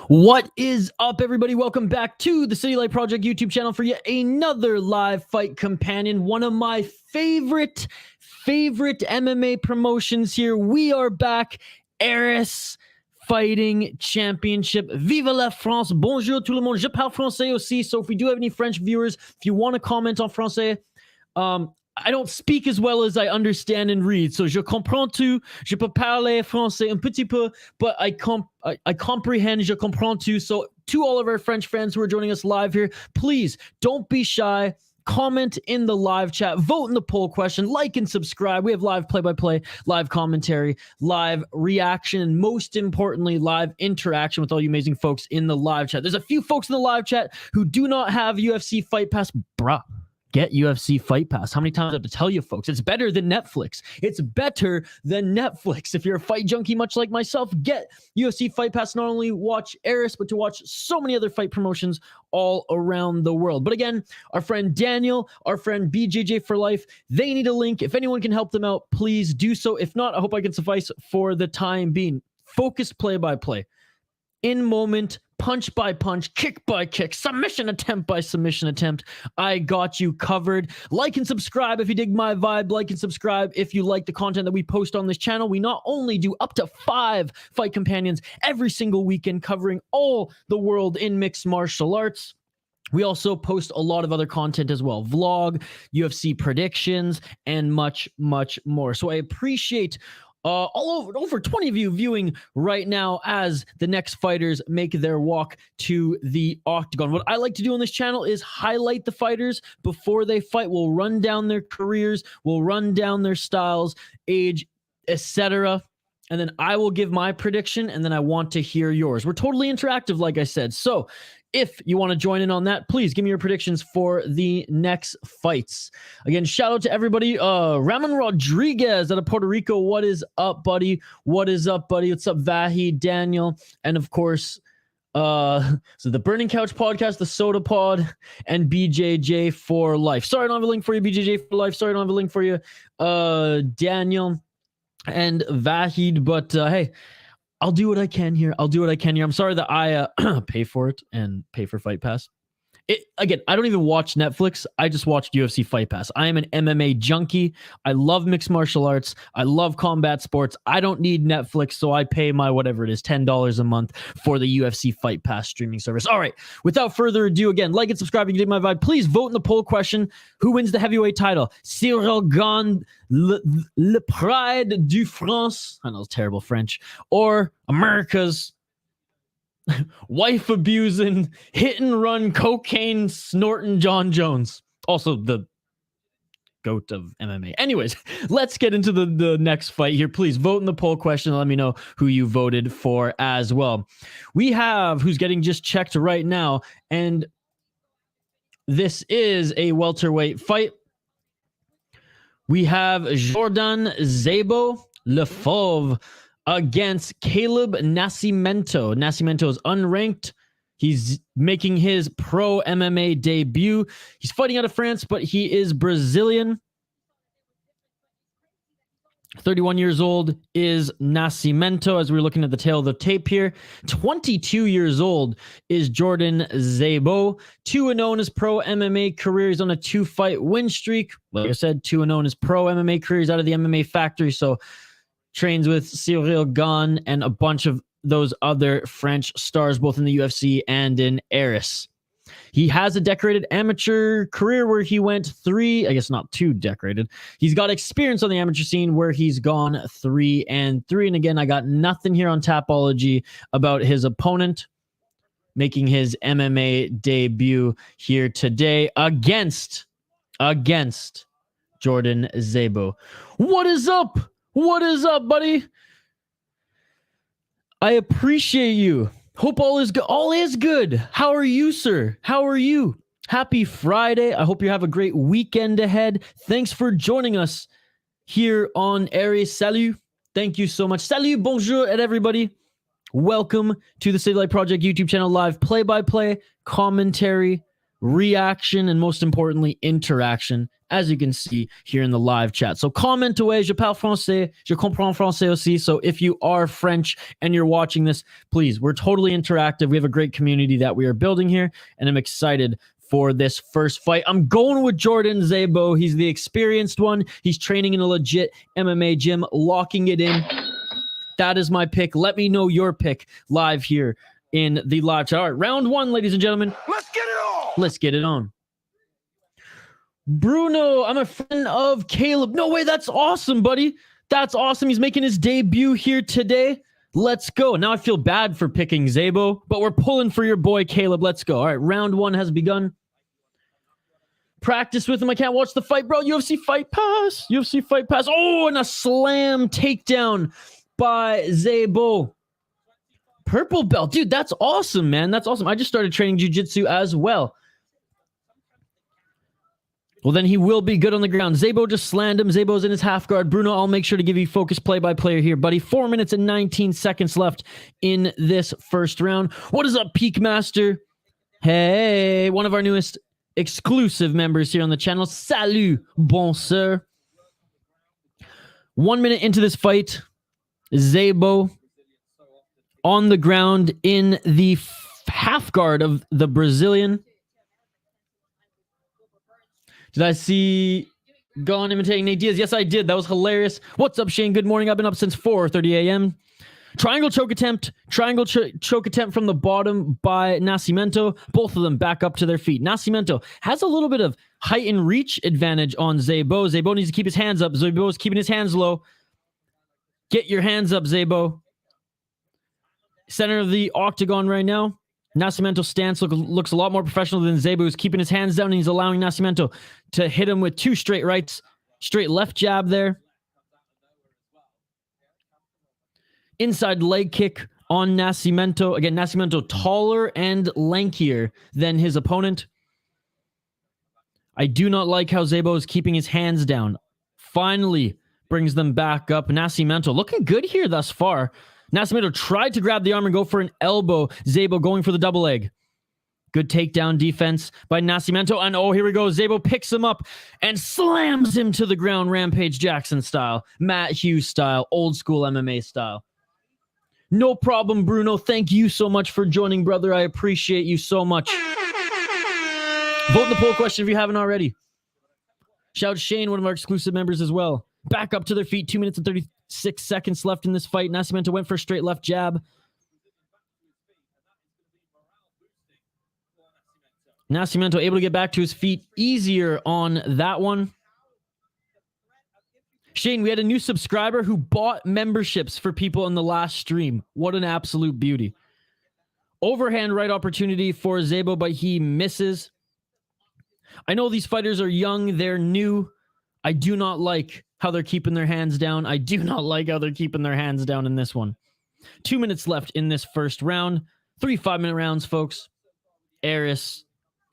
What is up, everybody? Welcome back to the City Light Project YouTube channel for yet another live fight companion. One of my favorite MMA promotions here. We are back. ARES Fighting Championship. Vive la France. Bonjour tout le monde. Je parle français aussi. So if we do have any French viewers, if you want to comment en français, I don't speak as well as I understand and read, so je comprends tout. Je peux parler français un petit peu, but I comprehend, je comprends tout. So to all of our French fans who are joining us live here, please don't be shy. Comment in the live chat, vote in the poll question, like and subscribe. We have live play-by-play, live commentary, live reaction, and most importantly, live interaction with all you amazing folks in the live chat. There's a few folks in the live chat who do not have UFC Fight Pass. Bruh. Get UFC Fight Pass. How many times I have to tell you, folks? It's better than Netflix. It's better than Netflix. If you're a fight junkie much like myself, get UFC Fight Pass. Not only watch ARES, but to watch so many other fight promotions all around the world. But again, our friend Daniel, our friend BJJ for Life, they need a link. If anyone can help them out, please do so. If not, I hope I can suffice for the time being. Focused play-by-play. In moment, punch by punch, kick by kick, submission attempt by submission attempt. I got you covered. Like and subscribe if you dig my vibe. Like and subscribe if you like the content that we post on this channel. We not only do up to 5 fight companions every single weekend covering all the world in mixed martial arts. We also post a lot of other content as well. Vlog, UFC predictions, and much, much more. So I appreciate over 20 of you viewing right now as the next fighters make their walk to the octagon. What I like to do on this channel is highlight the fighters before they fight. We'll run down their careers, we'll run down their styles, age, etc. And then I will give my prediction, and then I want to hear yours. We're totally interactive, like I said. So if you want to join in on that, please give me your predictions for the next fights. Again, shout out to everybody. Ramon Rodriguez out of Puerto Rico. What is up, buddy? What is up, buddy? What's up, Vahi, Daniel, and of course, so the Burning Couch Podcast, the Soda Pod, and BJJ for Life. Sorry, I don't have a link for you, BJJ for Life. Sorry, I don't have a link for you, Daniel and Vahid, but hey, I'll do what I can here. I'm sorry that I pay for it and pay for Fight Pass. Again, I don't even watch Netflix. I just watch UFC Fight Pass. I am an MMA junkie. I love mixed martial arts. I love combat sports. I don't need Netflix, so I pay my whatever it is, $10 a month for the UFC Fight Pass streaming service. All right, without further ado, again, like and subscribe if you dig my vibe. Please vote in the poll question. Who wins the heavyweight title? Cyril Gane, Le Pride du France. I know it's terrible French. Or America's wife abusing, hit and run, cocaine snorting John Jones. Also the GOAT of MMA. Anyways, let's get into the next fight here. Please vote in the poll question and let me know who you voted for as well. We have who's getting just checked right now, and this is a welterweight fight. We have Jordan Zebo Le Fauve against Caleb Nascimento. Nascimento is unranked. He's making his pro MMA debut. He's fighting out of France, but he is Brazilian. 31 years old is Nascimento, as we're looking at the tail of the tape here. 22 years old is Jordan Zebo. 2-0 in his pro MMA career. He's on a 2-fight win streak. Like I said, 2-0 in his pro MMA career. He's out of the MMA factory, so trains with Cyril Gane and a bunch of those other French stars, both in the UFC and in ARES. He has a decorated amateur career where he went 3, I guess not too decorated. He's got experience on the amateur scene where he's gone 3-3. And again, I got nothing here on Tapology about his opponent making his MMA debut here today against Jordan Zebo. What is up? What is up, buddy? I appreciate you. Hope all is good. All is good. How are you, sir? How are you? Happy Friday. I hope you have a great weekend ahead. Thanks for joining us here on ARES. Salut. Thank you so much. Salut, bonjour, and everybody. Welcome to the City Light Project YouTube channel, live play-by-play, commentary, reaction, and most importantly, interaction, as you can see here in the live chat. So comment away. Je parle français. Je comprends français aussi. So if you are French and you're watching this, please, we're totally interactive. We have a great community that we are building here, and I'm excited for this first fight. I'm going with Jordan Zabo. He's the experienced one. He's training in a legit MMA gym, locking it in. That is my pick. Let me know your pick live here in the live chat. All right, round one, ladies and gentlemen. Let's get it on. Let's get it on. Bruno, I'm a friend of Caleb. No way, that's awesome, buddy. That's awesome. He's making his debut here today. Let's go. Now I feel bad for picking Zabo, but we're pulling for your boy Caleb. Let's go. All right, round one has begun. Practice with him. I can't watch the fight, bro. UFC Fight Pass. UFC Fight Pass. Oh, and a slam takedown by Zabo. Purple belt. Dude, that's awesome, man. That's awesome. I just started training jiu-jitsu as well. Well, then he will be good on the ground. Zabo just slammed him. Zabo's in his half guard. Bruno, I'll make sure to give you focus play-by-play here, buddy. 4 minutes and 19 seconds left in this first round. What is up, Peak Master? Hey, one of our newest exclusive members here on the channel. Salut, bon sir. 1 minute into this fight, Zabo on the ground in the half guard of the Brazilian. Did I see Gone imitating Nate Diaz? Yes, I did. That was hilarious. What's up, Shane? Good morning. I've been up since 4:30 a.m. Triangle choke attempt. Triangle choke attempt from the bottom by Nascimento. Both of them back up to their feet. Nascimento has a little bit of height and reach advantage on Zabo. Zabo needs to keep his hands up. Zabo's keeping his hands low. Get your hands up, Zabo. Center of the octagon right now. Nascimento's stance looks a lot more professional than Zabo, who's keeping his hands down, and he's allowing Nascimento to hit him with two straight rights. Straight left jab there. Inside leg kick on Nascimento. Again, Nascimento taller and lankier than his opponent. I do not like how Zabo is keeping his hands down. Finally brings them back up. Nascimento looking good here thus far. Nascimento tried to grab the arm and go for an elbow. Zabo going for the double leg. Good takedown defense by Nascimento. And oh, here we go. Zabo picks him up and slams him to the ground, Rampage Jackson style, Matt Hughes style, old school MMA style. No problem, Bruno. Thank you so much for joining, brother. I appreciate you so much. Vote in the poll question if you haven't already. Shout out Shane, one of our exclusive members as well. Back up to their feet. 2 minutes and 36 seconds left in this fight. Nascimento went for a straight left jab. Nascimento able to get back to his feet easier on that one. Shane, we had a new subscriber who bought memberships for people in the last stream. What an absolute beauty. Overhand right opportunity for Zabo, but he misses. I know these fighters are young. They're new. I do not like how they're keeping their hands down. I do not like how they're keeping their hands down in this one. 2 minutes left in this first round. 3 5-minute rounds, folks. ARES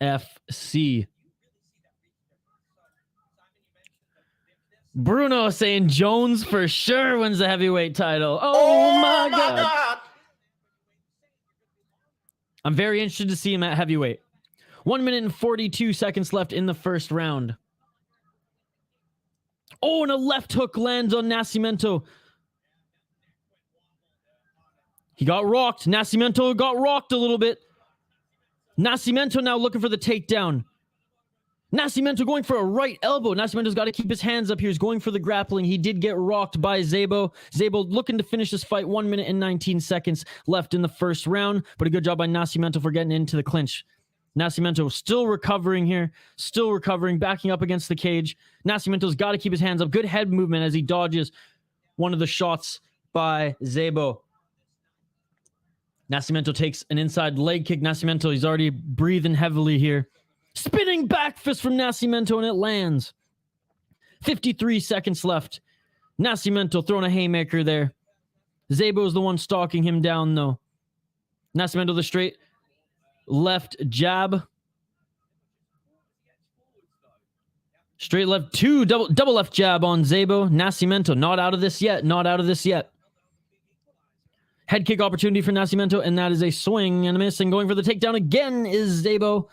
FC. Bruno saying Jones for sure wins the heavyweight title. Oh my God. I'm very interested to see him at heavyweight. 1 minute and 42 seconds left in the first round. Oh, and a left hook lands on Nascimento. He got rocked. Nascimento got rocked a little bit. Nascimento now looking for the takedown. Nascimento going for a right elbow. Nascimento's got to keep his hands up here. He's going for the grappling. He did get rocked by Zabo. Zabo looking to finish this fight. 1 minute and 19 seconds left in the first round. But a good job by Nascimento for getting into the clinch. Nascimento still recovering here. Still recovering. Backing up against the cage. Nascimento's got to keep his hands up. Good head movement as he dodges one of the shots by Zabo. Nascimento takes an inside leg kick. Nascimento, he's already breathing heavily here. Spinning back fist from Nascimento, and it lands. 53 seconds left. Nascimento throwing a haymaker there. Zabo's the one stalking him down, though. Nascimento the straight left jab. Straight left, double left jab on Zabo. Nascimento not out of this yet. Not out of this yet. Head kick opportunity for Nascimento, and that is a swing and a miss. And going for the takedown again is Zabo.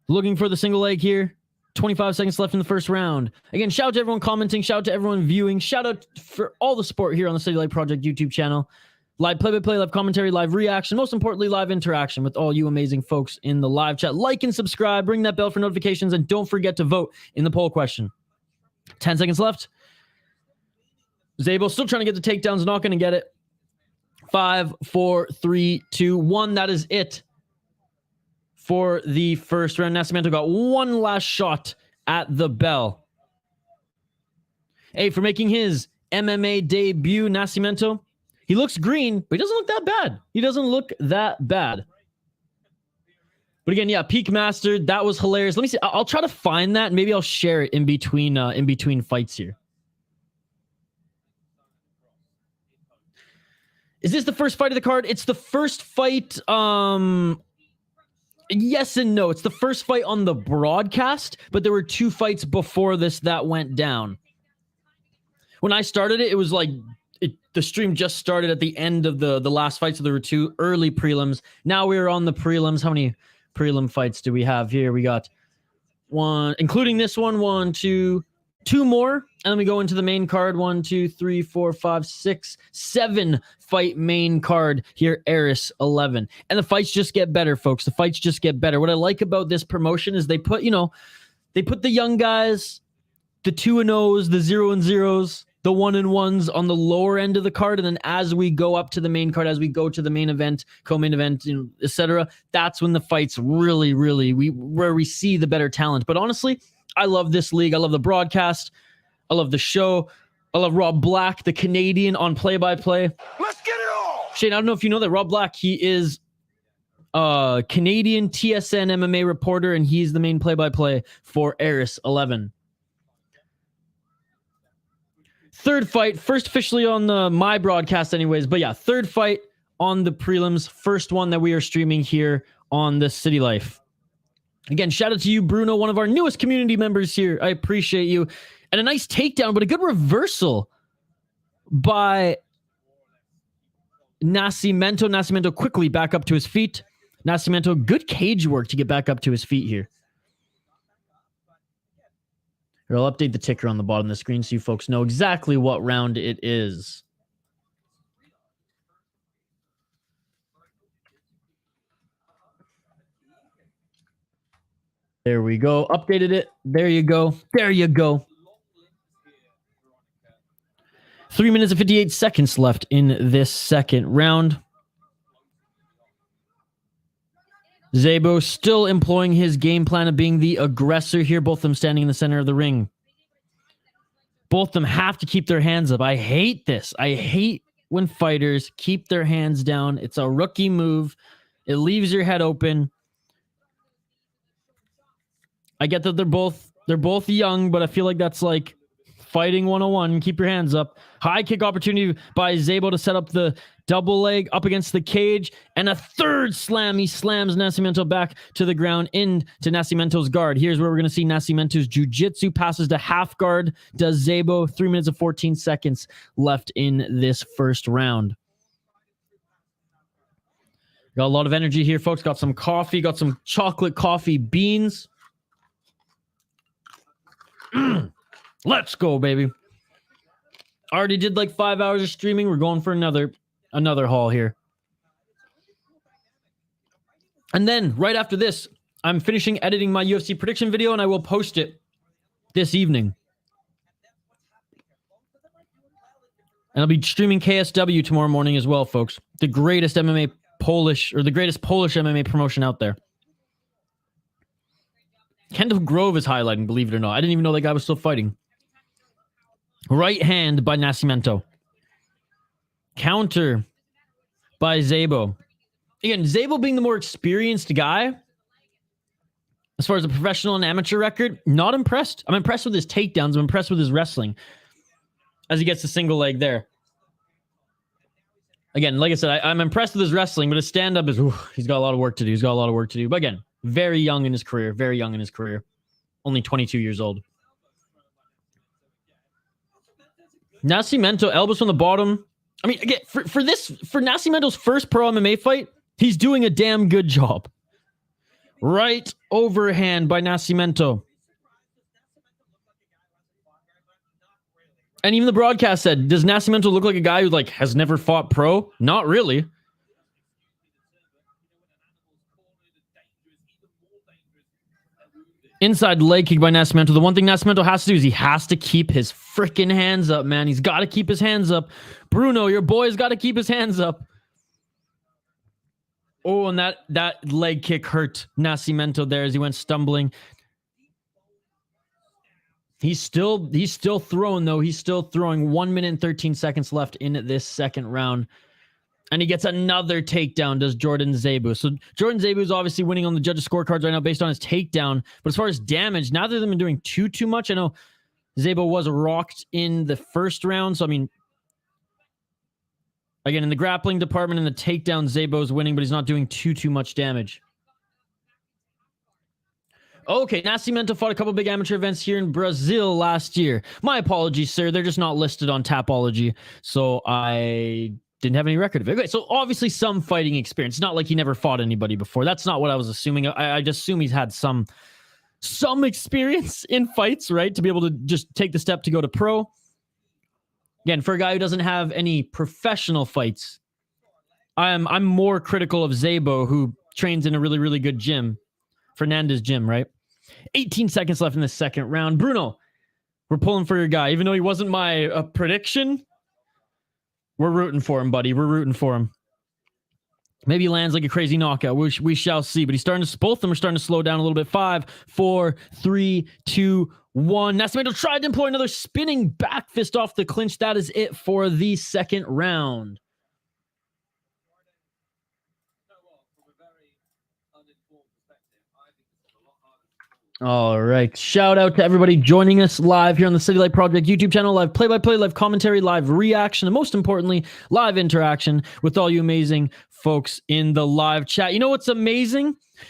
Looking for the single leg here. 25 seconds left in the first round. Again, shout out to everyone commenting. Shout out to everyone viewing. Shout out for all the support here on the City Light Project YouTube channel. Live play-by-play, live commentary, live reaction. Most importantly, live interaction with all you amazing folks in the live chat. Like and subscribe. Ring that bell for notifications. And don't forget to vote in the poll question. 10 seconds left. Zabo still trying to get the takedowns. Not going to get it. 5, 4, 3, 2, 1. That is it for the first round. Nascimento got one last shot at the bell. Hey, for making his MMA debut, Nascimento, he looks green, but he doesn't look that bad. He doesn't look that bad. But again, yeah, Peak Master, that was hilarious. Let me see. I'll try to find that. Maybe I'll share it in between fights here. Is this the first fight of the card? It's the first fight. Yes and no. It's the first fight on the broadcast, but there were 2 fights before this that went down. When I started it, it was like the stream just started at the end of the last fight, so there were 2 early prelims. Now we're on the prelims. How many prelim fights do we have here? We got 1, including this one, 1, 2 more, and then we go into the main card. 1, 2, 3, 4, 5, 6, 7 fight main card here, ARES 11. And the fights just get better, folks. The fights just get better. What I like about this promotion is they put the young guys, the 2-0s, the 0-0s, the 1-1s on the lower end of the card, and then as we go up to the main card, as we go to the main event, co-main event, etc., that's when the fights really, where we see the better talent. But honestly, I love this league. I love the broadcast. I love the show. I love Rob Black, the Canadian, on play-by-play. Let's get it all! Shane, I don't know if you know that Rob Black, he is a Canadian TSN MMA reporter, and he's the main play-by-play for ARES 11. Third fight, first officially on my broadcast anyways, but yeah, third fight on the prelims, first one that we are streaming here on the City Life. Again, shout out to you, Bruno, one of our newest community members here. I appreciate you. And a nice takedown, but a good reversal by Nascimento. Nascimento quickly back up to his feet. Nascimento, good cage work to get back up to his feet here. Here, I'll update the ticker on the bottom of the screen so you folks know exactly what round it is. There we go. Updated it. There you go. There you go. 3 minutes and 58 seconds left in this second round. Zabo still employing his game plan of being the aggressor here. Both of them standing in the center of the ring. Both of them have to keep their hands up. I hate this. I hate when fighters keep their hands down. It's a rookie move. It leaves your head open. I get that they're both young, but I feel like that's like fighting 101. Keep your hands up. High kick opportunity by Zabo to set up the double leg up against the cage, and a third slam. He slams Nascimento back to the ground into Nascimento's guard. Here's where we're going to see Nascimento's jiu-jitsu. Passes to half guard, does Zabo. 3 minutes and 14 seconds left in this first round. Got a lot of energy here, folks. Got some coffee, got some chocolate coffee beans. Let's go, baby. Already did like 5 hours of streaming. We're going for another haul here. And then right after this, I'm finishing editing my UFC prediction video, and I will post it this evening. And I'll be streaming KSW tomorrow morning as well, folks. The greatest Polish MMA promotion out there. Kendall Grove is highlighting, believe it or not. I didn't even know that guy was still fighting. Right hand by Nascimento. Counter by Zabo. Again, Zabo being the more experienced guy, as far as a professional and amateur record, not impressed. I'm impressed with his takedowns. I'm impressed with his wrestling as he gets the single leg there. Again, like I said, I'm impressed with his wrestling, but his stand-up is, he's got a lot of work to do. He's got a lot of work to do. But again, very young in his career. Very young in his career. Only 22 years old. Nascimento, elbows from the bottom. I mean, again, for Nascimento's first pro MMA fight, he's doing a damn good job. Right overhand by Nascimento. And even the broadcast said, does Nascimento look like a guy who like has never fought pro? Not really. Inside leg kick by Nascimento. The one thing Nascimento has to do is he has to keep his freaking hands up, man. He's got to keep his hands up. Bruno, your boy's got to keep his hands up. Oh, and that leg kick hurt Nascimento there as he went stumbling. He's still throwing, though. He's still throwing. 1 minute and 13 seconds left in this second round. And he gets another takedown, does Jordan Zebu. So Jordan Zebu is obviously winning on the judges' scorecards right now based on his takedown. But as far as damage, neither of them are doing too much. I know Zebu was rocked in the first round. So, I mean, again, in the grappling department and the takedown, Zebu is winning, but he's not doing too much damage. Okay, Nascimento fought a couple big amateur events here in Brazil last year. My apologies, sir. They're just not listed on Tapology. So I didn't have any record of it. Okay, so obviously some fighting experience. It's not like he never fought anybody before. That's not what I was assuming. I just assume he's had some experience in fights, right? To be able to just take the step to go to pro. Again, for a guy who doesn't have any professional fights, I'm more critical of Zebu, who trains in a really good gym. Fernandez gym, right? 18 seconds left in the second round. Bruno, we're pulling for your guy. Even though he wasn't my prediction, we're rooting for him, buddy. We're rooting for him. Maybe he lands like a crazy knockout. We shall see. But both of them are starting to slow down a little bit. 5, 4, 3, 2, 1. Nascimento tried to employ another spinning back fist off the clinch. That is it for the second round. All right. Shout out to everybody joining us live here on the City Light Project YouTube channel. Live play-by-play, live commentary, live reaction, and most importantly, live interaction with all you amazing folks in the live chat. You know what's amazing?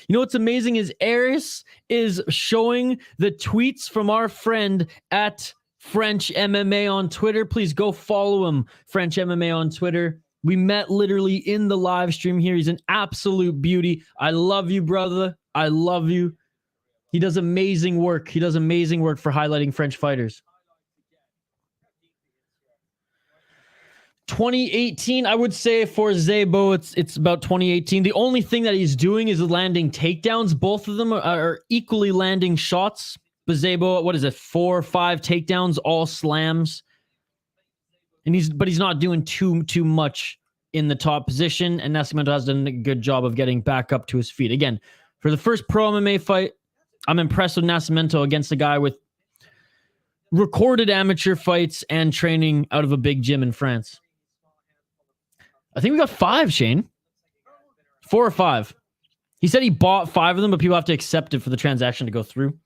You know what's amazing is ARES is showing the tweets from our friend at French MMA on Twitter. Please go follow him, French MMA on Twitter. We met literally in the live stream here. He's an absolute beauty. I love you, brother. I love you. He does amazing work. He does amazing work for highlighting French fighters. 2018, I would say for Zebu, it's about 2018. The only thing that he's doing is landing takedowns. Both of them are equally landing shots. But Zebu, what is it, 4 or 5 takedowns, all slams. And he's not doing too much in the top position. And Nascimento has done a good job of getting back up to his feet. Again, for the first pro MMA fight, I'm impressed with Nascimento against a guy with recorded amateur fights and training out of a big gym in France. I think we got 5, Shane. 4 or 5. He said he bought 5 of them, but people have to accept it for the transaction to go through.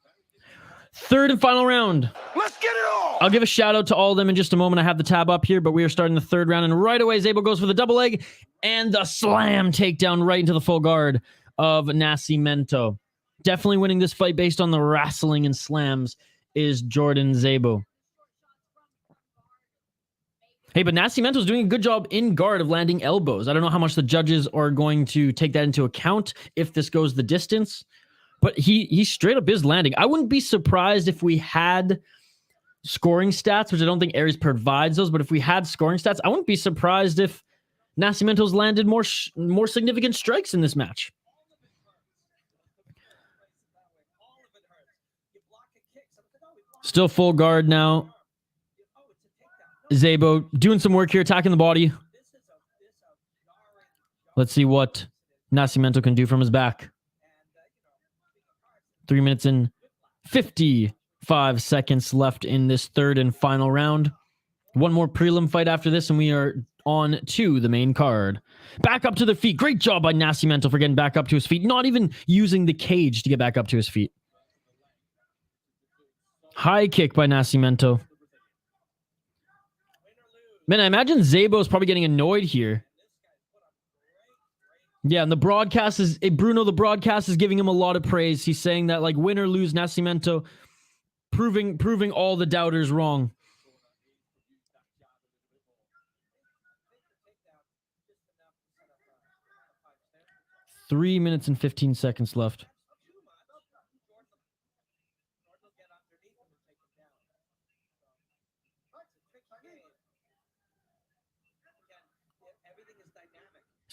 Third and final round. Let's get it on! I'll give a shout out to all of them in just a moment. I have the tab up here, but we are starting the third round, and right away, Zebu goes for the double leg and the slam takedown right into the full guard of Nascimento. Definitely winning this fight based on the wrestling and slams is Jordan Zebu. Hey, but Nascimento's doing a good job in guard of landing elbows. I don't know how much the judges are going to take that into account if this goes the distance, but he straight up is landing. I wouldn't be surprised if we had scoring stats, which I don't think ARES provides those, but if we had scoring stats, I wouldn't be surprised if Nascimento's landed more significant strikes in this match. Still full guard now. Zebu doing some work here, attacking the body. Let's see what Nascimento can do from his back. 3 minutes and 55 seconds left in this third and final round. One more prelim fight after this, and we are on to the main card. Back up to the feet. Great job by Nascimento for getting back up to his feet. Not even using the cage to get back up to his feet. High kick by Nascimento. Man, I imagine Zebu is probably getting annoyed here. Yeah, and the broadcast is... Bruno, the broadcast is giving him a lot of praise. He's saying that, like, win or lose, Nascimento proving all the doubters wrong. Three minutes and 15 seconds left.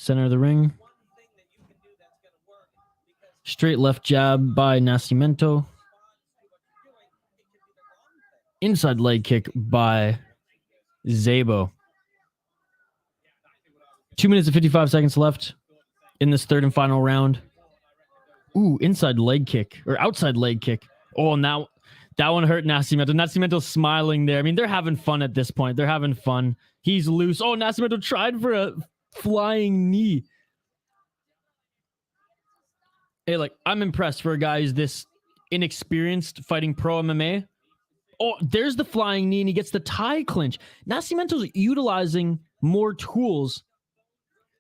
Center of the ring. Straight left jab by Nascimento. Inside leg kick by Zabo. 2 minutes and 55 seconds left in this third and final round. Ooh, inside leg kick or outside leg kick. Oh, now that one hurt Nascimento. Nascimento's smiling there. I mean, they're having fun at this point. They're having fun. He's loose. Oh, Nascimento tried for a flying knee. Hey, like, I'm impressed for a guy who's this inexperienced fighting pro MMA. Oh, there's the flying knee, and he gets the tie clinch. Nascimento's utilizing more tools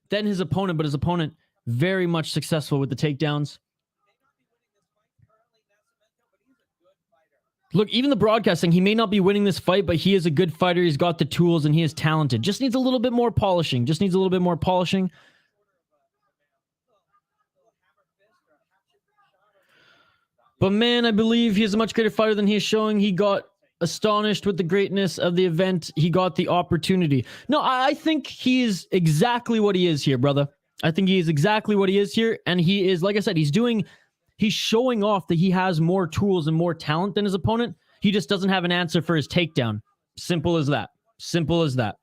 than his opponent, but his opponent very much successful with the takedowns. Look, even the broadcasting, he may not be winning this fight, but he is a good fighter. He's got the tools, and he is talented. Just needs a little bit more polishing. But man, I believe he's a much greater fighter than he is showing. He got astonished with the greatness of the event. He got the opportunity. No, I think he is exactly what he is here, brother. I think he is exactly what he is here. And he is, like I said, he's showing off that he has more tools and more talent than his opponent. He just doesn't have an answer for his takedown. Simple as that. Simple as that.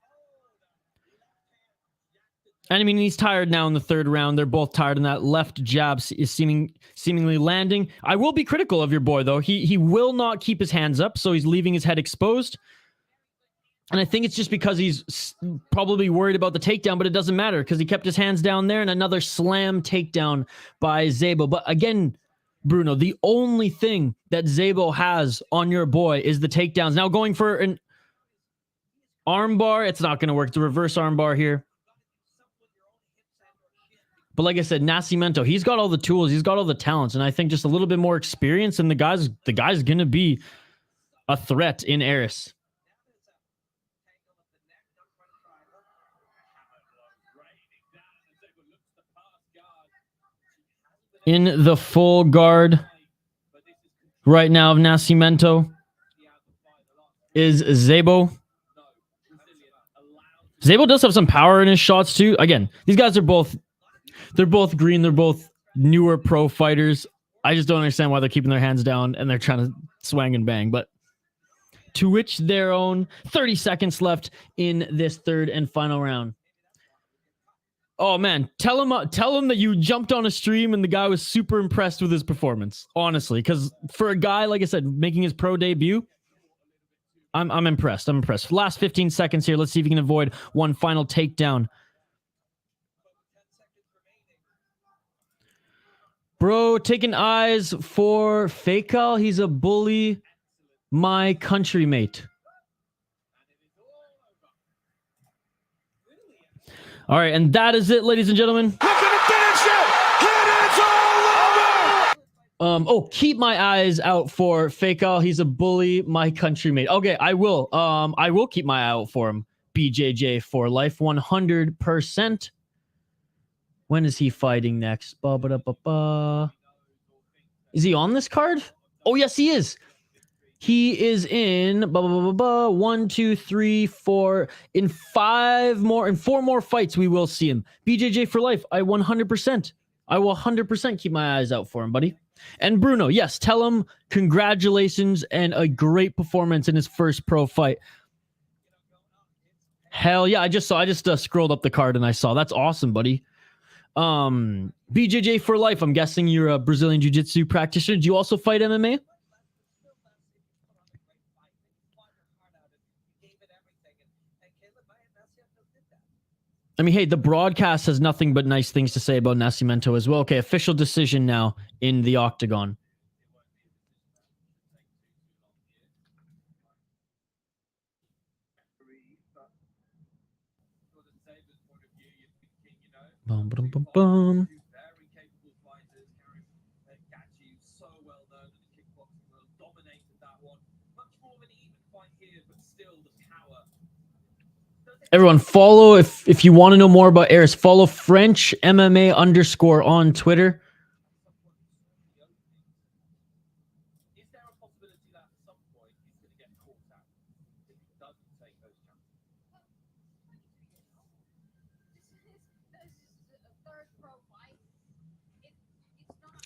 And I mean, he's tired now in the third round. They're both tired, and that left jab is seemingly landing. I will be critical of your boy, though. He will not keep his hands up, so he's leaving his head exposed. And I think it's just because he's probably worried about the takedown, but it doesn't matter because he kept his hands down there, and another slam takedown by Zabo. But again, Bruno, the only thing that Zabo has on your boy is the takedowns. Now going for an armbar, it's not going to work. It's a reverse armbar here. But like I said, Nascimento, he's got all the tools, he's got all the talents, and I think just a little bit more experience, and the guy's going to be a threat in ARES. In the full guard right now of Nascimento is Zabo. Zabo does have some power in his shots too. Again, these guys are both green. They're both newer pro fighters. I just don't understand why they're keeping their hands down and they're trying to swang and bang. But to which their own. 30 seconds left in this third and final round. Oh man, tell him that you jumped on a stream and the guy was super impressed with his performance. Honestly, because for a guy, like I said, making his pro debut, I'm impressed. I'm impressed. Last 15 seconds here. Let's see if he can avoid one final takedown. Bro, taking eyes for Faycal. He's a bully, my country mate. All right, and that is it, ladies and gentlemen. Look at the finish it! It's all over! Oh, keep my eyes out for Faycal. He's a bully, my country mate. Okay, I will. I will keep my eye out for him. BJJ for life, 100%. When is he fighting next? Is he on this card? Oh, yes, he is. He is in 1, 2, 3, 4. In 4 more fights, we will see him. BJJ for life. I will 100% keep my eyes out for him, buddy. And Bruno, yes, tell him congratulations and a great performance in his first pro fight. Hell yeah, I just scrolled up the card and I saw. That's awesome, buddy. BJJ for life. I'm guessing you're a Brazilian Jiu-Jitsu practitioner. Do you also fight MMA? I mean, hey, the broadcast has nothing but nice things to say about Nascimento as well. Okay, official decision now in the octagon. Boom, boom, boom, boom. Everyone, follow if you want to know more about ARES. Follow French MMA _ on Twitter.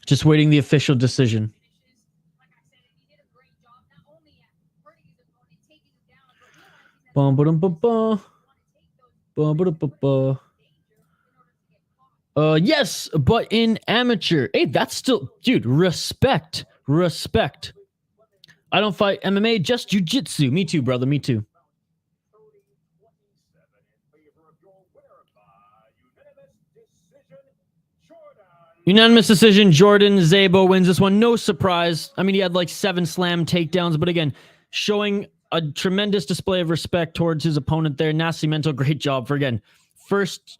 Just waiting the official decision. Yes, but in amateur. Hey, that's still, dude, respect. Respect. I don't fight MMA, just jiu-jitsu. Me too, brother. Me too. Unanimous decision. Jordan Zabo wins this one. No surprise. I mean, he had like 7 slam takedowns, but again, showing a tremendous display of respect towards his opponent there. Nascimento, great job for, again, first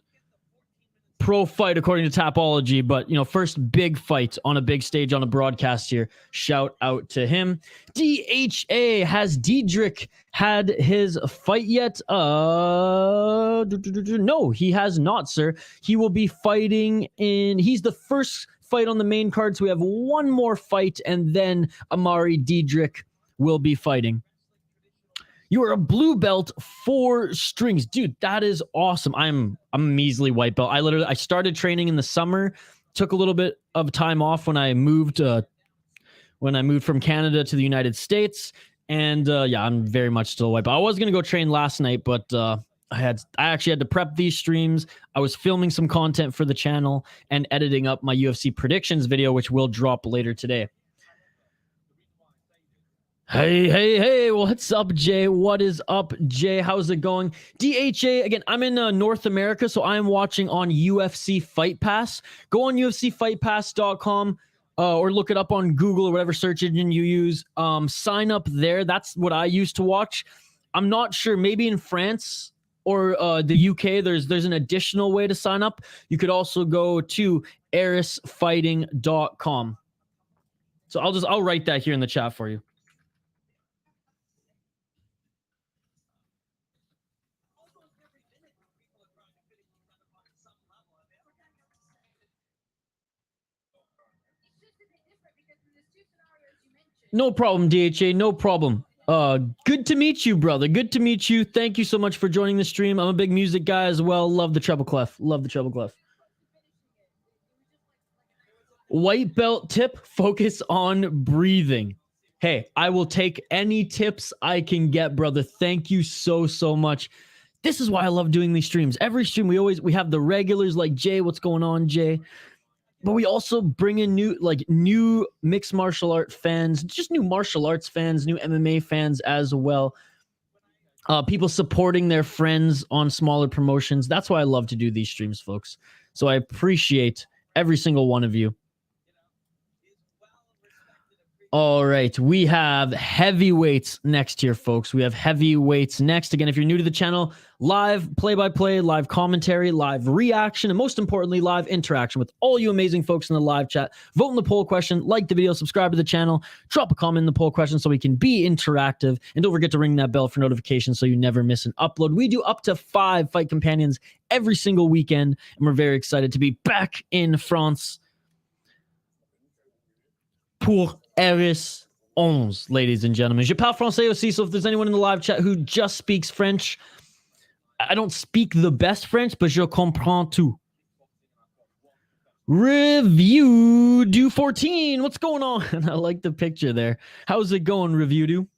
pro fight according to Tapology, but, you know, first big fight on a big stage on a broadcast here. Shout out to him. DHA, has Diedrich had his fight yet? No, he has not, sir. He will be fighting he's the first fight on the main card, so we have one more fight, and then Amari Diedrich will be fighting. You are a blue belt, 4 strings. Dude, that is awesome. I'm a measly white belt. I started training in the summer, took a little bit of time off when I moved from Canada to the United States. And yeah, I'm very much still a white belt. I was going to go train last night, but I actually had to prep these streams. I was filming some content for the channel and editing up my UFC predictions video, which will drop later today. Hey, what's up, Jay? What is up, Jay? How's it going? DHA, again, I'm in North America, so I'm watching on UFC Fight Pass. Go on UFCFightPass.com or look it up on Google or whatever search engine you use. Sign up there. That's what I used to watch. I'm not sure. Maybe in France or the UK, there's an additional way to sign up. You could also go to ARESfighting.com. So I'll write that here in the chat for you. No problem, DHA. No problem. Good to meet you, brother. Good to meet you. Thank you so much for joining the stream. I'm a big music guy as well. Love the treble clef. Love the treble clef. White belt tip, focus on breathing. Hey, I will take any tips I can get, brother. Thank you so much. This is why I love doing these streams. Every stream, we have the regulars like Jay. What's going on, Jay? But we also bring in new mixed martial art fans, just new martial arts fans, new MMA fans as well. People supporting their friends on smaller promotions. That's why I love to do these streams, folks. So I appreciate every single one of you. All right, we have heavyweights next here, folks. We have heavyweights next. Again, if you're new to the channel, live play-by-play, live commentary, live reaction, and most importantly, live interaction with all you amazing folks in the live chat. Vote in the poll question, like the video, subscribe to the channel, drop a comment in the poll question so we can be interactive, and don't forget to ring that bell for notifications so you never miss an upload. We do up to 5 fight companions every single weekend, and we're very excited to be back in France pour ARES 11, ladies and gentlemen. Je parle français aussi, so if there's anyone in the live chat who just speaks French, I don't speak the best French, but je comprends tout. Review do 14. What's going on? I like the picture there. How's it going, Review do?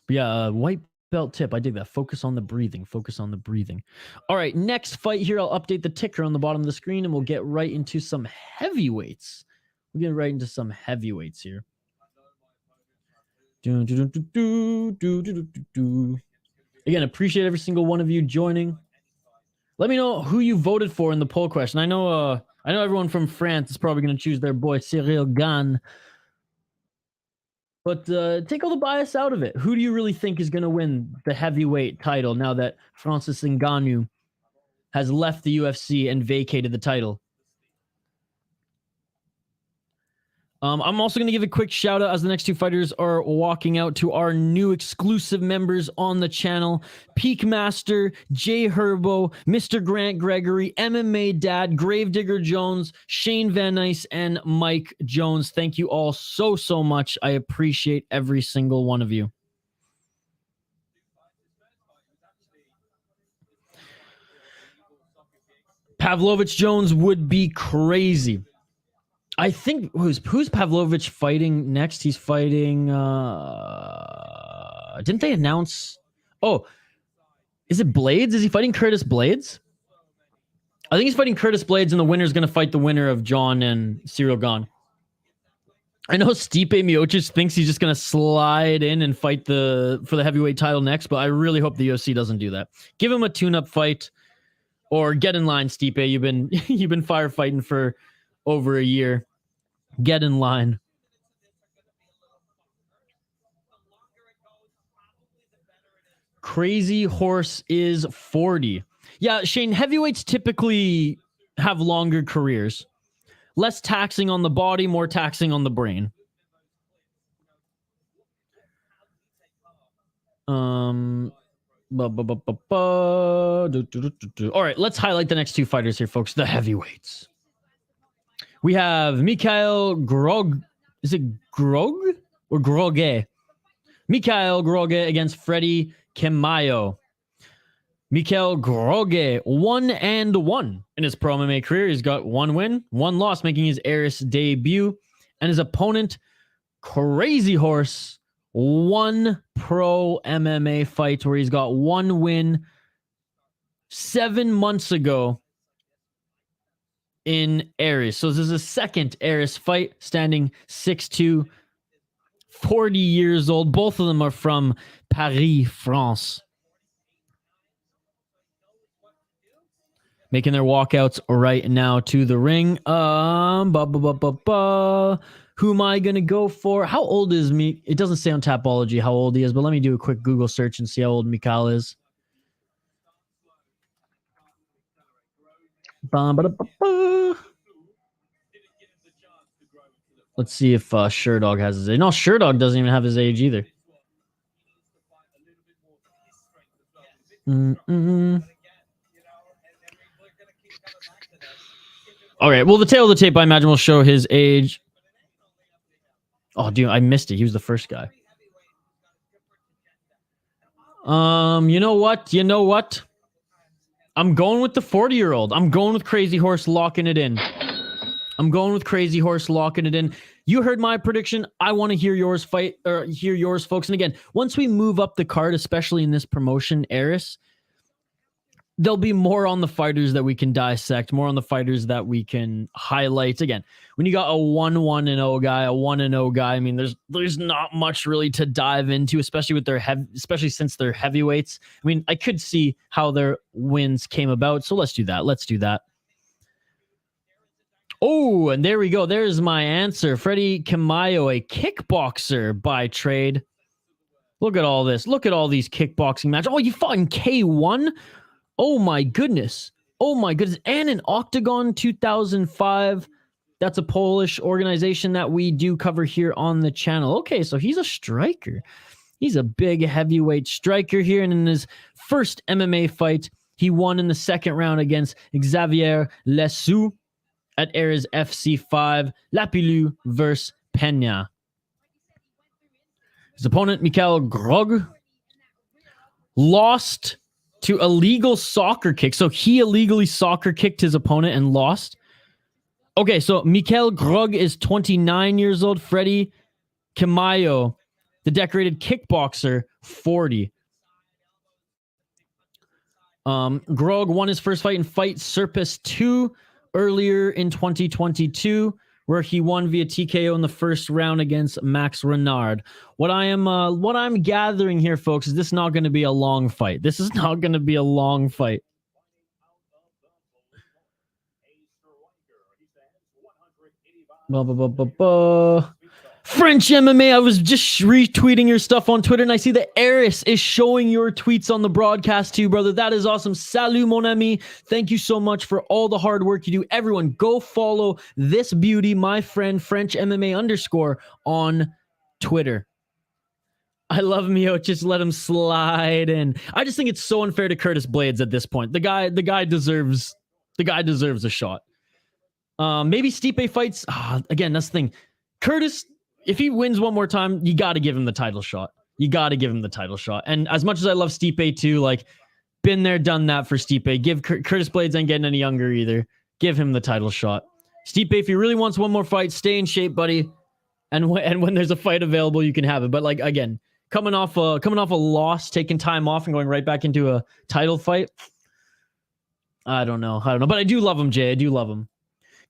But yeah, white belt tip. I dig that. Focus on the breathing. Focus on the breathing. All right, next fight here. I'll update the ticker on the bottom of the screen, and we'll get right into some heavyweights. We'll get right into some heavyweights here. Again, appreciate every single one of you joining. Let me know who you voted for in the poll question. I know everyone from France is probably going to choose their boy Cyril Gane. But take all the bias out of it. Who do you really think is going to win the heavyweight title now that Francis Ngannou has left the UFC and vacated the title? I'm also going to give a quick shout out as the next 2 fighters are walking out to our new exclusive members on the channel. Peak Master, Jay Herbo, Mr. Grant Gregory, MMA Dad, Gravedigger Jones, Shane Van Nice, and Mike Jones. Thank you all so much. I appreciate every single one of you. Pavlovich Jones would be crazy. I think who's Pavlovich fighting next? He's fighting didn't they announce? Oh, is it Blades? Is he fighting Curtis Blades? I think he's fighting Curtis Blades, and the winner's going to fight the winner of John and Cyril Gane. I know Stipe Miocic thinks he's just going to slide in and fight for the heavyweight title next, but I really hope the UFC doesn't do that. Give him a tune-up fight, or get in line, Stipe. You've been firefighting for over a year. Get in line. Crazy Horse is 40. Yeah, Shane, heavyweights typically have longer careers. Less taxing on the body, more taxing on the brain. All right, let's highlight the next two fighters here, folks. The heavyweights. We have Mikael Grog. Is it Grog or Groge? Mikael Groge against Freddie Kemayo. Mikael Groge, 1-1 in his pro MMA career. He's got 1 win, 1 loss, making his ARES debut. And his opponent, Crazy Horse, 1 pro MMA fight where he's got 1 win 7 months ago in ARES. So this is his second ARES fight, standing 6'2", 40 years old. Both of them are from Paris, France. Making their walkouts right now to the ring. Who am I going to go for? How old is me? It doesn't say on Tapology how old he is, but let me do a quick Google search and see how old Mikael is. Let's see if Sherdog has his age. No, Sherdog doesn't even have his age either. All right. Well, the tail of the tape, I imagine, will show his age. Oh, dude, I missed it. He was the first guy. You know what? I'm going with the 40-year-old. I'm going with Crazy Horse, locking it in. You heard my prediction. I want to hear yours, folks. And again, once we move up the card, especially in this promotion, ARES, there'll be more on the fighters that we can dissect, more on the fighters that we can highlight. Again, when you got a 1-1-0 guy, a 1-0 guy, I mean, there's not much really to dive into, especially with especially since they're heavyweights. I mean, I could see how their wins came about, so let's do that. Oh, and there we go. There's my answer. Freddie Kemayo, a kickboxer by trade. Look at all this. Look at all these kickboxing matches. Oh, you fought in K1? Oh my goodness. And in Octagon 2005. That's a Polish organization that we do cover here on the channel. Okay, so he's a striker. He's a big heavyweight striker here. And in his first MMA fight, he won in the second round against Xavier Lesu at ARES FC 5, Lapilu versus Peña. His opponent, Mikael Grog, lost to illegal soccer kick. So he illegally soccer kicked his opponent and lost. Okay, so Mikael Grog is 29 years old. Freddie Kemayo, the decorated kickboxer, 40. Grog won his first fight in Fight Circus 2 earlier in 2022, where he won via TKO in the first round against Max Renard. What I'm gathering here, folks, is this is not going to be a long fight. French MMA. I was just retweeting your stuff on Twitter, and I see that ARES is showing your tweets on the broadcast too, brother. That is awesome. Salut, mon ami. Thank you so much for all the hard work you do. Everyone, go follow this beauty, my friend, French MMA _ on Twitter. I love Mio. Just let him slide in. I just think it's so unfair to Curtis Blades at this point. The guy deserves a shot. Maybe Stipe fights. Again, that's the thing. Curtis, if he wins one more time, you got to give him the title shot. And as much as I love Stipe too, like, Been there, done that for Stipe. Give Curtis Blades ain't getting any younger either. Give him the title shot. Stipe, if he really wants one more fight, stay in shape, buddy. And when there's a fight available, you can have it. But like again, coming off a loss, taking time off, and going right back into a title fight. I don't know. But I do love him, Jay. I do love him.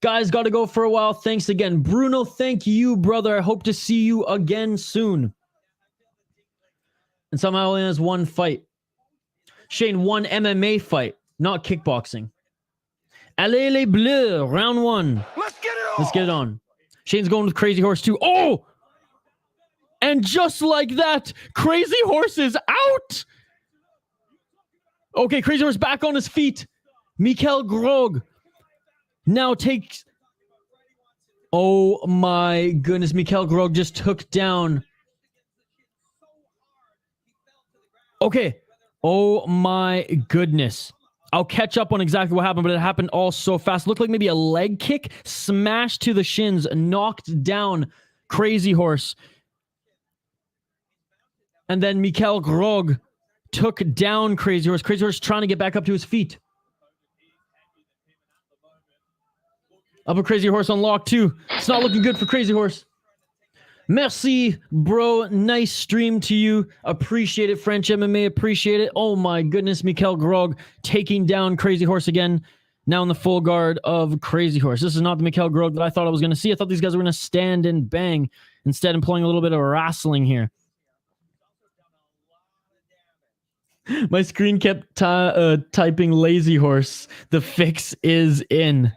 Guys, got to go for a while. Thanks again. Bruno, thank you, brother. I hope to see you again soon. And somehow only has one fight. Shane, one MMA fight, not kickboxing. Allez les bleus, round one. Let's get it on. Shane's going with Crazy Horse 2. Oh! And just like that, Crazy Horse is out! Okay, Crazy Horse back on his feet. Mikael Grog now takes... Oh my goodness, Mikael Grog just took down... Okay. Oh my goodness. I'll catch up on exactly what happened, but it happened all so fast. Looked like maybe a leg kick, smashed to the shins, knocked down Crazy Horse. And then Mikael Grog took down Crazy Horse. Crazy Horse trying to get back up to his feet. Up a Crazy Horse on lock too. It's not looking good for Crazy Horse. Merci, bro. Nice stream to you. Appreciate it, French MMA. Appreciate it. Oh my goodness, Mikael Grog taking down Crazy Horse again. Now in the full guard of Crazy Horse. This is not the Mikael Grog that I thought I was going to see. I thought these guys were going to stand and bang. Instead, employing a little bit of wrestling here. My screen kept typing Lazy Horse. The fix is in.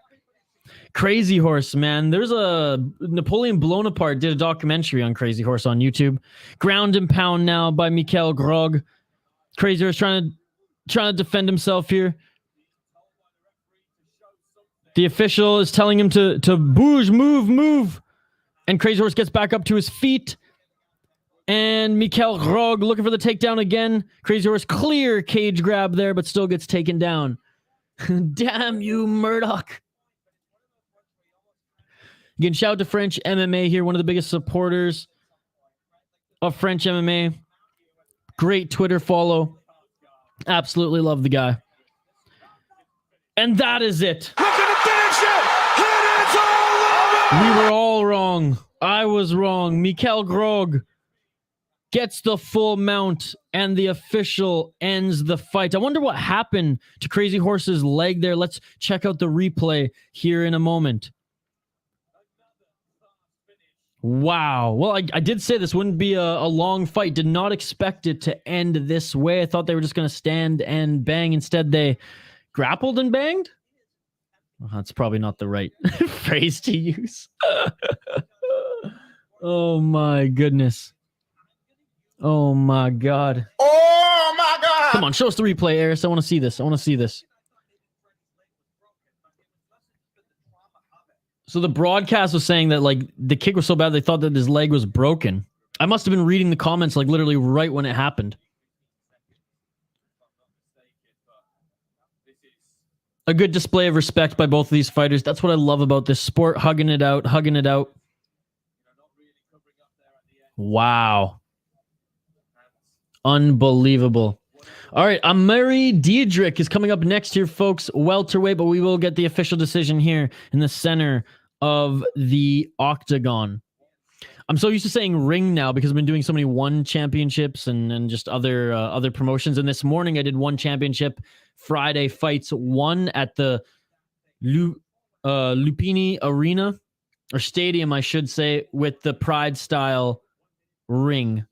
Crazy Horse, man. There's a Napoleon Bonaparte did a documentary on Crazy Horse on YouTube. Ground and pound now by Mikael Grog. Crazy Horse trying to defend himself here. The official is telling him to bouge, move. And Crazy Horse gets back up to his feet. And Mikael Grog looking for the takedown again. Crazy Horse clear cage grab there, but still gets taken down. Damn you, Murdoch. Again, shout out to French MMA here, one of the biggest supporters of French MMA. Great Twitter follow. Absolutely love the guy. And that is it. We're gonna finish it. And it's all over. We were all wrong. I was wrong. Mikael Grog gets the full mount, and the official ends the fight. I wonder what happened to Crazy Horse's leg there. Let's check out the replay here in a moment. Wow. Well, I did say this wouldn't be a long fight. Did not expect it to end this way. I thought they were just going to stand and bang. Instead, they grappled and banged. Well, that's probably not the right phrase to use. Oh, my goodness. Oh, my God. Oh, my God. Come on, show us the replay, ARES. I want to see this. So the broadcast was saying that like the kick was so bad they thought that his leg was broken. I must have been reading the comments like literally right when it happened. A good display of respect by both of these fighters. That's what I love about this sport. Hugging it out. Wow. Unbelievable. All right, Miri Diedrich is coming up next here, folks. Welterweight, but we will get the official decision here in the center of the octagon. I'm so used to saying ring now because I've been doing so many one championships and just other promotions. And this morning I did one championship. Friday fights one at the Lupini Arena, or stadium, I should say, with the Pride style ring.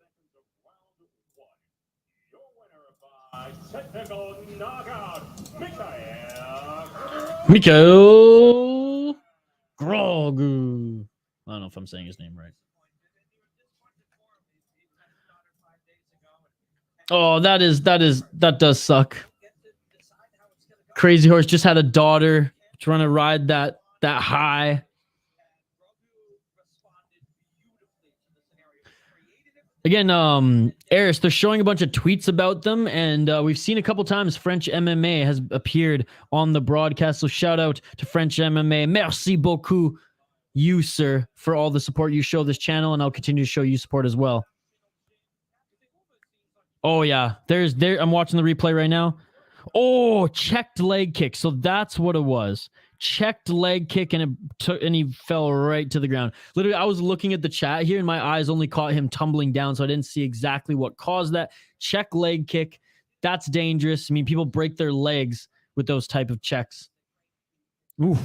Mikael Grog. I don't know if I'm saying his name right. Oh, that does suck. Crazy Horse just had a daughter trying to ride that high. Again, ARES, they're showing a bunch of tweets about them, and we've seen a couple times French MMA has appeared on the broadcast, so shout out to French MMA. Merci beaucoup, you, sir, for all the support you show this channel, and I'll continue to show you support as well. Oh, yeah. I'm watching the replay right now. Oh, checked leg kick. So that's what it was. Checked leg kick, and he fell right to the ground. Literally, I was looking at the chat here, and my eyes only caught him tumbling down, so I didn't see exactly what caused that. Check leg kick. That's dangerous. I mean, people break their legs with those type of checks. Oof.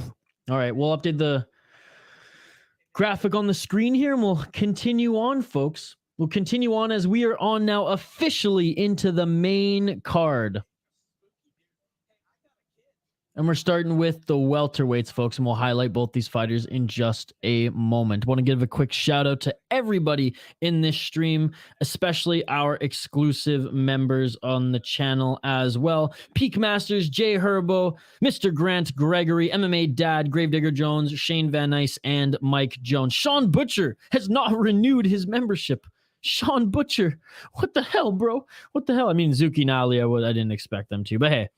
All right, we'll update the graphic on the screen here, and we'll continue on, folks. We'll continue on as we are on now officially into the main card. And we're starting with the welterweights, folks, and we'll highlight both these fighters in just a moment. I want to give a quick shout out to everybody in this stream, especially our exclusive members on the channel as well. Peak Masters, Jay Herbo, Mr. Grant Gregory, MMA Dad, Gravedigger Jones, Shane Van Nice, and Mike Jones. Sean Butcher has not renewed his membership. Sean Butcher, what the hell, bro? What the hell? I mean, Zuki and Ali, I didn't expect them to, but hey.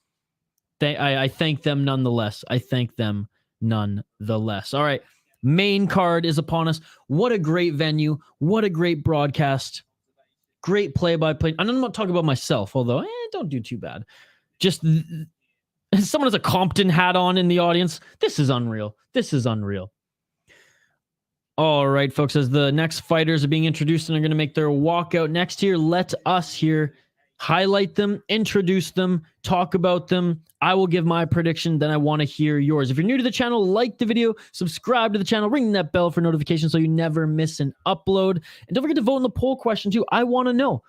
I thank them nonetheless. I thank them nonetheless. All right. Main card is upon us. What a great venue. What a great broadcast. Great play-by-play. I'm not talking about myself, although don't do too bad. Just someone has a Compton hat on in the audience. This is unreal. This is unreal. All right, folks, as the next fighters are being introduced and are going to make their walkout next here, let us here highlight them, introduce them, talk about them. I will give my prediction, then I want to hear yours. If you're new to the channel, like the video, subscribe to the channel, ring that bell for notifications so you never miss an upload. And don't forget to vote in the poll question too. I want to know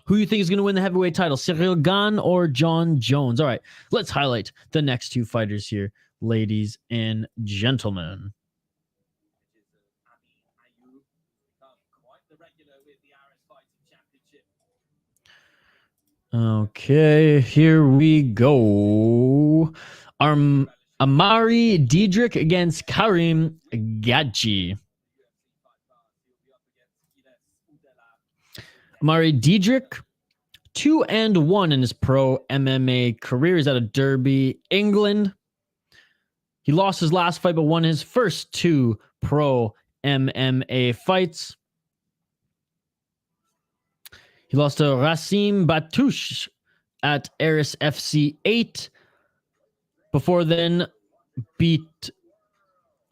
who you think is going to win the heavyweight title, Cyril Gane or John Jones. All right, let's highlight the next two fighters here, ladies and gentlemen. Okay, here we go. Amari Diedrich against Karim Gadji. Amari Diedrich, 2-1 in his pro MMA career. He's out of Derby, England. He lost his last fight, but won his first 2 pro MMA fights. He lost to Rasim Batoush at ARES FC 8. Before then, got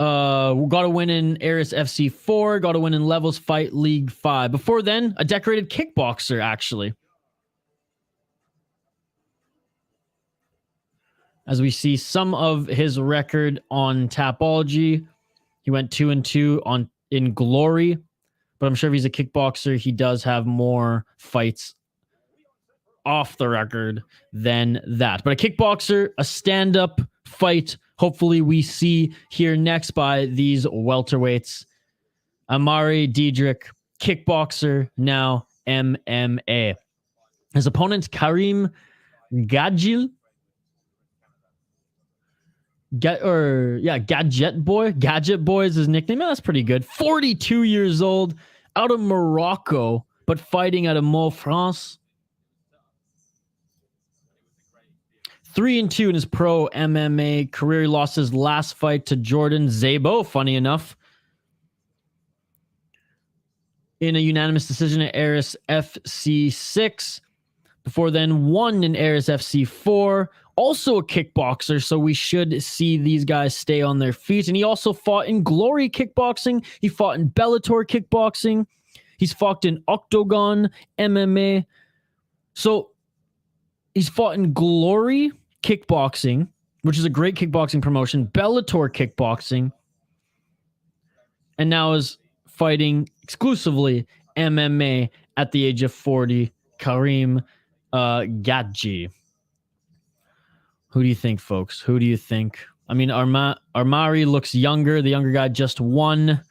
a win in ARES FC 4, got a win in Levels Fight League 5. Before then, a decorated kickboxer, actually. As we see some of his record on Tapology, he went 2-2 in Glory. But I'm sure if he's a kickboxer, he does have more fights off the record than that. But a kickboxer, a stand-up fight, hopefully we see here next by these welterweights. Amari Diedrich, kickboxer, now MMA. His opponent, Karim Gadji. Gadget Boy is his nickname. That's pretty good. 42 years old, out of Morocco, but fighting out of Meaux, France. 3-2 in his pro MMA career. He lost his last fight to Jordan Zabo, funny enough, in a unanimous decision at ARES FC 6. Before then, won in ARES FC 4. Also a kickboxer, so we should see these guys stay on their feet. And he also fought in Glory Kickboxing. He fought in Bellator Kickboxing. He's fought in Octagon MMA. So he's fought in Glory Kickboxing, which is a great kickboxing promotion, Bellator Kickboxing, and now is fighting exclusively MMA at the age of 40, Karim Gadji. Who do you think, folks? Who do you think? I mean, Armari looks younger. The younger guy just won.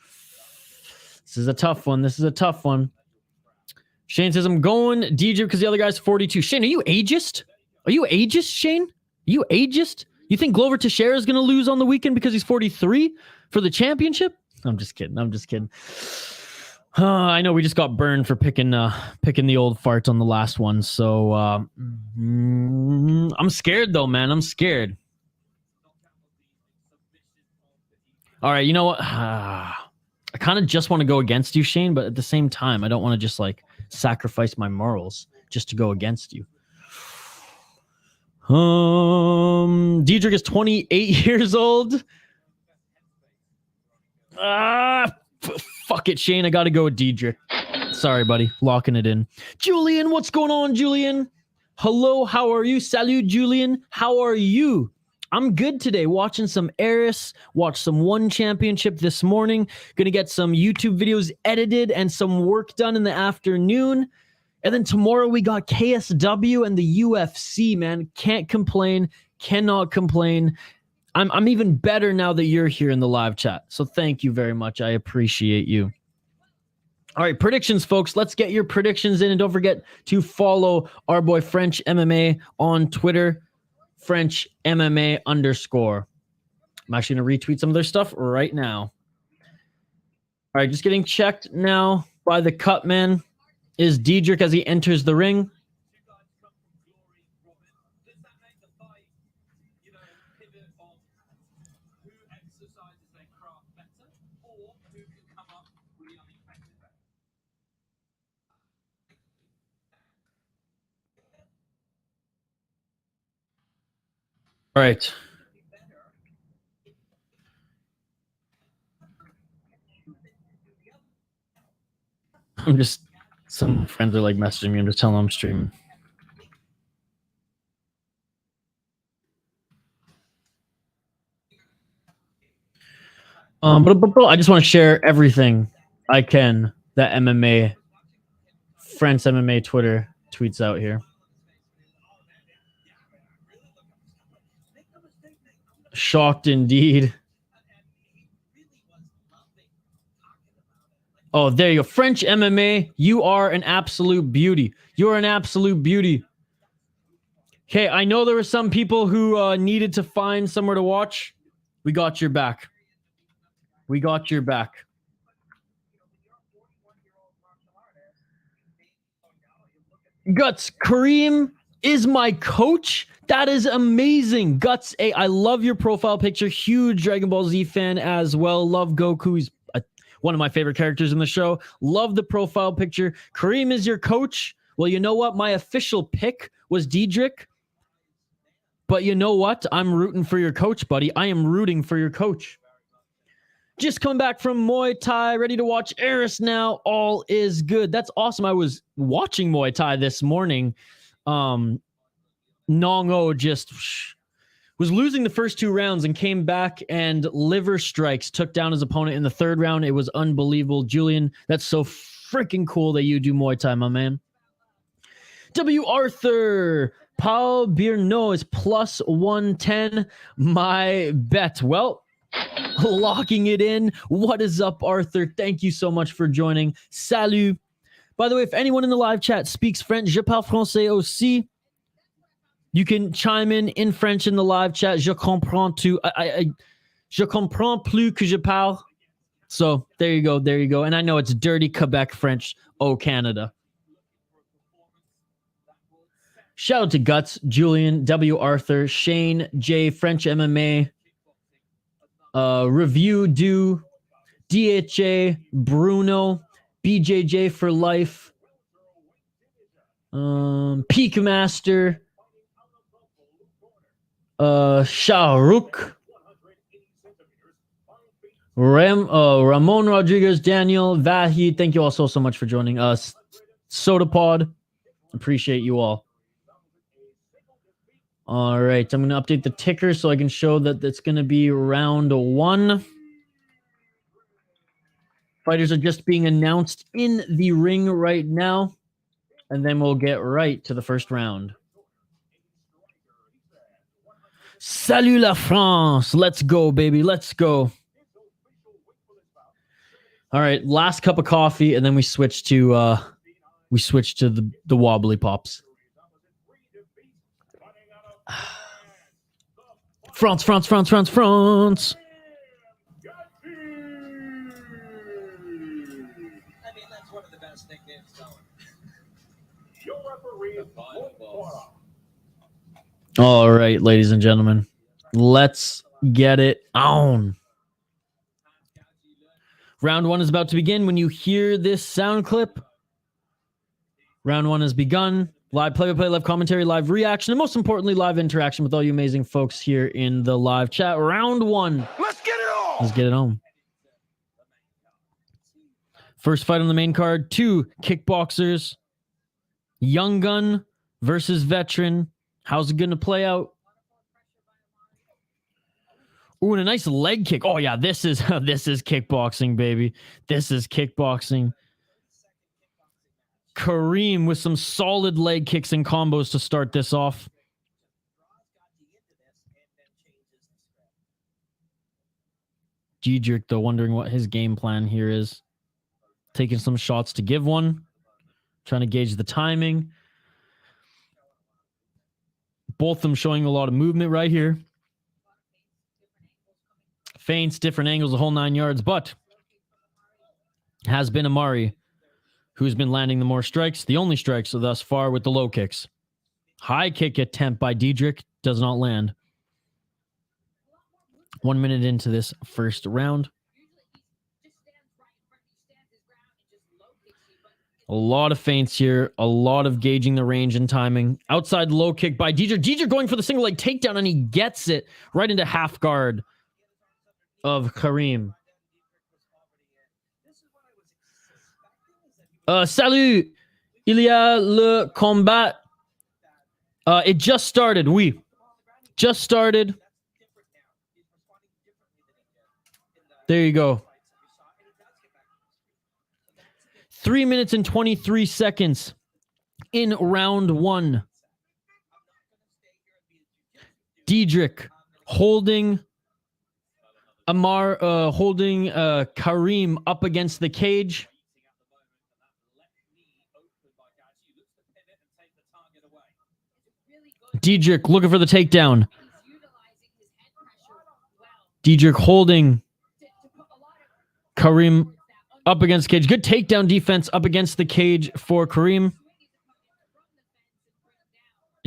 This is a tough one. Shane says, I'm going DJ because the other guy's 42. Shane, are you ageist? Shane? Are you ageist? You think Glover Teixeira is going to lose on the weekend because he's 43 for the championship? I'm just kidding. I know we just got burned for picking the old fart on the last one. So I'm scared though, man. I'm scared. All right, you know what? I kind of just want to go against you, Shane, but at the same time, I don't want to just like sacrifice my morals just to go against you. Diedrich is 28 years old. Fuck it, Shane. I got to go with Diedrich. Sorry, buddy. Locking it in. Julian, what's going on, Julian? Hello, how are you? Salut, Julian. How are you? I'm good today. Watching some ARES. Watched some One Championship this morning. Gonna get some YouTube videos edited and some work done in the afternoon. And then tomorrow we got KSW and the UFC, man. Can't complain. Cannot complain. I'm even better now that you're here in the live chat. So thank you very much. I appreciate you. All right, predictions, folks. Let's get your predictions in. And don't forget to follow our boy French MMA on Twitter. French MMA _. I'm actually going to retweet some of their stuff right now. All right, just getting checked now by the cut man is Diedrich as he enters the ring. All right. Some friends are like messaging me. I'm just telling them I'm streaming. But I just want to share everything I can that MMA, French MMA Twitter tweets out here. Shocked indeed. Oh, there you go. French MMA, you are an absolute beauty. You're an absolute beauty. Okay, I know there were some people who needed to find somewhere to watch. We got your back. We got your back. Guts, Kareem is my coach. That is amazing. Guts, I love your profile picture. Huge Dragon Ball Z fan as well. Love Goku. He's one of my favorite characters in the show. Love the profile picture. Kareem is your coach. Well, you know what? My official pick was Diedrich. But you know what? I'm rooting for your coach, buddy. I am rooting for your coach. Just come back from Muay Thai, ready to watch ARES now. All is good. That's awesome. I was watching Muay Thai this morning. Nong-O just was losing the first 2 rounds and came back and liver strikes, took down his opponent in the 3rd round. It was unbelievable. Julian, that's so freaking cool that you do Muay Thai, my man. W. Arthur, Paul Biernat is plus 110. My bet. Well, locking it in. What is up, Arthur? Thank you so much for joining. Salut. By the way, if anyone in the live chat speaks French, je parle français aussi. You can chime in French in the live chat. Je comprends tout. Je comprends plus que je parle. So there you go. There you go. And I know it's dirty Quebec French. Oh, Canada. Shout out to Guts, Julian, W. Arthur, Shane, J, French MMA, Review Do, DHA, Bruno, BJJ for life, Peak Master, Shahrukh, Ramon Rodriguez, Daniel, Vahi. Thank you all so much for joining us. SodaPod, appreciate you all. All right, I'm going to update the ticker so I can show that it's going to be round 1. Fighters are just being announced in the ring right now, and then we'll get right to the first round. Salut la France. Let's go, baby. Let's go. All right, last cup of coffee, and then we switch to the wobbly pops. France. I mean, that's one of the best nicknames going. All right, ladies and gentlemen, let's get it on. Round 1 is about to begin. When you hear this sound clip, round 1 has begun. Live play-by-play, live commentary, live reaction, and most importantly, live interaction with all you amazing folks here in the live chat. Round one. Let's get it on! Let's get it on. First fight on the main card, two kickboxers. Young gun versus veteran. How's it going to play out? Ooh, and a nice leg kick. Oh, yeah, this is kickboxing, baby. This is kickboxing. Kareem with some solid leg kicks and combos to start this off. Diedrich, though, wondering what his game plan here is. Taking some shots to give one. Trying to gauge the timing. Both of them showing a lot of movement right here. Feints, different angles, the whole 9 yards, but has been Amari who's been landing the more strikes, the only strikes thus far with the low kicks. High kick attempt by Diedrich does not land. 1 minute into this first round. A lot of feints here, a lot of gauging the range and timing. Outside low kick by Diedrich. Diedrich going for the single leg takedown, and he gets it right into half guard of Kareem. Salut, il y a le combat. It just started, oui. Just started. There you go. 3 minutes and 23 seconds in round one. Diedrich holding Kareem up against the cage. Diedrich looking for the takedown. Diedrich holding Kareem up against cage. Good takedown defense up against the cage for Kareem.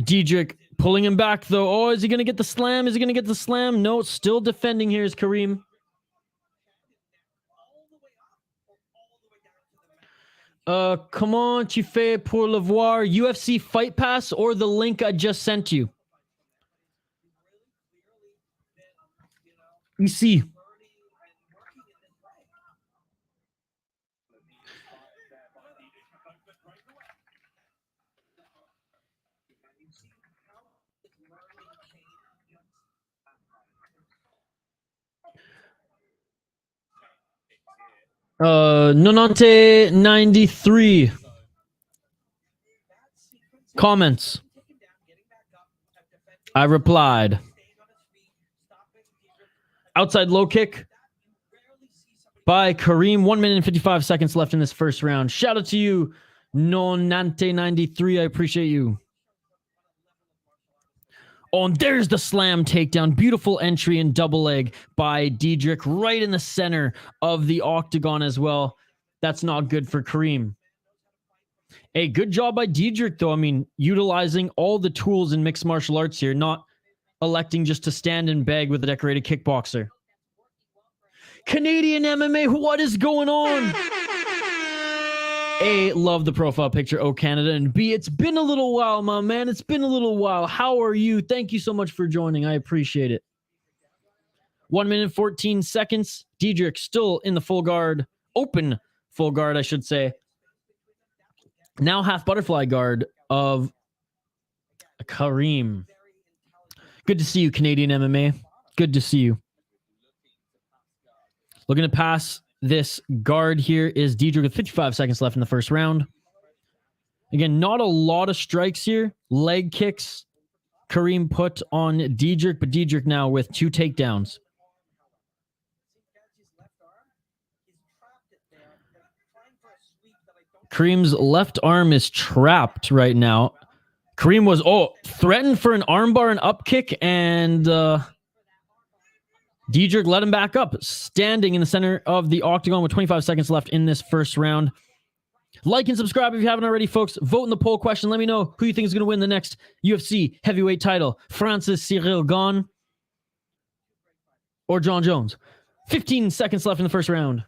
Diedrich pulling him back, though. Oh, is he going to get the slam? Is he going to get the slam? No, still defending here is Kareem. Comment tu fais pour le voir? UFC Fight Pass or the link I just sent you? Ici. Nonante 93 comments. I replied. Outside low kick by Kareem. 1 minute and 55 seconds left in this first round. Shout out to you, Nonante 93. I appreciate you. Oh, and there's the slam takedown. Beautiful entry and double leg by Diedrich right in the center of the octagon as well. That's not good for Kareem. A good job by Diedrich, though. I mean, utilizing all the tools in mixed martial arts here, not electing just to stand and beg with a decorated kickboxer. Canadian MMA, what is going on? A, love the profile picture, oh Canada, and B, it's been a little while, my man. It's been a little while. How are you? Thank you so much for joining. I appreciate it. 1 minute, 14 seconds. Diedrich still in the full guard. Open full guard, I should say. Now half butterfly guard of Kareem. Good to see you, Canadian MMA. Good to see you. Looking to pass this guard here is Diedrich with 55 seconds left in the first round. Again, not a lot of strikes here. Leg kicks Kareem put on Diedrich, but Diedrich now with 2 takedowns. Kareem's left arm is trapped right now. Kareem was, threatened for an armbar and up kick, and Diedrich let him back up, standing in the center of the octagon with 25 seconds left in this first round. Like and subscribe if you haven't already, folks. Vote in the poll question. Let me know who you think is going to win the next UFC heavyweight title. Francis Cyril Gane or John Jones. 15 seconds left in the first round.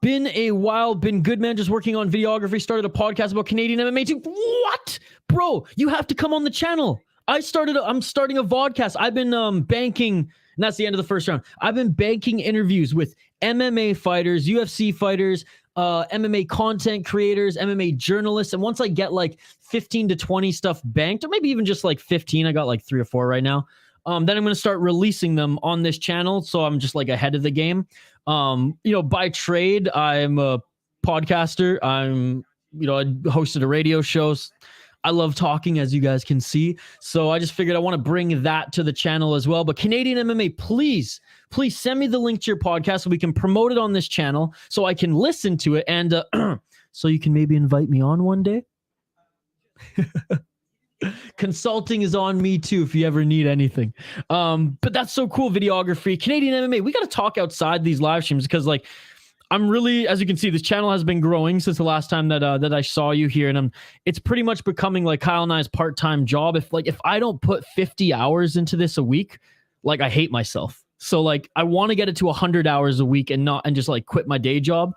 Been a while, been good, man. Just working on videography. Started a podcast about Canadian MMA too. What? Bro, you have to come on the channel. I'm starting a vodcast. I've been banking, and that's the end of the first round. I've been banking interviews with MMA fighters, UFC fighters, MMA content creators, MMA journalists. And once I get like 15 to 20 stuff banked, or maybe even just like 15, I got like 3 or 4 right now. Then I'm going to start releasing them on this channel. So I'm just like ahead of the game. By trade, I'm a podcaster. I hosted a radio show. I love talking, as you guys can see. So I just figured I want to bring that to the channel as well. But Canadian MMA, please send me the link to your podcast so we can promote it on this channel so I can listen to it. And so you can maybe invite me on one day. Consulting is on me too if you ever need anything. But that's so cool. Videography, Canadian MMA. We got to talk outside these live streams because like I'm really, as you can see, this channel has been growing since the last time that I saw you here, and it's pretty much becoming like Kyle and I's part-time job. If I don't put 50 hours into this a week, like I hate myself. So like I want to get it to 100 hours a week and just like quit my day job.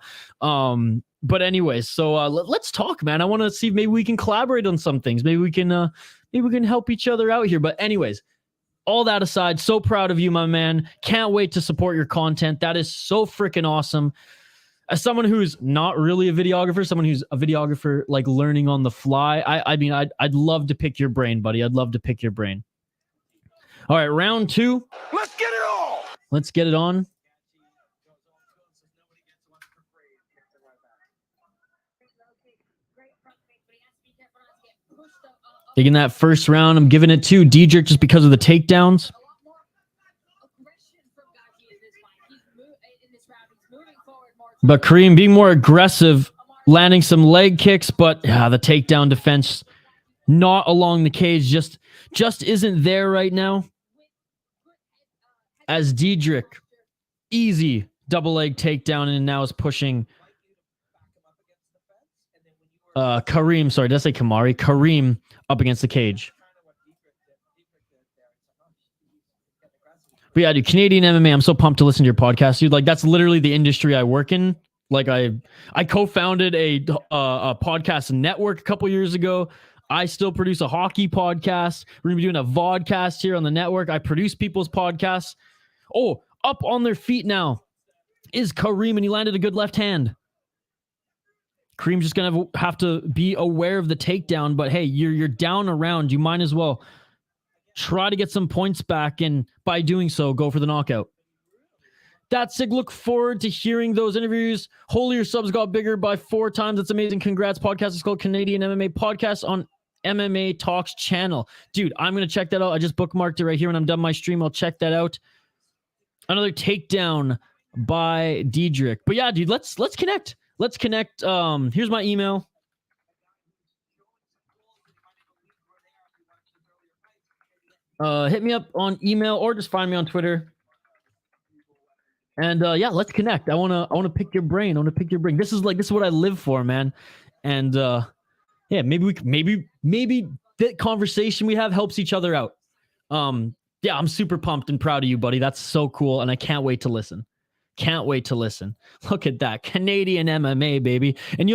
But anyways, so let's talk, man. I want to see if maybe we can collaborate on some things. Maybe we can help each other out here. But anyways, all that aside, so proud of you, my man. Can't wait to support your content. That is so freaking awesome. As someone who's not really a videographer, someone who's a videographer like learning on the fly, I'd love to pick your brain, buddy. I'd love to pick your brain. All right, round 2. Let's get it on. Let's get it on. Taking that first round, I'm giving it to Diedrich just because of the takedowns. But Kareem being more aggressive, landing some leg kicks, but the takedown defense not along the cage just isn't there right now. As Diedrich, easy double leg takedown, and now is pushing Kareem. Sorry, did I say Kamari? Kareem up against the cage. But yeah, dude, Canadian MMA, I'm so pumped to listen to your podcast, dude. Like, that's literally the industry I work in. Like, I co-founded a podcast network a couple years ago. I still produce a hockey podcast. We're going to be doing a vodcast here on the network. I produce people's podcasts. Oh, up on their feet now is Kareem, and he landed a good left hand. Kareem's just going to have to be aware of the takedown, but hey, you're down a round. You might as well try to get some points back, and by doing so, go for the knockout. That's it. Look forward to hearing those interviews. Holy, your subs got bigger by 4 times. That's amazing. Congrats. Podcast is called Canadian MMA Podcast on MMA Talks channel. Dude, I'm going to check that out. I just bookmarked it right here. When I'm done my stream, I'll check that out. Another takedown by Diedrich. But yeah, dude, let's connect. Let's connect. Here's my email. Hit me up on email or just find me on Twitter. And yeah, let's connect. I wanna pick your brain. This is what I live for, man. And yeah, maybe that conversation we have helps each other out. Yeah, I'm super pumped and proud of you, buddy. That's so cool, and I can't wait to listen. Look at that. Canadian MMA, baby. And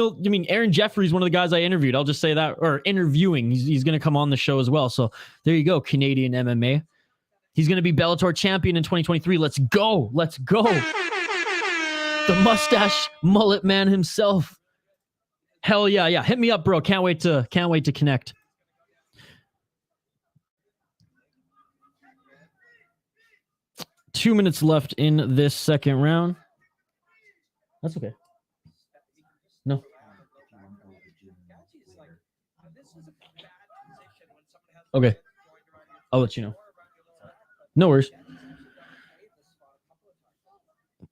Aaron Jeffrey's one of the guys I interviewed. I'll just say that. Or interviewing. He's going to come on the show as well. So there you go, Canadian MMA. He's going to be Bellator champion in 2023. Let's go. The mustache mullet man himself. Hell yeah. Yeah. Hit me up, bro. Can't wait to connect. Two minutes left in this second round. That's okay. No. Okay. I'll let you know. No worries.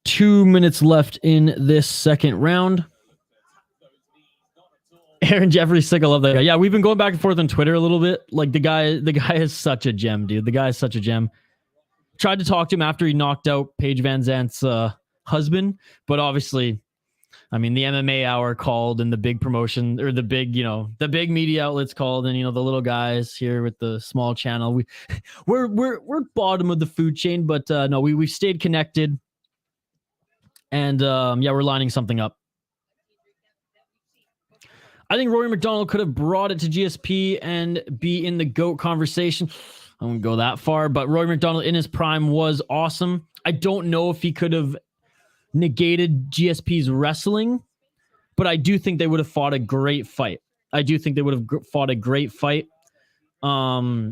2 minutes left in this second round. Aaron Jeffrey's sick. I love that guy. Yeah, we've been going back and forth on Twitter a little bit. Like the guy is such a gem, dude. The guy is such a gem. Tried to talk to him after he knocked out Paige Van Zant's husband, but obviously, the MMA Hour called, and the big promotion, or the big media outlets called, and the little guys here with the small channel. We're bottom of the food chain, but no, we've stayed connected, And yeah, we're lining something up. I think Rory McDonald could have brought it to GSP and be in the GOAT conversation. I won't go that far, but Rory McDonald in his prime was awesome. I don't know if he could have negated GSP's wrestling, but I do think they would have fought a great fight. I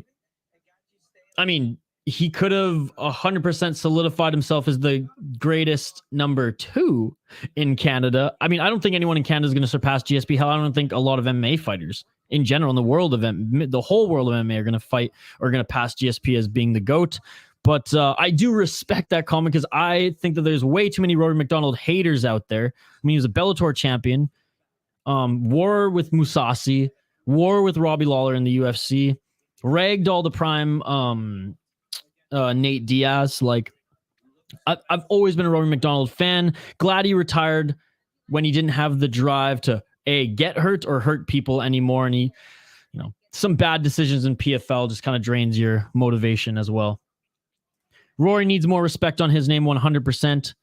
mean, he could have 100% solidified himself as the greatest number 2 in Canada. I mean, I don't think anyone in Canada is going to surpass GSP. Hell, I don't think a lot of MMA fighters in general in the world of the whole world of MMA are going to fight or going to pass GSP as being the GOAT. But I do respect that comment because I think that there's way too many Rory McDonald haters out there. I mean, he was a Bellator champion, war with Mousasi, war with Robbie Lawler in the UFC, ragged all the prime Nate Diaz. Like, I've always been a Rory McDonald fan. Glad he retired when he didn't have the drive to get hurt or hurt people anymore. And he, some bad decisions in PFL just kind of drains your motivation as well. Rory needs more respect on his name 100%.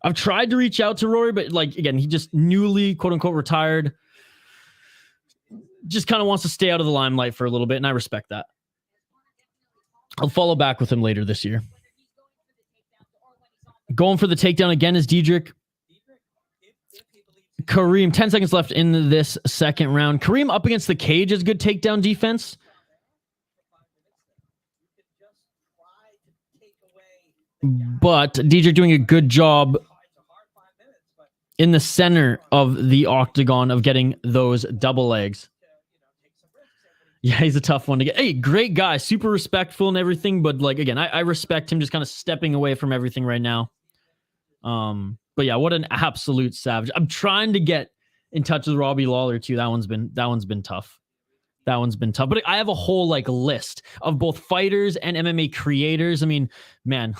I've tried to reach out to Rory, but again, he just newly quote unquote retired. Just kind of wants to stay out of the limelight for a little bit, and I respect that. I'll follow back with him later this year. Going for the takedown again is Diedrich. Kareem, 10 seconds left in this second round. Kareem up against the cage is good takedown defense. But Diedrich doing a good job in the center of the octagon of getting those double legs. Yeah, he's a tough one to get. Hey, great guy, super respectful and everything. But again, I respect him just kind of stepping away from everything right now. But yeah, what an absolute savage. I'm trying to get in touch with Robbie Lawler too. That one's been tough. But I have a whole list of both fighters and MMA creators. I mean, man,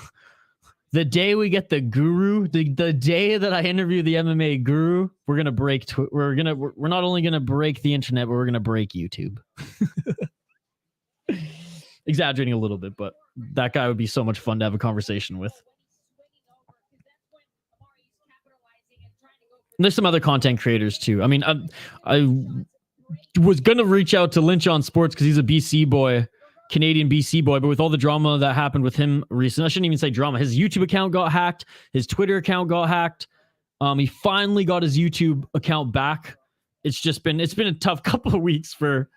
the day we get the guru, the day that I interview the MMA guru, we're gonna break. We're not only gonna break the internet, but we're gonna break YouTube. Exaggerating a little bit, but that guy would be so much fun to have a conversation with. And there's some other content creators too. I mean, I was gonna reach out to Lynch on Sports because he's a BC boy. Canadian BC boy, but with all the drama that happened with him recently, I shouldn't even say drama. His YouTube account got hacked. His Twitter account got hacked. He finally got his YouTube account back. It's been a tough couple of weeks for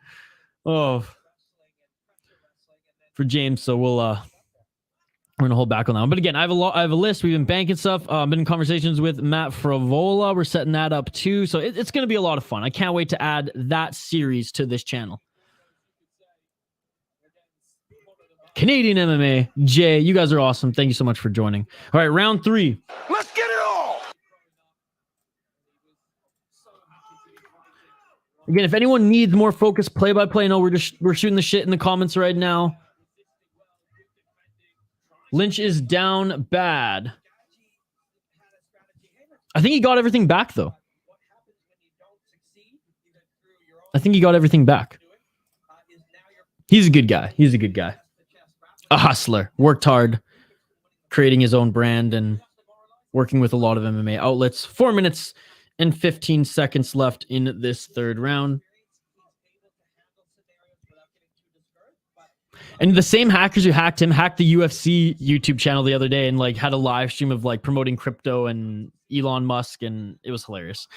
James. So we're gonna hold back on that one. But again, I have a list. We've been banking stuff. Been in conversations with Matt Fravola. We're setting that up too. So it's gonna be a lot of fun. I can't wait to add that series to this channel. Canadian MMA. Jay, you guys are awesome. Thank you so much for joining. All right, round 3. Let's get it all. Again, if anyone needs more focused play-by-play, no, we're shooting the shit in the comments right now. Lynch is down bad. I think he got everything back, though. I think he got everything back. He's a good guy. A hustler, worked hard, creating his own brand and working with a lot of MMA outlets. 4 minutes and 15 seconds left in this third round. And the same hackers who hacked him hacked the UFC YouTube channel the other day and had a live stream of promoting crypto and Elon Musk, and it was hilarious.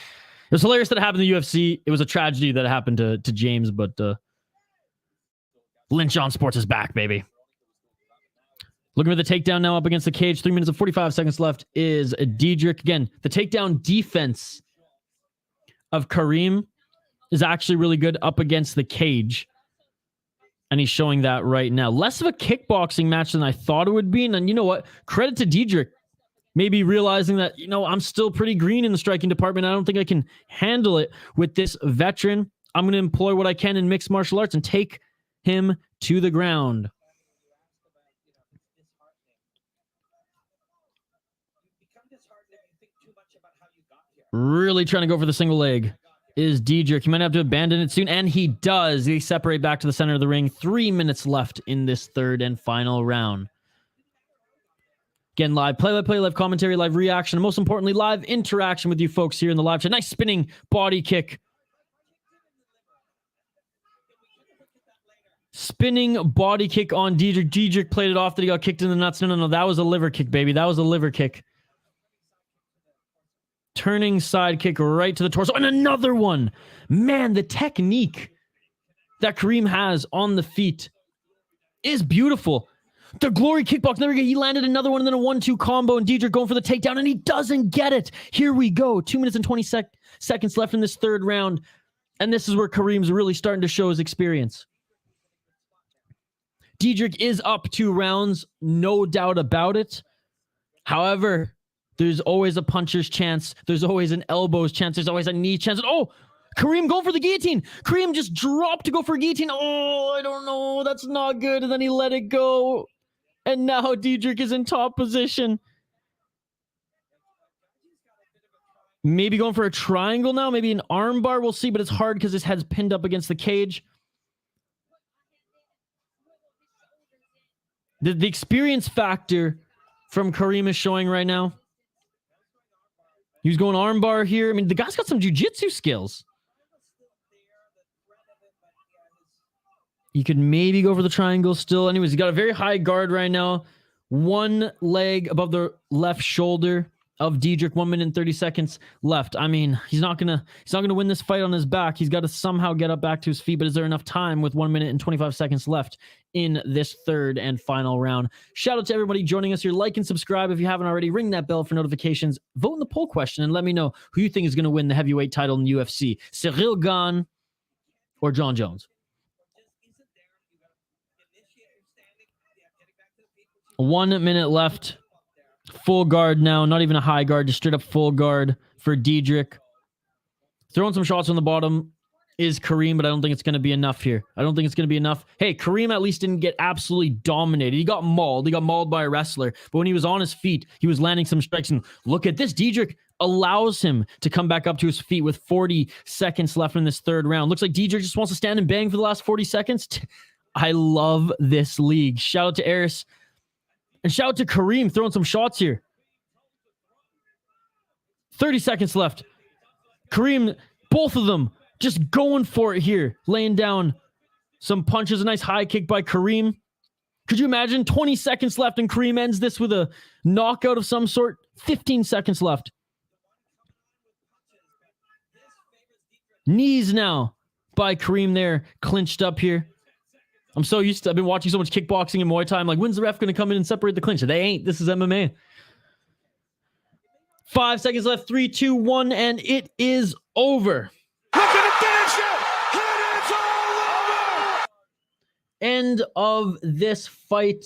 It was hilarious that it happened to the UFC. It was a tragedy that it happened to James, but Lynch on Sports is back, baby. Looking for the takedown now up against the cage. 3 minutes and 45 seconds left is Diedrich. Again, the takedown defense of Kareem is actually really good up against the cage. And he's showing that right now. Less of a kickboxing match than I thought it would be. And you know what? Credit to Diedrich. Maybe realizing that, I'm still pretty green in the striking department. I don't think I can handle it with this veteran. I'm going to employ what I can in mixed martial arts and take him to the ground. Really trying to go for the single leg is Diedrich. He might have to abandon it soon, and he does. They separate back to the center of the ring. 3 minutes left in this third and final round. Again, live play-by-play, live commentary, live reaction, and most importantly, live interaction with you folks here in the live chat. Nice spinning body kick. Spinning body kick on Diedrich. Diedrich played it off that he got kicked in the nuts. No. That was a liver kick, baby. That was a liver kick. Turning side kick right to the torso. And another one. Man, the technique that Kareem has on the feet is beautiful. The glory kickbox. There we go. He landed another one and then a 1-2 combo. And Diedrich going for the takedown. And he doesn't get it. Here we go. 2 minutes and 20 seconds left in this third round. And this is where Kareem's really starting to show his experience. Diedrich is up 2 rounds, no doubt about it. However, there's always a puncher's chance. There's always an elbow's chance. There's always a knee chance. Oh, Kareem going for the guillotine. Kareem just dropped to go for a guillotine. Oh, I don't know. That's not good. And then he let it go. And now Diedrich is in top position. Maybe going for a triangle now. Maybe an arm bar. We'll see, but it's hard because his head's pinned up against the cage. The experience factor from Kareem is showing right now. He was going armbar here. I mean, the guy's got some jiu-jitsu skills. He could maybe go for the triangle still. Anyways, he got a very high guard right now. One leg above the left shoulder of Diedrich. 1 minute and 30 seconds left. I mean, he's not gonna win this fight on his back. He's got to somehow get up back to his feet. But is there enough time with 1 minute and 25 seconds left in this third and final round? Shout out to everybody joining us here. Like and subscribe if you haven't already. Ring that bell for notifications. Vote in the poll question and let me know who you think is going to win the heavyweight title in UFC. Cyril Gane or John Jones. 1 minute left. Full guard now. Not even a high guard. Just straight up full guard for Diedrich. Throwing some shots on the bottom is Kareem, but I don't think it's going to be enough here. I don't think it's going to be enough. Hey, Kareem at least didn't get absolutely dominated. He got mauled. He got mauled by a wrestler. But when he was on his feet, he was landing some strikes. And look at this. Diedrich allows him to come back up to his feet with 40 seconds left in this third round. Looks like Diedrich just wants to stand and bang for the last 40 seconds. I love this league. Shout out to ARES. And shout out to Kareem throwing some shots here. 30 seconds left. Kareem, both of them just going for it here. Laying down some punches. A nice high kick by Kareem. Could you imagine 20 seconds left and Kareem ends this with a knockout of some sort? 15 seconds left. Knees now by Kareem there. Clinched up here. I'm so used to, I've been watching so much kickboxing and Muay Thai. I'm like, when's the ref going to come in and separate the clinch? They ain't. This is MMA. 5 seconds left. 3, 2, 1, and it is over. We're going to finish it. And it's all over. End of this fight.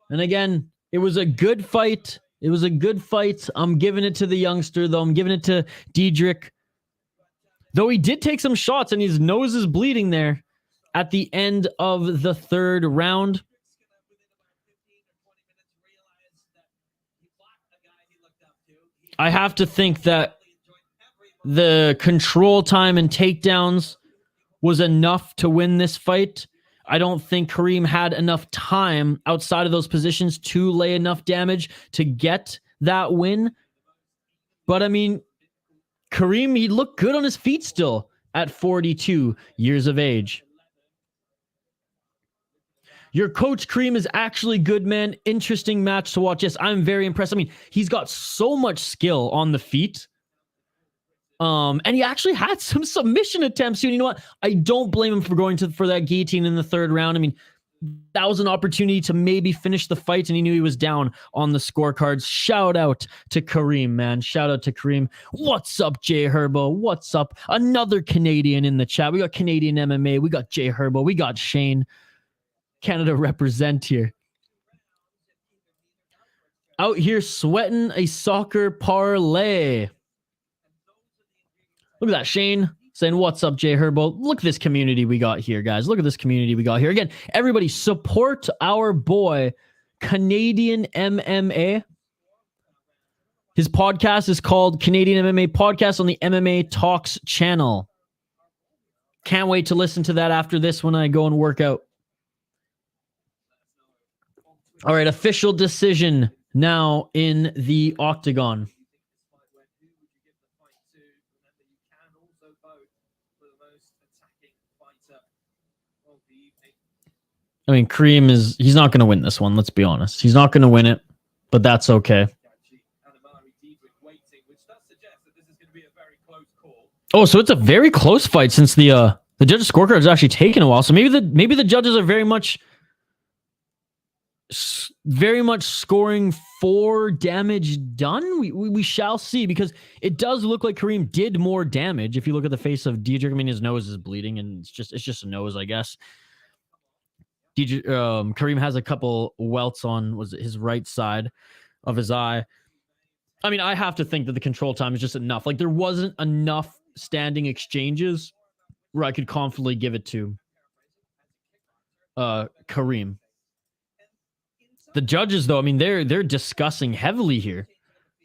And again, it was a good fight. It was a good fight. I'm giving it to the youngster, though. I'm giving it to Diedrich. Though he did take some shots and his nose is bleeding there at the end of the third round. I have to think that the control time and takedowns was enough to win this fight. I don't think Kareem had enough time outside of those positions to lay enough damage to get that win. But I mean, Kareem, he looked good on his feet still at 42 years of age. Your coach Kareem is actually good, man. Interesting match to watch. Yes, I'm very impressed. I mean, he's got so much skill on the feet. And he actually had some submission attempts. You know what? I don't blame him for going for that guillotine in the third round. I mean, that was an opportunity to maybe finish the fight, and he knew he was down on the scorecards. Shout out to Kareem, man. Shout out to Kareem. What's up, Jay Herbo? What's up? Another Canadian in the chat. We got Canadian MMA. We got Jay Herbo. We got Shane. Canada represent here. Out here sweating a soccer parlay. Look at that, Shane saying, what's up, Jay Herbo? Look at this community we got here, guys. Look at this community we got here. Again, everybody support our boy, Canadian MMA. His podcast is called Canadian MMA Podcast on the MMA Talks channel. Can't wait to listen to that after this when I go and work out. All right, official decision Now in the octagon. I mean, Kareem he's not going to win this one. Let's be honest. He's not going to win it, but that's okay. Oh, so it's a very close fight since the judges' scorecard has actually taken a while. So maybe the judges are very much scoring for damage done. We shall see, because it does look like Kareem did more damage. If you look at the face of Diedrich, I mean, his nose is bleeding, and it's just a nose, I guess. Kareem has a couple welts on his right side of his eye. I mean, I have to think that the control time is just enough. Like, there wasn't enough standing exchanges where I could confidently give it to Kareem. The judges, though, I mean, they're discussing heavily here.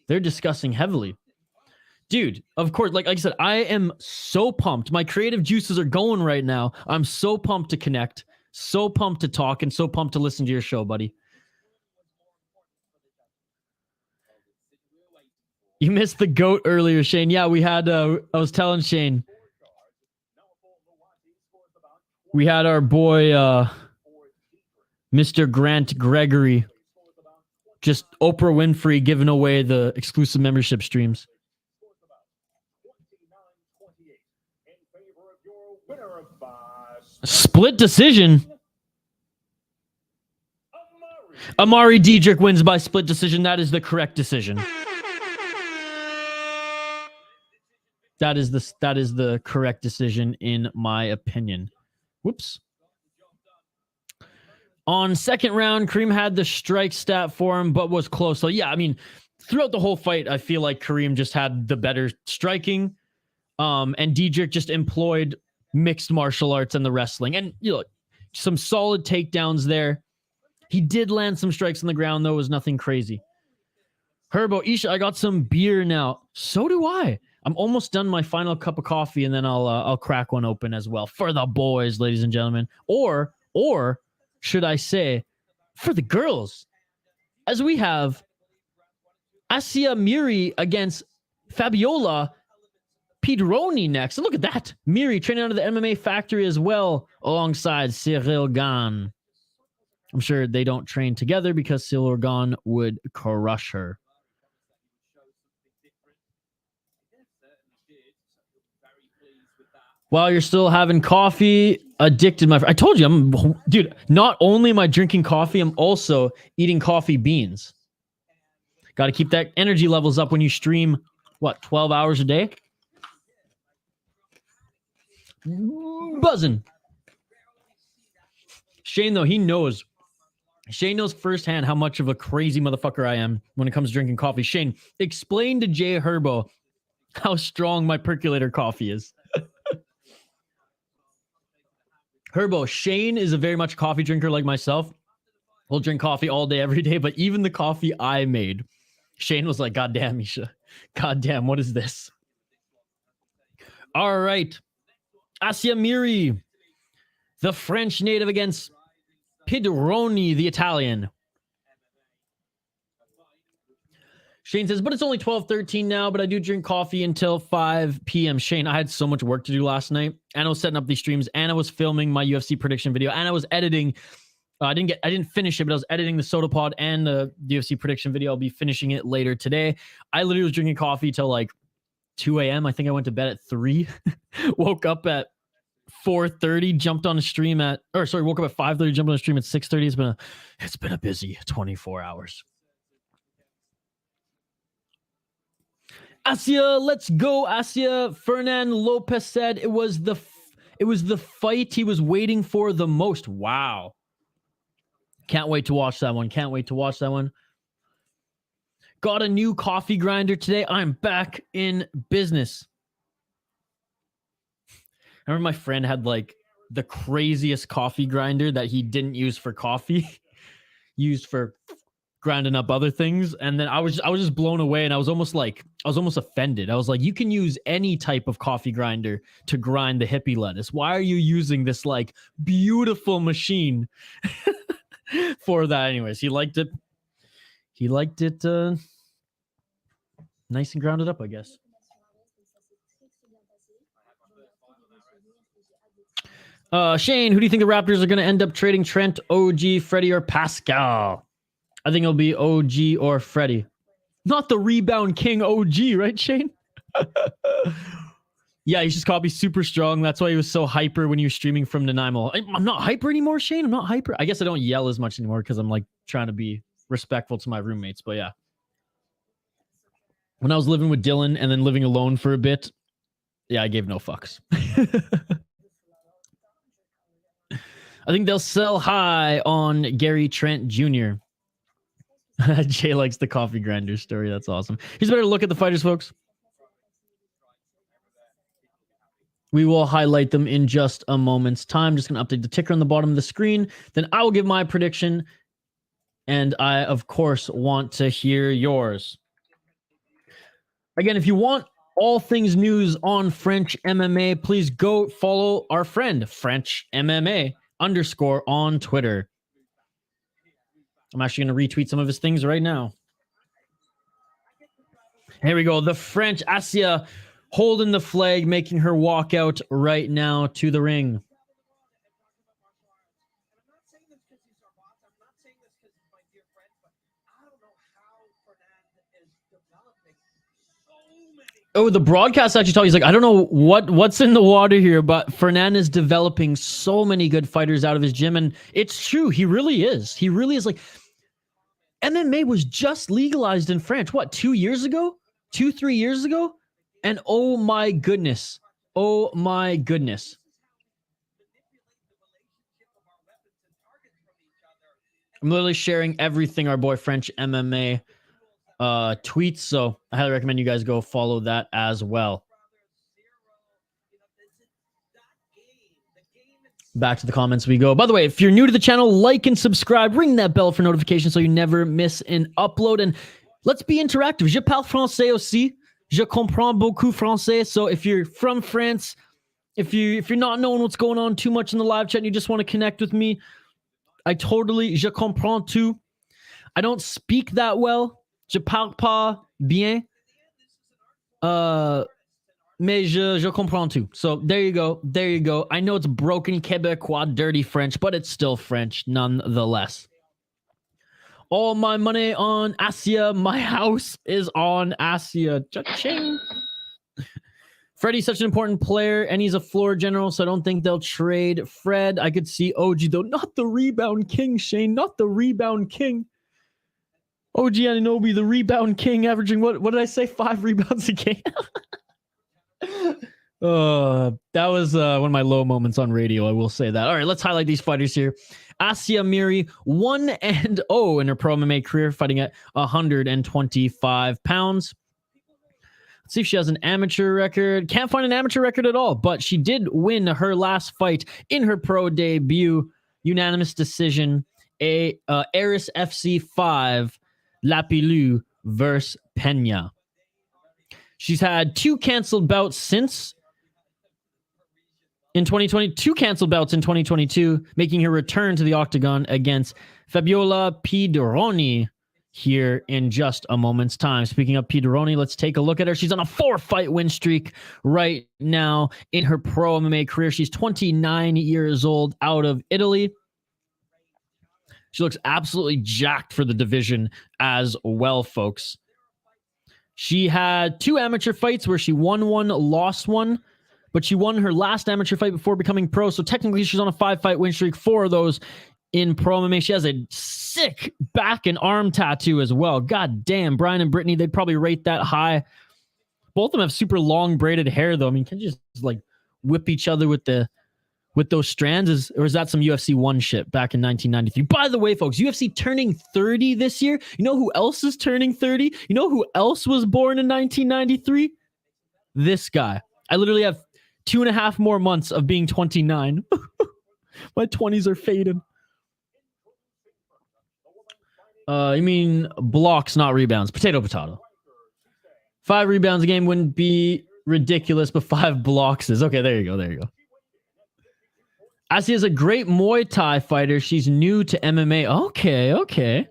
They're discussing heavily. Dude, of course, like I said, I am so pumped. My creative juices are going right now. I'm so pumped to connect, so pumped to talk, and so pumped to listen to your show, buddy. You missed the GOAT earlier, Shane. Yeah, we had, I was telling Shane, we had our boy, Mr. Grant Gregory, just Oprah Winfrey giving away the exclusive membership streams. Split decision. Amari Diedrich wins by split decision. That is the correct decision. That is the correct decision in my opinion. Whoops. On second round, Kareem had the strike stat for him, but was close. So yeah, I mean, throughout the whole fight, I feel like Kareem just had the better striking. And Diedrich just employed mixed martial arts and the wrestling. And you know, some solid takedowns there. He did land some strikes on the ground, though. It was nothing crazy. Herbo, Isha, I got some beer now. So do I. I'm almost done my final cup of coffee, and then I'll crack one open as well for the boys, ladies and gentlemen. Or should I say, for the girls, as we have Assia Miri against Fabiola Pidroni next. And look at that. Miri training under the MMA factory as well, alongside Cyril Gane. I'm sure they don't train together because Cyril Gane would crush her. While you're still having coffee, addicted, my friend. I told you, dude, not only am I drinking coffee, I'm also eating coffee beans. Got to keep that energy levels up when you stream, 12 hours a day? Buzzing. Shane, though, he knows. Shane knows firsthand how much of a crazy motherfucker I am when it comes to drinking coffee. Shane, explain to Jay Herbo how strong my percolator coffee is. Herbo, Shane is a very much coffee drinker like myself. We'll drink coffee all day, every day, but even the coffee I made, Shane was like, God damn, Isha. God damn, what is this? All right. Assia Miri, the French native against Pidroni, the Italian. Shane says, but it's only 12:13 now, but I do drink coffee until 5 p.m. Shane, I had so much work to do last night. And I was setting up these streams, and I was filming my UFC prediction video, and I was editing. I didn't finish it, but I was editing the Soda Pod and the UFC prediction video. I'll be finishing it later today. I literally was drinking coffee till like 2 a.m. I think I went to bed at 3. Woke up at 4:30, jumped on a stream woke up at 5:30, jumped on a stream at 6:30. It's been a busy 24 hours. Assia, let's go, Assia. Fernan Lopez said it was the fight he was waiting for the most. Wow. Can't wait to watch that one. Can't wait to watch that one. Got a new coffee grinder today. I'm back in business. I remember my friend had like the craziest coffee grinder that he didn't use for coffee, used for grinding up other things. And then I was just blown away, and I was almost offended. I was like, you can use any type of coffee grinder to grind the hippie lettuce. Why are you using this like beautiful machine for that? Anyways, he liked it. he liked it nice and grounded up, I guess. Shane, who do you think the Raptors are going to end up trading? Trent, OG, Freddie, or Pascal? I think it'll be OG or Freddie. Not the rebound king OG, right, Shane? Yeah, he's just called me super strong. That's why he was so hyper when he was streaming from Nanaimo. I'm not hyper anymore, Shane. I'm not hyper. I guess I don't yell as much anymore because I'm like trying to be respectful to my roommates. But yeah. When I was living with Dylan and then living alone for a bit, yeah, I gave no fucks. I think they'll sell high on Gary Trent Jr. Jay likes the coffee grinder story. That's awesome. Here's a better look at the fighters, folks. We will highlight them in just a moment's time. Just going to update the ticker on the bottom of the screen. Then I will give my prediction. And I, of course, want to hear yours. Again, if you want all things news on French MMA, please go follow our friend, French MMA _ on Twitter. I'm actually going to retweet some of his things right now. Here we go. The French Assia holding the flag, making her walk out right now to the ring. Oh, the broadcast actually told you, he's like, I don't know what's in the water here, but Fernand is developing so many good fighters out of his gym. And it's true. He really is. He really is. Like, MMA was just legalized in France. What, 2 years ago? 3 years ago? And oh my goodness. Oh my goodness. I'm literally sharing everything our boy French MMA tweets, so I highly recommend you guys go follow that as well. Back to the comments we go. By the way, if you're new to the channel, like and subscribe, ring that bell for notifications so you never miss an upload. And let's be interactive. Je parle français aussi. Je comprends beaucoup français. So if you're from France, if you're not knowing what's going on too much in the live chat and you just want to connect with me, je comprends tout. I don't speak that well. Je parle pas bien. Mais je comprends tout. So there you go. There you go. I know it's broken Quebecois, dirty French, but it's still French nonetheless. All my money on Assia. My house is on Assia. Cha-ching. Freddie's such an important player, and he's a floor general, so I don't think they'll trade Fred. I could see OG, though. Not the rebound king, Shane. Not the rebound king. OG Anunoby, the rebound king, averaging, what did I say? 5 rebounds a game. That was one of my low moments on radio, I will say that. All right, let's highlight these fighters here. Assia Miri, 1-0 in her pro MMA career, fighting at 125 pounds. Let's see if she has an amateur record. Can't find an amateur record at all, but she did win her last fight in her pro debut. Unanimous decision. ARES FC 5, Lapilou versus Peña. She's had 2 canceled bouts since in 2020, 2 canceled bouts in 2022, making her return to the octagon against Fabiola Pidroni here in just a moment's time. Speaking of Pidroni, let's take a look at her. She's on a 4-fight win streak right now in her pro MMA career. She's 29 years old, out of Italy. She looks absolutely jacked for the division as well, folks. She had 2 amateur fights where she won one, lost one, but she won her last amateur fight before becoming pro. So technically she's on a 5-fight win streak, 4 of those in pro MMA. She has a sick back and arm tattoo as well. God damn, Brian and Brittany, they'd probably rate that high. Both of them have super long braided hair, though. I mean, can you just like whip each other with those strands? Or is that some UFC 1 shit back in 1993? By the way, folks, UFC turning 30 this year. You know who else is turning 30? You know who else was born in 1993? This guy. I literally have 2.5 more months of being 29. My 20s are fading. You mean blocks, not rebounds. Potato. 5 rebounds a game wouldn't be ridiculous, but 5 blocks is. Okay, there you go. Assia is a great Muay Thai fighter. She's new to MMA. Okay.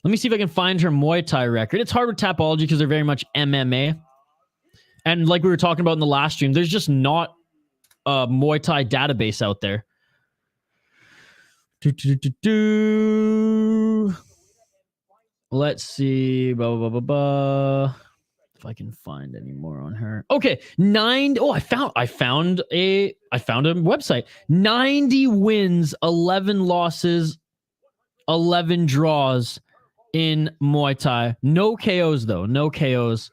Let me see if I can find her Muay Thai record. It's hard with Tapology because they're very much MMA. And like we were talking about in the last stream, there's just not a Muay Thai database out there. Let's see. If I can find any more on her. Okay, I found a website. 90 wins, 11 losses, 11 draws in Muay Thai. No KOs though. No KOs.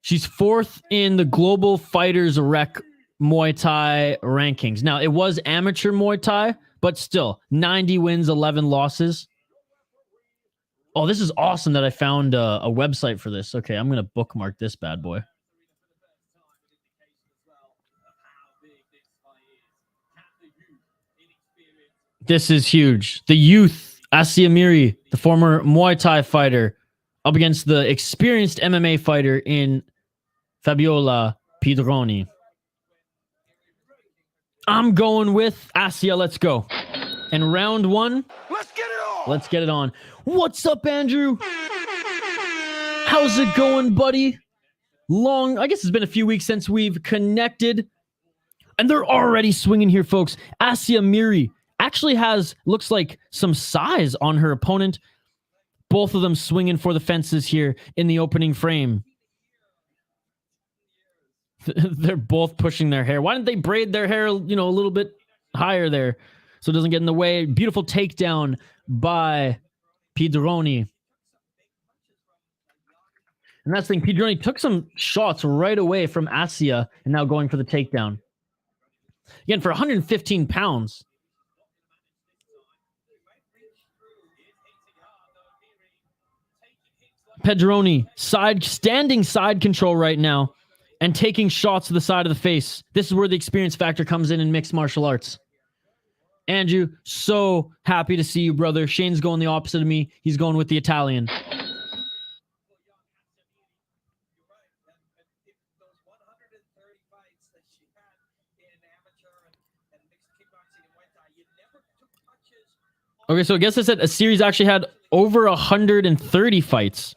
She's 4th in the Global Fighters Rec Muay Thai rankings. Now, it was amateur Muay Thai, but still 90 wins, 11 losses. Oh, this is awesome that I found a website for this. Okay, I'm going to bookmark this bad boy. This is huge. The youth, Assia Miri, the former Muay Thai fighter, up against the experienced MMA fighter in Fabiola Pidroni. I'm going with Assia. Let's go. And round 1. Let's get it on. Let's get it on. What's up, Andrew? How's it going, buddy? I guess it's been a few weeks since we've connected. And they're already swinging here, folks. Assia Miri actually looks like some size on her opponent. Both of them swinging for the fences here in the opening frame. They're both pushing their hair. Why didn't they braid their hair, a little bit higher there so it doesn't get in the way? Beautiful takedown by Pidroni. And that's the thing. Pidroni took some shots right away from Assia and now going for the takedown. Again, for 115 pounds. Pidroni, standing side control right now and taking shots to the side of the face. This is where the experience factor comes in mixed martial arts. Andrew, so happy to see you, brother. Shane's going the opposite of me. He's going with the Italian. Okay, so I guess I said a series actually had over 130 fights,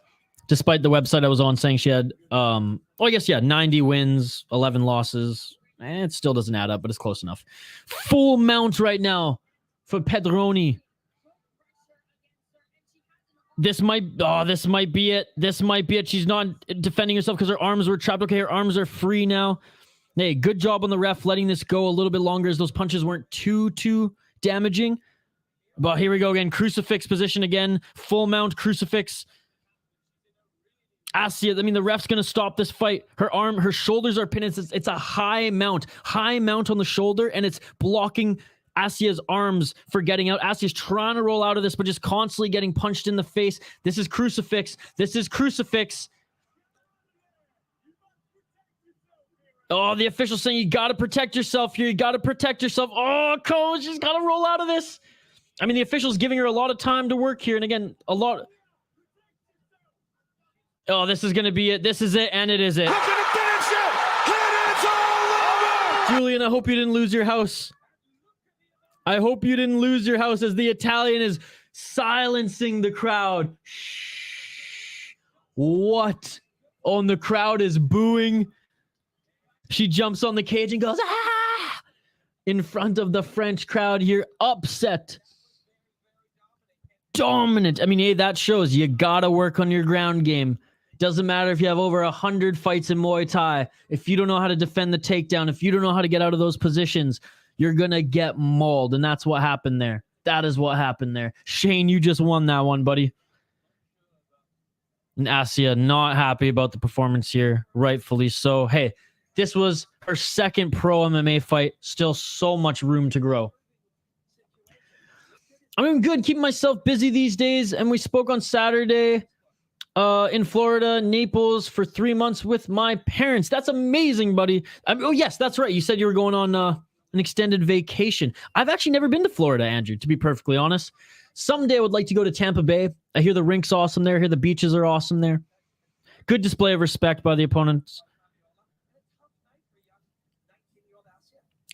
despite the website I was on saying she had, 90 wins, 11 losses. It still doesn't add up, but it's close enough. Full mount right now for Pidroni. This might be it. This might be it. She's not defending herself because her arms were trapped. Okay, her arms are free now. Hey, good job on the ref letting this go a little bit longer as those punches weren't too damaging. But here we go again. Crucifix position again. Full mount crucifix. Assia, the ref's going to stop this fight. Her shoulders are pinned. It's a high mount on the shoulder, and it's blocking Assia's arms for getting out. Assia's trying to roll out of this, but just constantly getting punched in the face. This is crucifix. Oh, the official's saying you got to protect yourself here. You got to protect yourself. Oh, coach, she's got to roll out of this. The official's giving her a lot of time to work here. And again, Oh, this is going to be it. This is it, and it is it. Julian, I hope you didn't lose your house. I hope you didn't lose your house as the Italian is silencing the crowd. Shh. What? Oh, and the crowd is booing. She jumps on the cage and goes, ah! In front of the French crowd here, upset. Dominant. Hey, that shows you gotta work on your ground game. Doesn't matter if you have over 100 fights in Muay Thai. If you don't know how to defend the takedown, if you don't know how to get out of those positions, you're gonna get mauled. And that's what happened there. That is what happened there. Shane, you just won that one, buddy. And Assia not happy about the performance here. Rightfully so. Hey, this was her second pro MMA fight. Still so much room to grow. I'm good, keeping myself busy these days. And we spoke on Saturday in Florida, Naples for 3 months with my parents. That's amazing, buddy. Oh, yes, that's right. You said you were going on an extended vacation. I've actually never been to Florida, Andrew, to be perfectly honest. Someday I would like to go to Tampa Bay. I hear the rink's awesome there. I hear the beaches are awesome there. Good display of respect by the opponents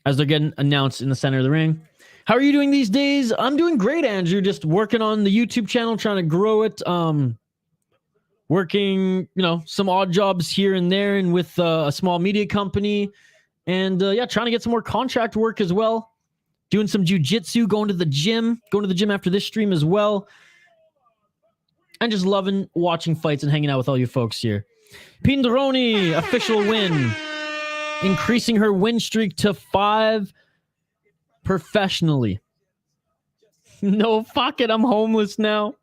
as they're getting announced in the center of the ring. How are you doing these days? I'm doing great, Andrew. Just working on the YouTube channel, trying to grow it. Working, some odd jobs here and there, and with a small media company, and trying to get some more contract work as well. Doing some jiu-jitsu, going to the gym after this stream as well, and just loving watching fights and hanging out with all you folks here. Pidroni, official win, increasing her win streak to 5 professionally. No, fuck it, I'm homeless now.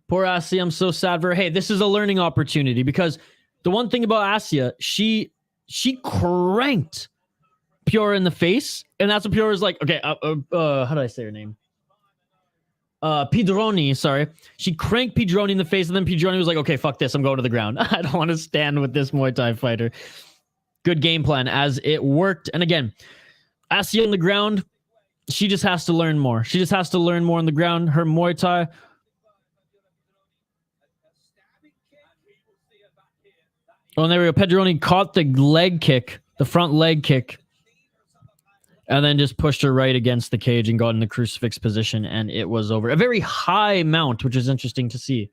Poor Assia, I'm so sad for her. Hey, this is a learning opportunity, because the one thing about Assia, she cranked Piora in the face, and that's what Piora's like. Okay, how do I say her name? Pidroni, sorry. She cranked Pidroni in the face, and then Pidroni was like, okay, fuck this, I'm going to the ground. I don't want to stand with this Muay Thai fighter. Good game plan, as it worked. And again, Assia on the ground, she just has to learn more. She just has to learn more on the ground. Her Muay Thai... Oh, and there we go. Pidroni caught the leg kick, the front leg kick, and then just pushed her right against the cage and got in the crucifix position, and it was over. A very high mount, which is interesting to see.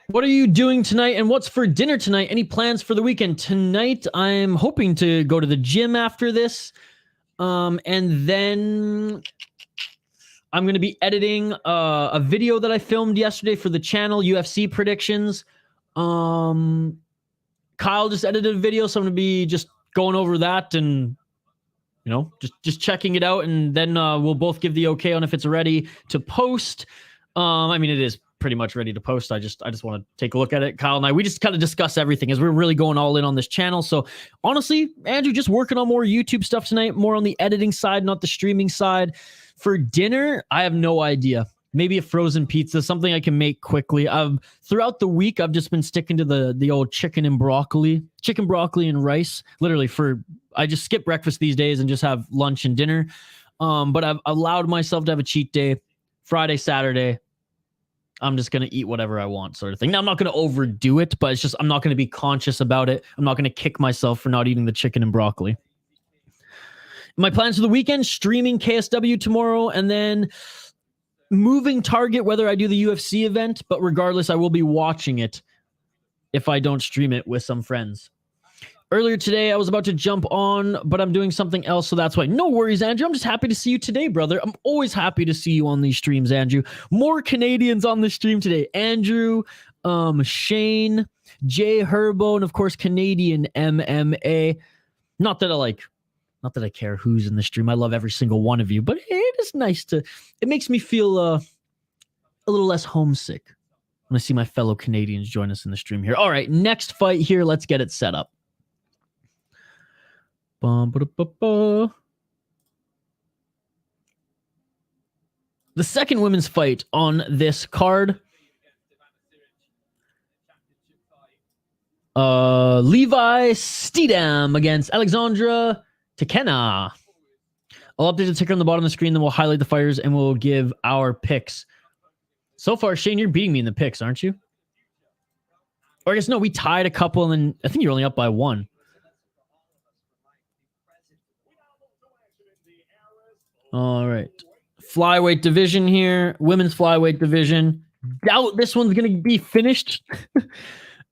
What are you doing tonight, and what's for dinner tonight? Any plans for the weekend? Tonight, I'm hoping to go to the gym after this, and then... I'm going to be editing a video that I filmed yesterday for the channel, UFC predictions. Kyle just edited a video, so I'm going to be just going over that and, just checking it out. And then we'll both give the okay on if it's ready to post. It is pretty much ready to post. I just want to take a look at it. Kyle and I, we just kind of discuss everything as we're really going all in on this channel. So honestly, Andrew, just working on more YouTube stuff tonight, more on the editing side, not the streaming side. For dinner, I have no idea. Maybe a frozen pizza, something I can make quickly. Throughout the week, I've just been sticking to the old chicken, broccoli and rice. Literally, I just skip breakfast these days and just have lunch and dinner. But I've allowed myself to have a cheat day, Friday, Saturday. I'm just going to eat whatever I want, sort of thing. Now, I'm not going to overdo it, but it's just I'm not going to be conscious about it. I'm not going to kick myself for not eating the chicken and broccoli. My plans for the weekend, streaming KSW tomorrow, and then moving target whether I do the UFC event, but regardless, I will be watching it if I don't stream it with some friends. Earlier today, I was about to jump on, but I'm doing something else, so that's why. No worries, Andrew. I'm just happy to see you today, brother. I'm always happy to see you on these streams, Andrew. More Canadians on the stream today. Andrew, Shane, Jay Herbo, and of course, Canadian MMA. Not that I care who's in the stream. I love every single one of you, but it is nice it makes me feel a little less homesick when I see my fellow Canadians join us in the stream here. All right, next fight here. Let's get it set up. The second women's fight on this card. Levi Steedman against Alexandra Tekenah. I'll update the ticker on the bottom of the screen, then we'll highlight the fighters and we'll give our picks. So far, Shane, you're beating me in the picks, aren't you? Or I guess, no, we tied a couple, and then I think you're only up by 1. All right. Flyweight division here. Women's flyweight division. Doubt this one's going to be finished.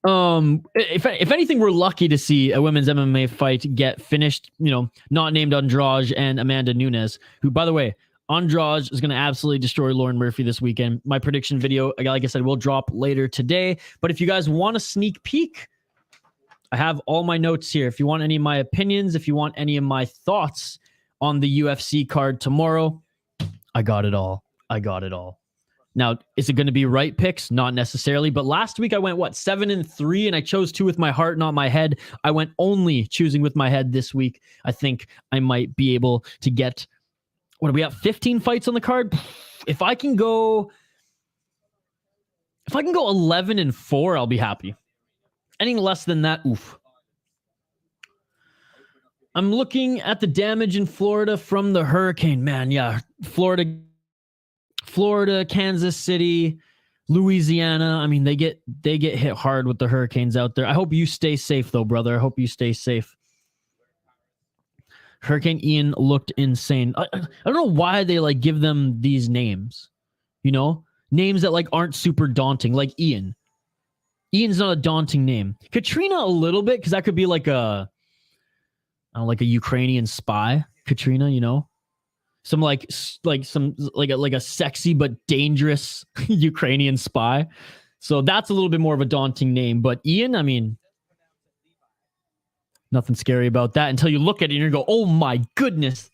If anything, we're lucky to see a women's MMA fight get finished, not named Andrade and Amanda Nunes, who, by the way, Andrade is going to absolutely destroy Lauren Murphy this weekend. My prediction video, like I said, will drop later today. But if you guys want a sneak peek, I have all my notes here. If you want any of my opinions, if you want any of my thoughts on the UFC card tomorrow, I got it all. Now, is it going to be right picks? Not necessarily. But last week I went, 7-3, and I chose 2 with my heart, not my head. I went only choosing with my head this week. I think I might be able to get, what do we have, 15 fights on the card? If I can go 11-4, I'll be happy. Anything less than that, oof. I'm looking at the damage in Florida from the hurricane. Man, yeah, Florida, Kansas City, Louisiana. I mean, they get hit hard with the hurricanes out there. I hope you stay safe, though, brother. I hope you stay safe. Hurricane Ian looked insane. I don't know why they like give them these names. You know, names that like aren't super daunting, like Ian. Ian's not a daunting name. Katrina a little bit, because that could be like a Ukrainian spy. Katrina, you know, some like a sexy but dangerous Ukrainian spy. So that's a little bit more of a daunting name. But Ian, I mean, nothing scary about that until you look at it and you go, "Oh my goodness,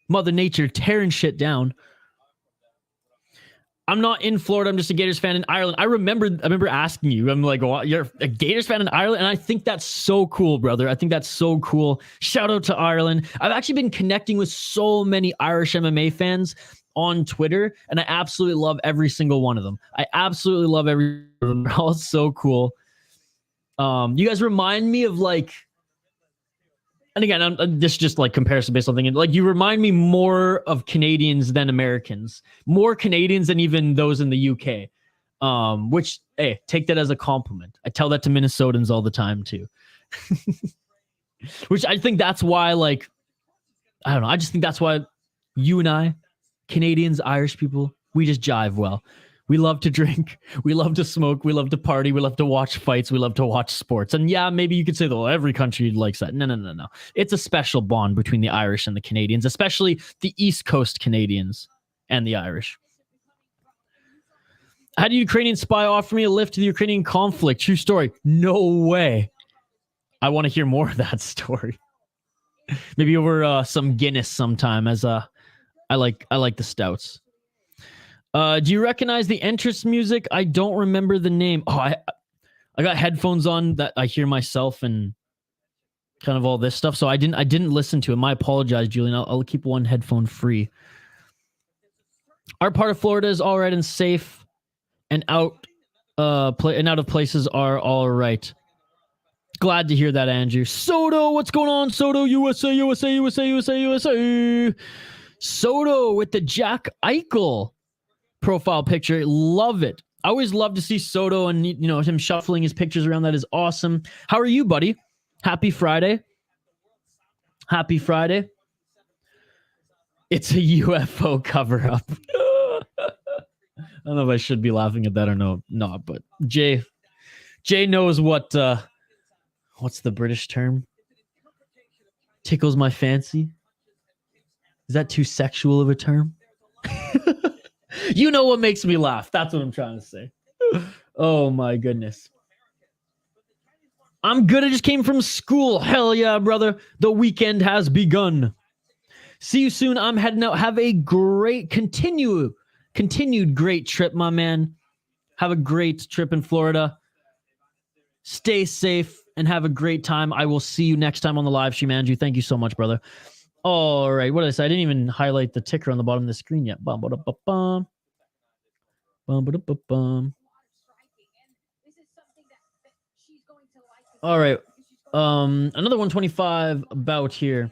Mother Nature tearing shit down." I'm not in Florida. I'm just a Gators fan in Ireland. I remember asking you. I'm like, "Oh, you're a Gators fan in Ireland?" And I think that's so cool, brother. I think that's so cool. Shout out to Ireland. I've actually been connecting with so many Irish MMA fans on Twitter, and I absolutely love every single one of them. I absolutely love every one of them. They're all so cool. You guys remind me of like, and again, this is just like comparison based on thinking, like you remind me more of Canadians than Americans, more Canadians than even those in the UK. Which, hey, take that as a compliment. I tell that to Minnesotans all the time too. Which I think that's why, like, I don't know. I just think that's why you and I, Canadians, Irish people, we just jive well. We love to drink. We love to smoke. We love to party. We love to watch fights. We love to watch sports. And yeah, maybe you could say, well, every country likes that. No. It's a special bond between the Irish and the Canadians, especially the East Coast Canadians and the Irish. Had a Ukrainian spy offer me a lift to the Ukrainian conflict? True story. No way. I want to hear more of that story. Maybe over some Guinness sometime, as I like the stouts. Do you recognize the entrance music? I don't remember the name. Oh, I got headphones on that I hear myself and kind of all this stuff, so I didn't listen to it. My apologize, Julian. I'll keep one headphone free. Our part of Florida is all right and safe, and out of places are all right. Glad to hear that, Andrew. Soto, what's going on? Soto, USA. Soto with the Jack Eichel profile picture. Love it. I always love to see Soto, and you know, him shuffling his pictures around. That is awesome. How are you, buddy? Happy Friday. Happy Friday. It's a UFO cover up. I don't know if I should be laughing at that or not, but Jay knows what's the British term? Tickles my fancy. Is that too sexual of a term? You know what makes me laugh. That's what I'm trying to say. Oh my goodness. I'm good. I just came from school. Hell yeah, brother. The weekend has begun. See you soon. I'm heading out. Have a great continued great trip, my man. Have a great trip in Florida. Stay safe and have a great time. I will see you next time on the live stream, Andrew. Thank you so much, brother. All right, what did I say? I didn't even highlight the ticker on the bottom of the screen yet. Bum, ba, da, bum. Bum, ba, da, bum. All right, another 125 bout here.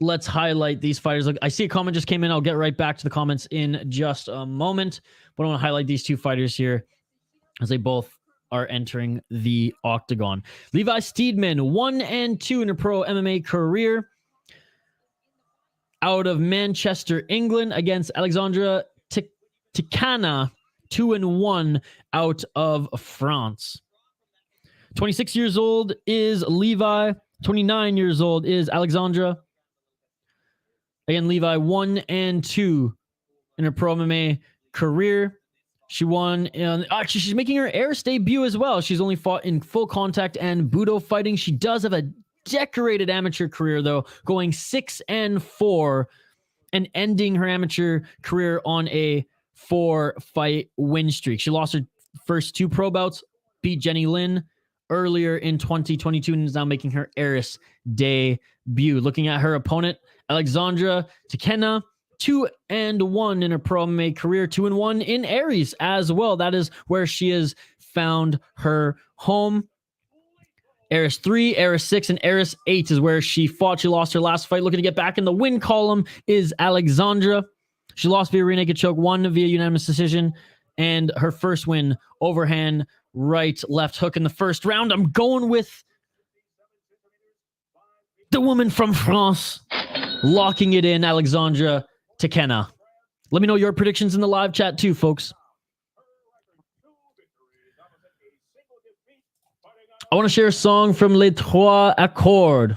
Let's highlight these fighters. Look, I see a comment just came in. I'll get right back to the comments in just a moment. But I want to highlight these two fighters here as they both are entering the octagon. Levi Steedman, 1-2 in her pro MMA career, out of Manchester, England, against Alexandra Tekenah, 2-1 out of France. 26 years old is Levi. 29 years old is Alexandra. Again, Levi, 1-2 in her pro MMA career. She won, actually, she's making her ARES debut as well. She's only fought in full contact and Budo fighting. She does have a decorated amateur career, though, going 6-4 and ending her amateur career on a 4-fight win streak. She lost her first two pro bouts, beat Jenny Lynn earlier in 2022, and is now making her ARES debut. Looking at her opponent, Alexandra Tekenah, 2-1 in her pro MMA career, 2-1 in ARES as well. That is where she has found her home. ARES 3, ARES 6, and ARES 8 is where she fought. She lost her last fight. Looking to get back in the win column is Alexandra. She lost via rear naked choke, won via unanimous decision and her first win, overhand, right, left hook in the first round. I'm going with the woman from France, locking it in, Alexandra Tekenah. Let me know your predictions in the live chat too, folks. I want to share a song from Les Trois Accords.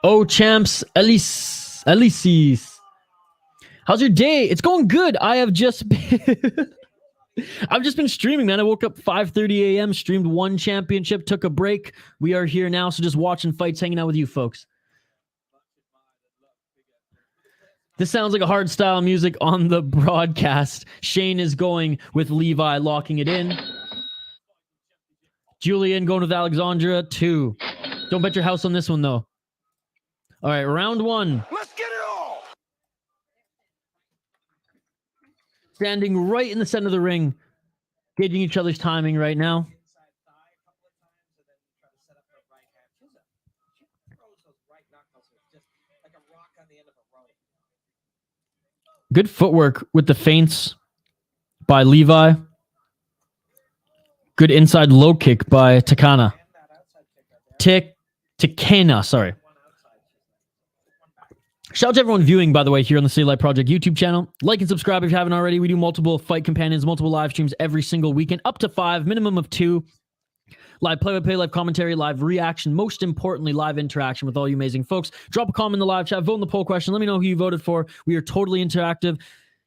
Oh, champs, Alices. How's your day? It's going good. I've just been streaming, man. I woke up 5:30 a.m., streamed one championship, took a break. We are here now, so just watching fights, hanging out with you folks. This sounds like a hard style music on the broadcast. Shane is going with Levi, locking it in. Julian going with Alexandra, 2. Don't bet your house on this one, though. All right, round 1. Let's get it all. Standing right in the center of the ring, gauging each other's timing right now. Good footwork with the feints by Levi. Good inside low kick by Tekenah. Tekenah, sorry. Shout out to everyone viewing, by the way, here on the City Light Project YouTube channel. Like and subscribe if you haven't already. We do multiple fight companions, multiple live streams every single weekend, up to 5, minimum of 2. Live play-by-play, live commentary, live reaction, most importantly, live interaction with all you amazing folks. Drop a comment in the live chat, vote in the poll question. Let me know who you voted for. We are totally interactive.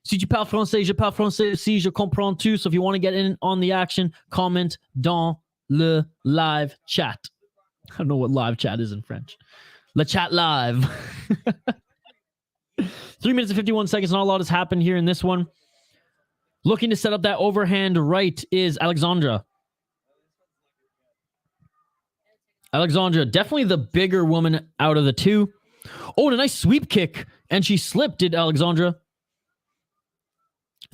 Si tu parles français, je parle français aussi, je comprends tout. So if you want to get in on the action, comment dans le live chat. I don't know what live chat is in French. Le chat live. 3 minutes and 51 seconds. Not a lot has happened here in this one. Looking to set up that overhand right is Alexandra. Alexandra, definitely the bigger woman out of the two. Oh, and a nice sweep kick. And she slipped, did Alexandra.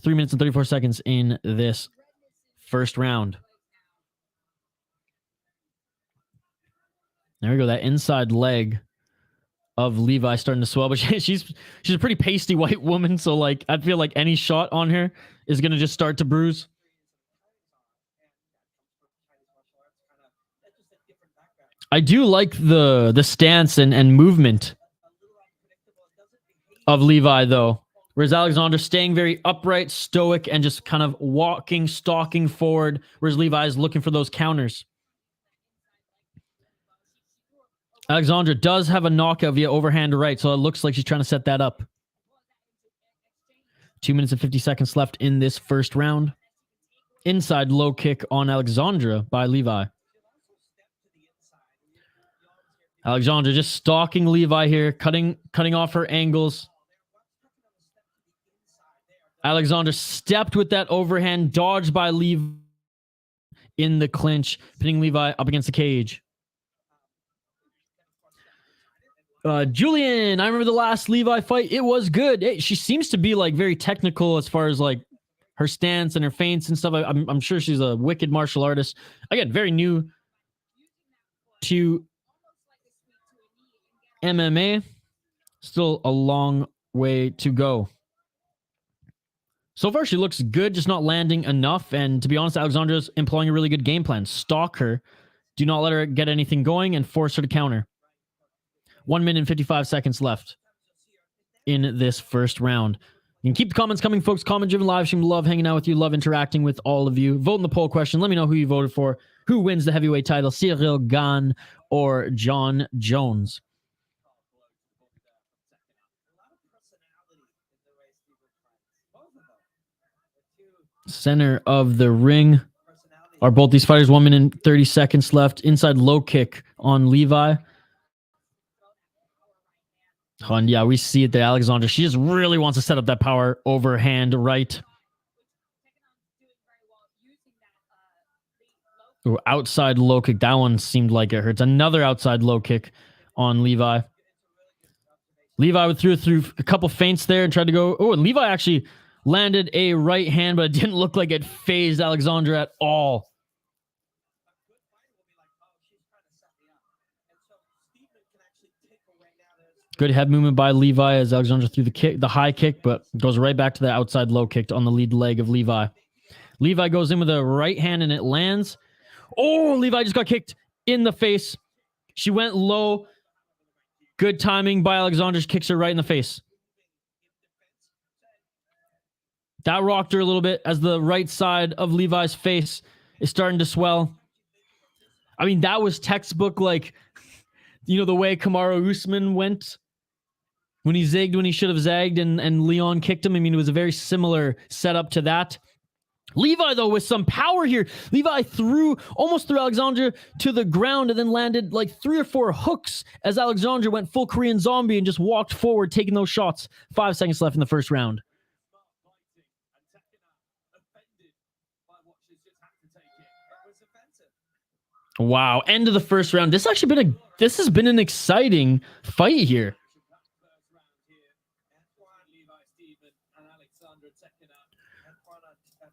3 minutes and 34 seconds in this first round. There we go. That inside leg of Levi starting to swell. But she's a pretty pasty white woman. So, like, I feel like any shot on her is going to just start to bruise. I do like the stance and movement of Levi, though. Whereas Alexandra staying very upright, stoic, and just kind of walking, stalking forward. Whereas Levi is looking for those counters. Alexandra does have a knockout via overhand right, so it looks like she's trying to set that up. 2 minutes and 50 seconds left in this first round. Inside low kick on Alexandra by Levi. Alexandra just stalking Levi here, cutting off her angles. Alexandra stepped with that overhand, dodged by Levi in the clinch, pinning Levi up against the cage. Julian, I remember the last Levi fight. It was good. She seems to be like very technical as far as like her stance and her feints and stuff. I'm sure she's a wicked martial artist. Again, very new to MMA. Still a long way to go. So far, she looks good, just not landing enough. And to be honest, Alexandra's employing a really good game plan. Stalk her. Do not let her get anything going and force her to counter. 1 minute and 55 seconds left in this first round. You can keep the comments coming, folks. Comment-driven live stream. Love hanging out with you. Love interacting with all of you. Vote in the poll question. Let me know who you voted for. Who wins the heavyweight title? Cyril Gane or John Jones? Center of the ring are both these fighters. 1 minute and 30 seconds left. Inside low kick on Levi. And yeah, we see it there. Alexandra, she just really wants to set up that power overhand right. Ooh, outside low kick. That one seemed like it hurts. Another outside low kick on Levi. Levi threw a couple feints there and tried to go. Oh, and Levi actually landed a right hand, but it didn't look like it phased Alexandra at all. Good head movement by Levi as Alexandra threw the high kick, but goes right back to the outside low kick on the lead leg of Levi. Levi goes in with a right hand and it lands. Oh, Levi just got kicked in the face. She went low. Good timing by Alexandra. She kicks her right in the face. That rocked her a little bit as the right side of Levi's face is starting to swell. I mean, that was textbook, like, you know, the way Kamaru Usman went when he zigged when he should have zagged and Leon kicked him. I mean, it was a very similar setup to that. Levi, though, with some power here. Levi almost threw Alexandra to the ground and then landed like 3 or 4 hooks as Alexandra went full Korean zombie and just walked forward, taking those shots. 5 seconds left in the first round. Wow, end of the first round. This has been an exciting fight here.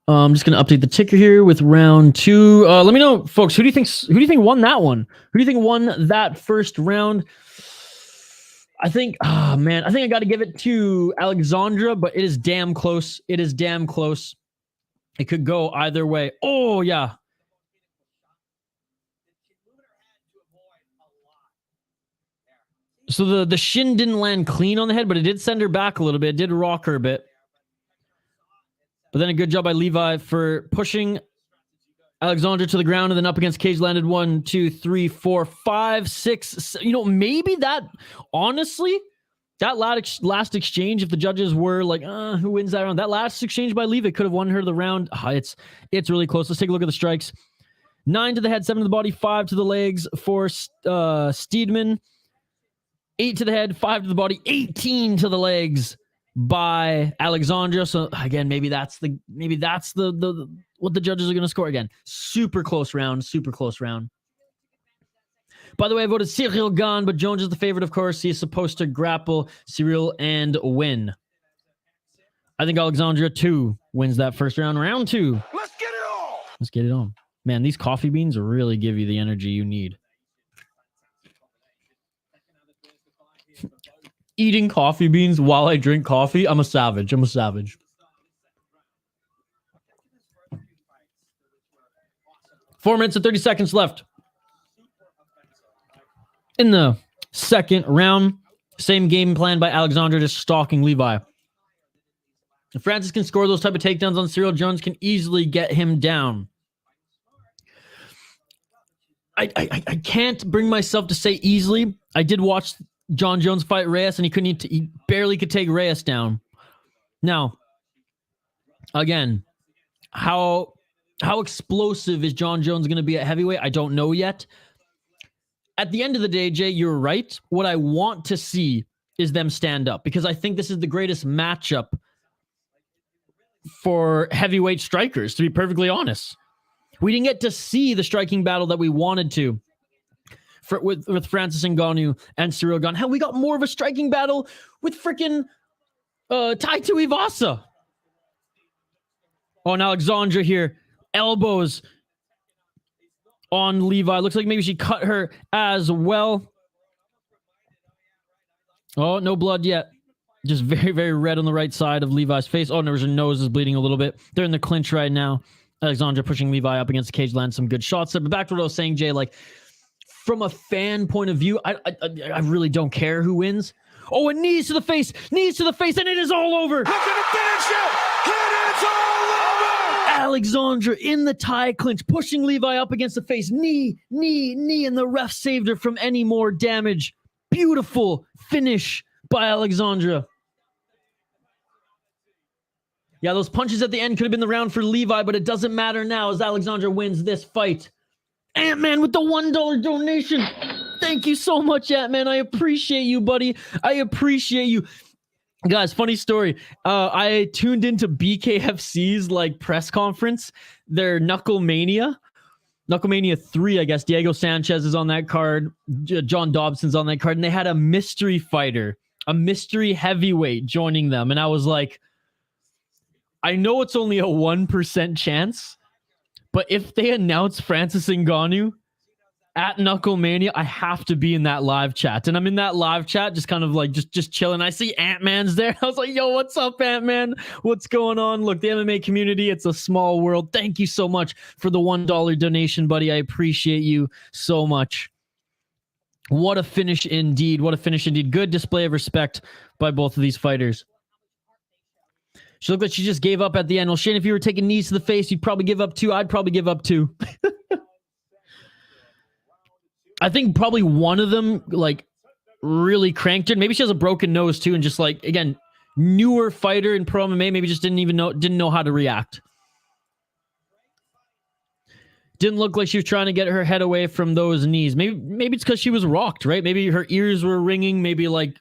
I'm just going to update the ticker here with round 2. Let me know, folks, who do you think won that one? Who do you think won that first round? I think I got to give it to Alexandra, but it is damn close. It is damn close. It could go either way. Oh, yeah. So the shin didn't land clean on the head, but it did send her back a little bit. It did rock her a bit. But then a good job by Levi for pushing Alexandra to the ground and then up against cage, landed 1, 2, 3, 4, 5, 6. You know, maybe that, honestly, that last exchange, if the judges were like, who wins that round? That last exchange by Levi could have won her the round. It's really close. Let's take a look at the strikes. 9 to the head, 7 to the body, 5 to the legs for Steedman. 8 to the head, 5 to the body, 18 to the legs by Alexandra. So again, maybe that's the what the judges are going to score again. Super close round. By the way, I voted Cyril Gane, but Jones is the favorite, of course. He is supposed to grapple Cyril and win. I think Alexandra 2 wins that first round. Round 2. Let's get it on. Let's get it on. Man, these coffee beans really give you the energy you need. Eating coffee beans while I drink coffee. I'm a savage. 4 minutes and 30 seconds left in the second round. Same game plan by Alexandra, just stalking Levi. If Francis can score those type of takedowns on Cyril, Jones can easily get him down. I can't bring myself to say easily. I did watch John Jones fight Reyes, and he barely could take Reyes down. Now, again, how explosive is John Jones going to be at heavyweight? I don't know yet. At the end of the day, Jay, you're right. What I want to see is them stand up, because I think this is the greatest matchup for heavyweight strikers, to be perfectly honest. We didn't get to see the striking battle that we wanted to with Francis Ngannou and Cyril Gane. Hell, we got more of a striking battle with freaking Tai Tuivasa. Oh, and Alexandra here. Elbows on Levi. Looks like maybe she cut her as well. Oh, no blood yet. Just very, very red on the right side of Levi's face. Oh, no, her nose is bleeding a little bit. They're in the clinch right now. Alexandra pushing Levi up against the cage, lands some good shots. But back to what I was saying, Jay, like, from a fan point of view, I really don't care who wins. Oh, and knees to the face, and it is all over. Look at the finish it. It is all over. Alexandra in the tie clinch, pushing Levi up against the face. Knee, and the ref saved her from any more damage. Beautiful finish by Alexandra. Yeah, those punches at the end could have been the round for Levi, but it doesn't matter now as Alexandra wins this fight. Ant-Man with the $1 donation. Thank you so much, Ant-Man. I appreciate you, buddy. I appreciate you. Guys, funny story. I tuned into BKFC's like press conference, their Knucklemania 3, I guess. Diego Sanchez is on that card. John Dobson's on that card. And they had a mystery fighter, a mystery heavyweight joining them. And I was like, I know it's only a 1% chance, but if they announce Francis Ngannou at Knucklemania, I have to be in that live chat. And I'm in that live chat, just kind of like just chilling. I see Ant-Man's there. I was like, yo, what's up, Ant-Man? What's going on? Look, the MMA community, it's a small world. Thank you so much for the $1 donation, buddy. I appreciate you so much. What a finish indeed. What a finish indeed. Good display of respect by both of these fighters. She looked like she just gave up at the end. Well, Shane, if you were taking knees to the face, you'd probably give up 2. I'd probably give up 2. I think probably one of them like really cranked her. Maybe she has a broken nose too, and just like, again, newer fighter in pro MMA, maybe just didn't know how to react. Didn't look like she was trying to get her head away from those knees. Maybe it's because she was rocked, right? Maybe her ears were ringing. Maybe like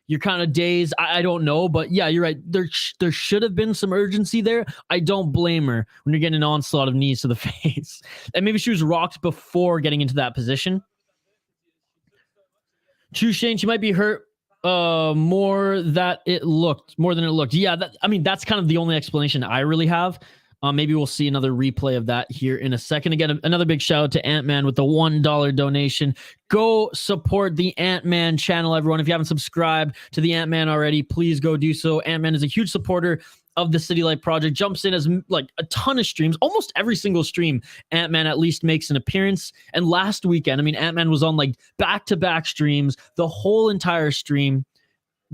you're kind of dazed. I don't know, but yeah, you're right. There should have been some urgency there. I don't blame her when you're getting an onslaught of knees to the face. And maybe she was rocked before getting into that position. True, Shane, she might be hurt more than it looked. Yeah, that's kind of the only explanation I really have. Maybe we'll see another replay of that here in a second. Again, another big shout out to Ant-Man with the $1 donation. Go support the Ant-Man channel, everyone. If you haven't subscribed to the Ant-Man already, please go do so. Ant-Man is a huge supporter of the City Light Project, jumps in as like a ton of streams, almost every single stream. Ant-Man at least makes an appearance. And last weekend, I mean, Ant-Man was on like back-to-back streams, the whole entire stream.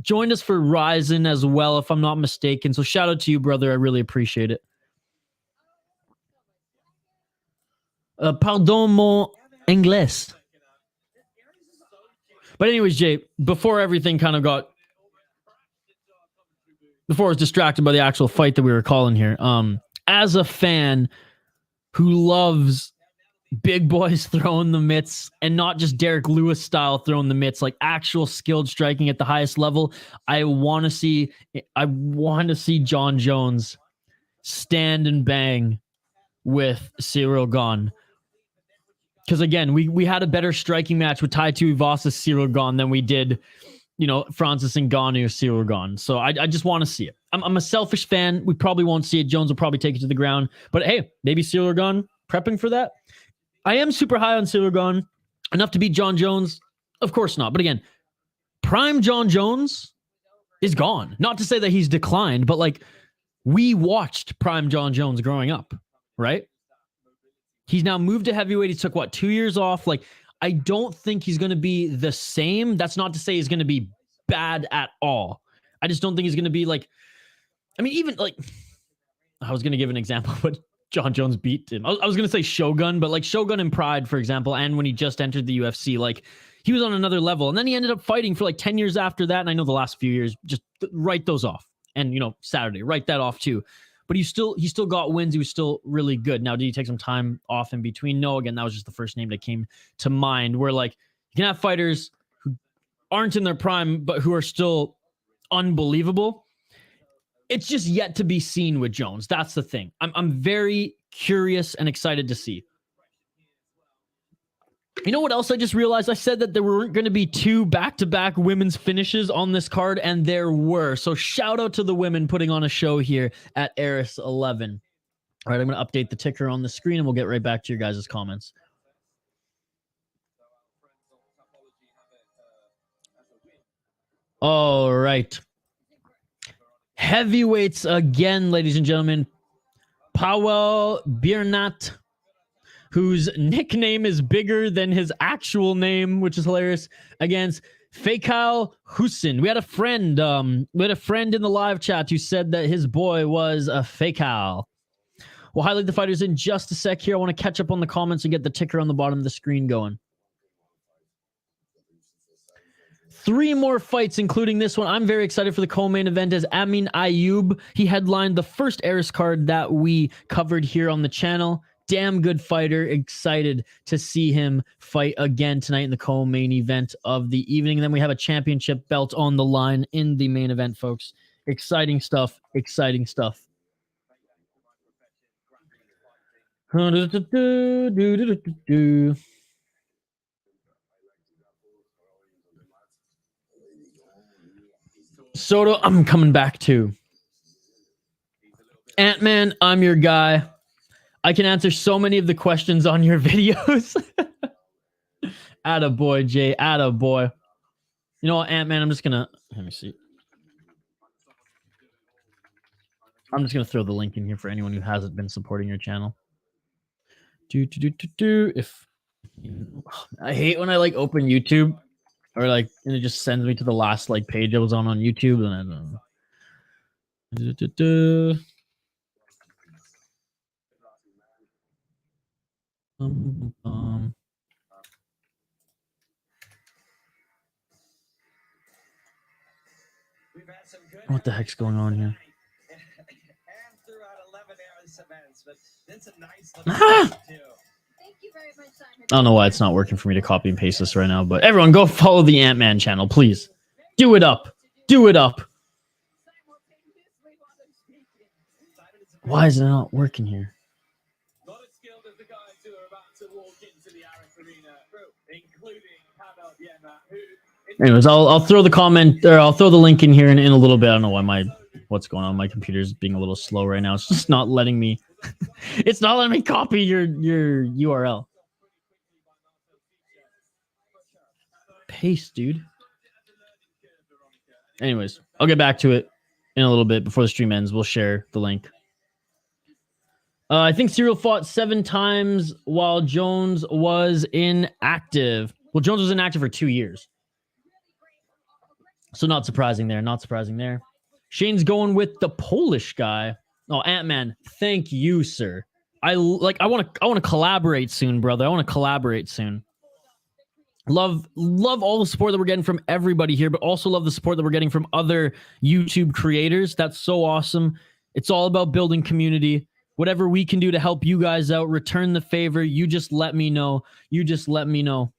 Joined us for Ryzen as well, if I'm not mistaken. So shout out to you, brother. I really appreciate it. Pardon mon anglais. But anyways, Jay, before everything kind of got... Before I was distracted by the actual fight that we were calling here, as a fan who loves big boys throwing the mitts and not just Derek Lewis style throwing the mitts, like actual skilled striking at the highest level, I want to see Jon Jones stand and bang with Ciryl Gane. Because again, we had a better striking match with Tai Tuivasa Ciryl Gane than we did, Francis Ngannou, Ciryl Gane. So I just want to see it. I'm a selfish fan. We probably won't see it. Jones will probably take it to the ground. But hey, maybe Ciryl Gane prepping for that. I am super high on Ciryl Gane. Enough to beat Jon Jones? Of course not. But again, prime Jon Jones is gone. Not to say that he's declined, but like we watched prime Jon Jones growing up, right? He's now moved to heavyweight. He took 2 years off. Like, I don't think he's going to be the same. That's not to say he's going to be bad at all. I just don't think he's going to be like, I mean, even like, I was going to give an example, but Jon Jones beat him. I was going to say Shogun, but like Shogun and Pride, for example, and when he just entered the UFC, like he was on another level. And then he ended up fighting for like 10 years after that. And I know the last few years, just write those off. And, Saturday, write that off too. But he still got wins. He was still really good. Now, did he take some time off in between? No, again, that was just the first name that came to mind. Where like you can have fighters who aren't in their prime, but who are still unbelievable. It's just yet to be seen with Jones. That's the thing. I'm very curious and excited to see. You know what else I just realized? I said that there weren't going to be 2 back-to-back women's finishes on this card, and there were. So shout out to the women putting on a show here at ARES 11. All right, I'm going to update the ticker on the screen, and we'll get right back to your guys' comments. All right. Heavyweights again, ladies and gentlemen. Paweł Biernat, whose nickname is bigger than his actual name, which is hilarious, against Faycal Hucin. We had a friend in the live chat who said that his boy was a Faycal. We'll highlight the fighters in just a sec here. I want to catch up on the comments and get the ticker on the bottom of the screen going. 3 more fights, including this one. I'm very excited for the co-main event as Amin Ayoub. He headlined the first ARES card that we covered here on the channel. Damn good fighter. Excited to see him fight again tonight in the co-main event of the evening. And then we have a championship belt on the line in the main event, folks. Exciting stuff. Exciting stuff. Soto, I'm coming back to. Ant-Man, I'm your guy. I can answer so many of the questions on your videos. Attaboy, Jay. Attaboy. You know what, Ant-Man, I'm just going to... Let me see. I'm just going to throw the link in here for anyone who hasn't been supporting your channel. If I hate when I like open YouTube or like and it just sends me to the last like page I was on YouTube and I don't know. What the heck's going on here? I don't know why it's not working for me to copy and paste this right now, but everyone go follow the Ant-Man channel, please. Do it up. Do it up. Why is it not working here? Anyways, I'll throw the comment or I'll throw the link in here in a little bit. I don't know why what's going on. My computer's being a little slow right now. It's just not letting me. It's not letting me copy your URL. Paste, dude. Anyways, I'll get back to it in a little bit before the stream ends. We'll share the link. I think Cyril fought 7 times while Jones was inactive. Well, Jones was inactive for 2 years. So not surprising there. Not surprising there. Shane's going with the Polish guy. Oh, Ant-Man. Thank you, sir. I want to collaborate soon, brother. I want to collaborate soon. Love all the support that we're getting from everybody here, but also love the support that we're getting from other YouTube creators. That's so awesome. It's all about building community. Whatever we can do to help you guys out, return the favor. You just let me know. You just let me know.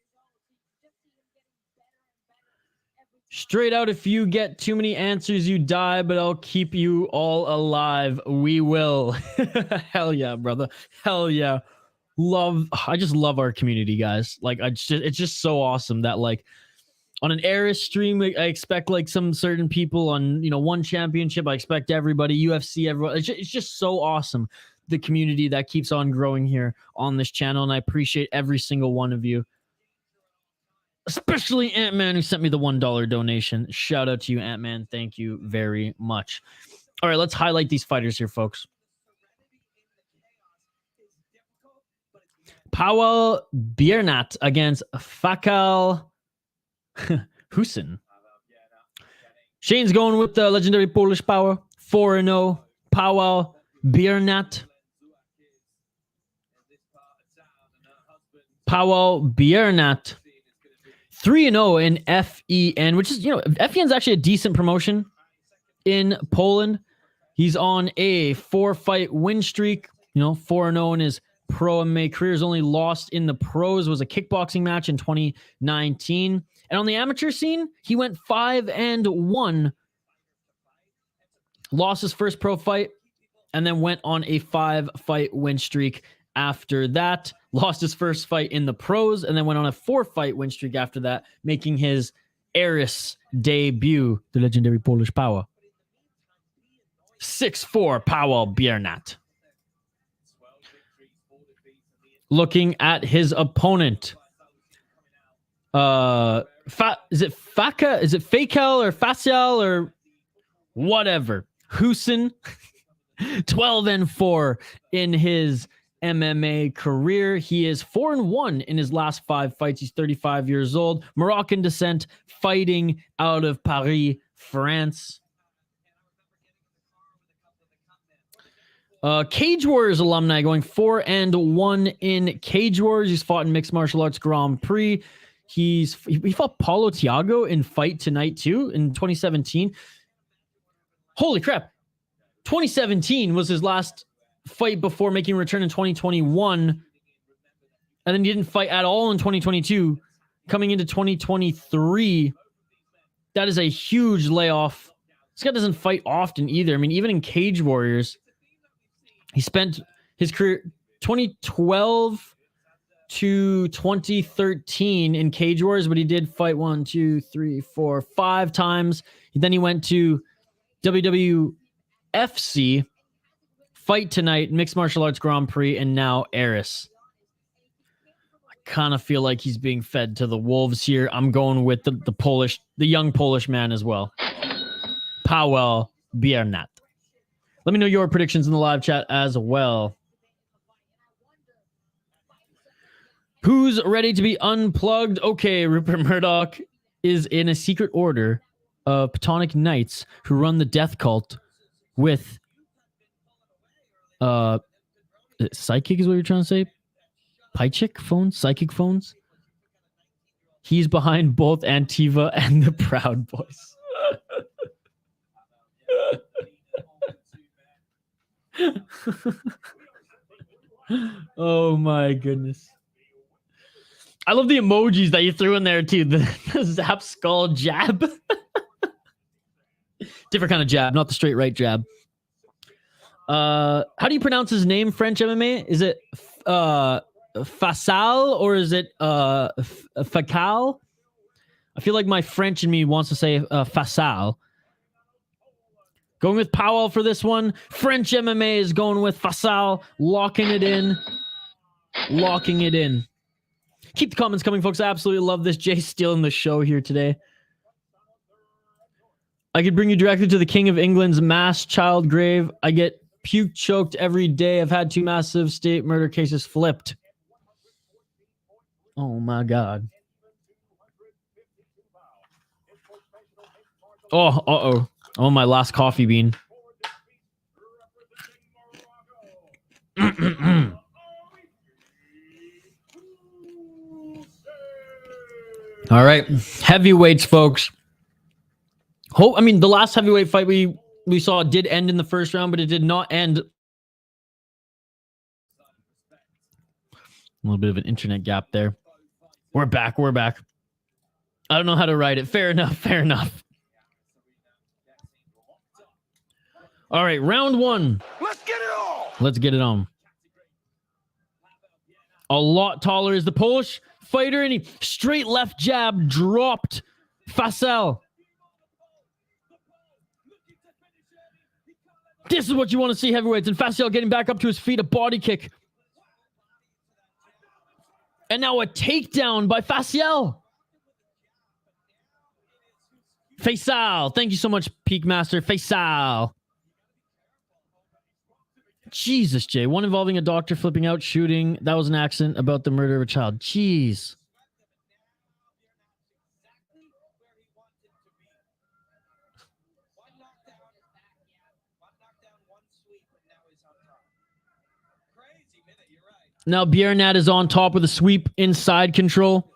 Straight out, if you get too many answers, you die, but I'll keep you all alive. We will. Hell yeah, brother. Hell yeah. I just love our community, guys. Like, it's just so awesome that, like, on an ARES stream, I expect, like, some certain people on, one championship. I expect everybody, UFC, everyone. It's just so awesome, the community that keeps on growing here on this channel, and I appreciate every single one of you. Especially Ant-Man, who sent me the $1 donation. Shout out to you, Ant-Man. Thank you very much. All right, let's highlight these fighters here, folks. Paweł Biernat against Faycal Hucin. Shane's going with the legendary Polish power. 4-0. Paweł Biernat. Paweł Biernat. 3-0 in FEN, which is, FEN is actually a decent promotion in Poland. He's on a 4-fight win streak, 4-0 in his pro MMA career. His only lost in the pros was a kickboxing match in 2019. And on the amateur scene, he went 5-1. Lost his first pro fight and then went on a 5-fight win streak after that. Lost his first fight in the pros and then went on a 4-fight win streak after that, making his ARES debut, the legendary Polish power. 6'4", Paweł Biernat. Looking at his opponent. Is it Faycal or Faycal or whatever? Hucin. 12-4 in his MMA career. He is 4-1 in his last 5 fights. He's 35 years old. Moroccan descent, fighting out of Paris, France. Cage Warriors alumni, going 4-1 in Cage Warriors. He's fought in Mixed Martial Arts Grand Prix. He fought Paulo Thiago in Fight Tonight too in 2017. Holy crap. 2017 was his last fight before making a return in 2021. And then he didn't fight at all in 2022. Coming into 2023, that is a huge layoff. This guy doesn't fight often either. I mean, even in Cage Warriors, he spent his career 2012 to 2013 in Cage Warriors, but he did fight 1, 2, 3, 4, 5 times. Then he went to WWFC, Fight Tonight, Mixed Martial Arts Grand Prix, and now ARES. My kind of feel like he's being fed to the wolves here. I'm going with the young Polish man as well. Paweł Biernat. Let me know your predictions in the live chat as well. Who's ready to be unplugged? Okay, Rupert Murdoch is in a secret order of Platonic Knights who run the death cult with psychic is what you're trying to say? Psychic phones? He's behind both Antiva and the Proud Boys. Oh my goodness. I love the emojis that you threw in there too. The Zap Skull jab. Different kind of jab, not the straight right jab. How do you pronounce his name, French MMA? Is it Faycal or is it Faycal? I feel like my French in me wants to say Faycal. Going with Paweł for this one. French MMA is going with Faycal, locking it in. Locking it in. Keep the comments coming, folks. I absolutely love this. Jay's stealing the show here today. I could bring you directly to the King of England's mass child grave. I get puke choked every day. I've had 2 massive state murder cases flipped. Oh my God. Oh, uh-oh. Oh, my last coffee bean. All right. Heavyweights, folks. The last heavyweight fight we saw did end in the first round, but it did not end. A little bit of an internet gap there. We're back. I don't know how to write it. Fair enough. All right, round 1. Let's get it on. A lot taller is the Polish fighter, and he straight left jab dropped Faycal. This is what you want to see, heavyweights, and Faycal getting back up to his feet, a body kick. And now a takedown by Faycal. Faycal, thank you so much, Peak Master. Faycal. Jesus, Jay. One involving a doctor flipping out, shooting. That was an accident about the murder of a child. Jeez. Now Biernat is on top with a sweep inside control.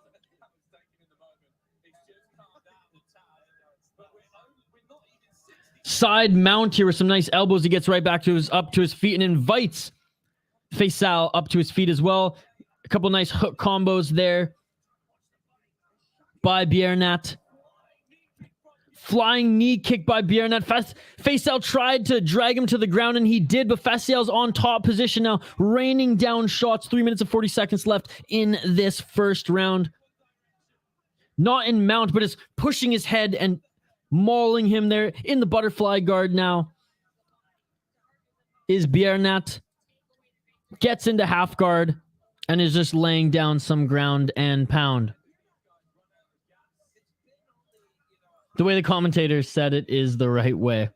Side mount here with some nice elbows. He gets right back to up to his feet and invites Faycal up to his feet as well. A couple nice hook combos there by Biernat. Flying knee kick by Biernat. Faycal tried to drag him to the ground, and he did, but Faycal's on top position now, raining down shots. 3 minutes and 40 seconds left in this first round. Not in mount, but is pushing his head and mauling him there in the butterfly guard now. Is Biernat. Gets into half guard and is just laying down some ground and pound. The way the commentators said it is the right way.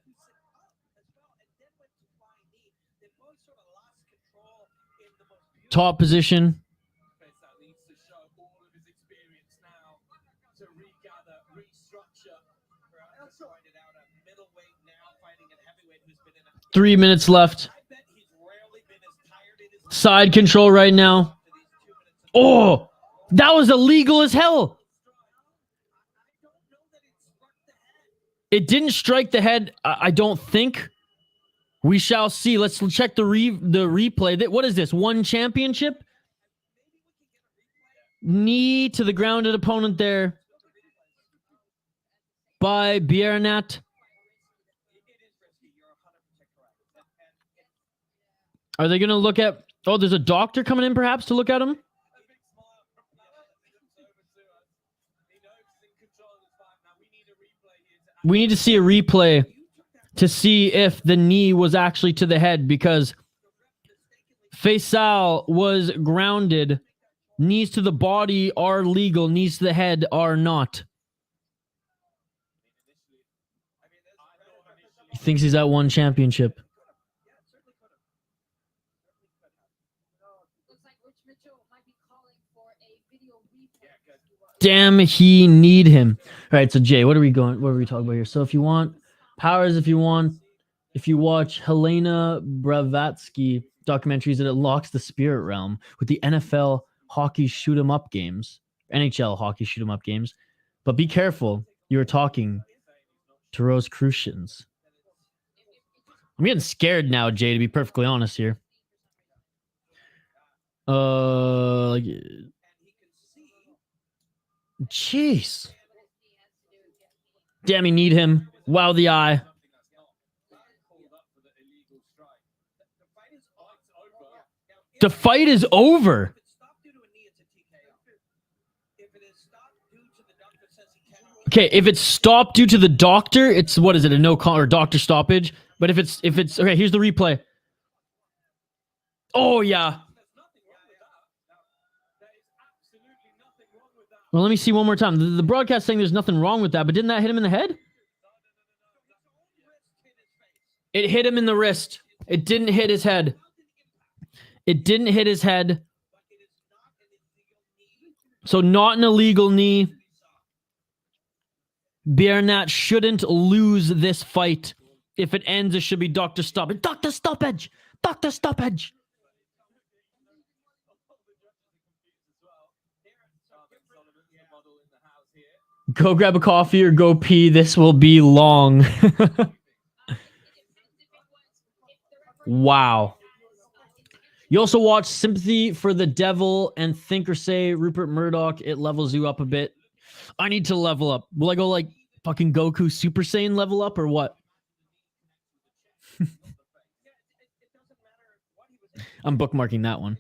Top position. Three minutes left. Side control right now. Oh, that was illegal as hell. It didn't strike the head, I don't think. We shall see. Let's check the replay. What is this? One championship? Knee to the grounded opponent there by Biernat. Are they going to look at... Oh, there's a doctor coming in perhaps to look at him? We need to see a replay to see if the knee was actually to the head, because Faycal was grounded Knees to the body are legal. Knees to the head are not. He thinks he's at one championship. Damn, he need him. All right, so Jay, what are we talking about here? So if you want powers, if you watch Helena Blavatsky documentaries, that it locks the spirit realm with the NFL hockey shoot 'em up games, NHL hockey shoot 'em up games. But be careful, you're talking to Rosicrucians. I'm getting scared now, Jay, to be perfectly honest here. Jeez. Damn, he need him. Wow, the eye. The fight is over. Okay, if it's stopped due to the doctor, it's what is it? A no call or doctor stoppage? But if it's okay, here's the replay. Oh yeah. Well, let me see one more time. The broadcast saying there's nothing wrong with that, but didn't that hit him in the head? It hit him in the wrist. It didn't hit his head. It didn't hit his head. So not an illegal knee. Biernat shouldn't lose this fight. If it ends, it should be Dr. Stoppage. Dr. Stoppage! Dr. Stoppage! Go grab a coffee or go pee. This will be long. Wow. You also watch Sympathy for the Devil and Think or Say Rupert Murdoch. It levels you up a bit. I need to level up. Will I go like fucking Goku Super Saiyan level up or what? I'm bookmarking that one.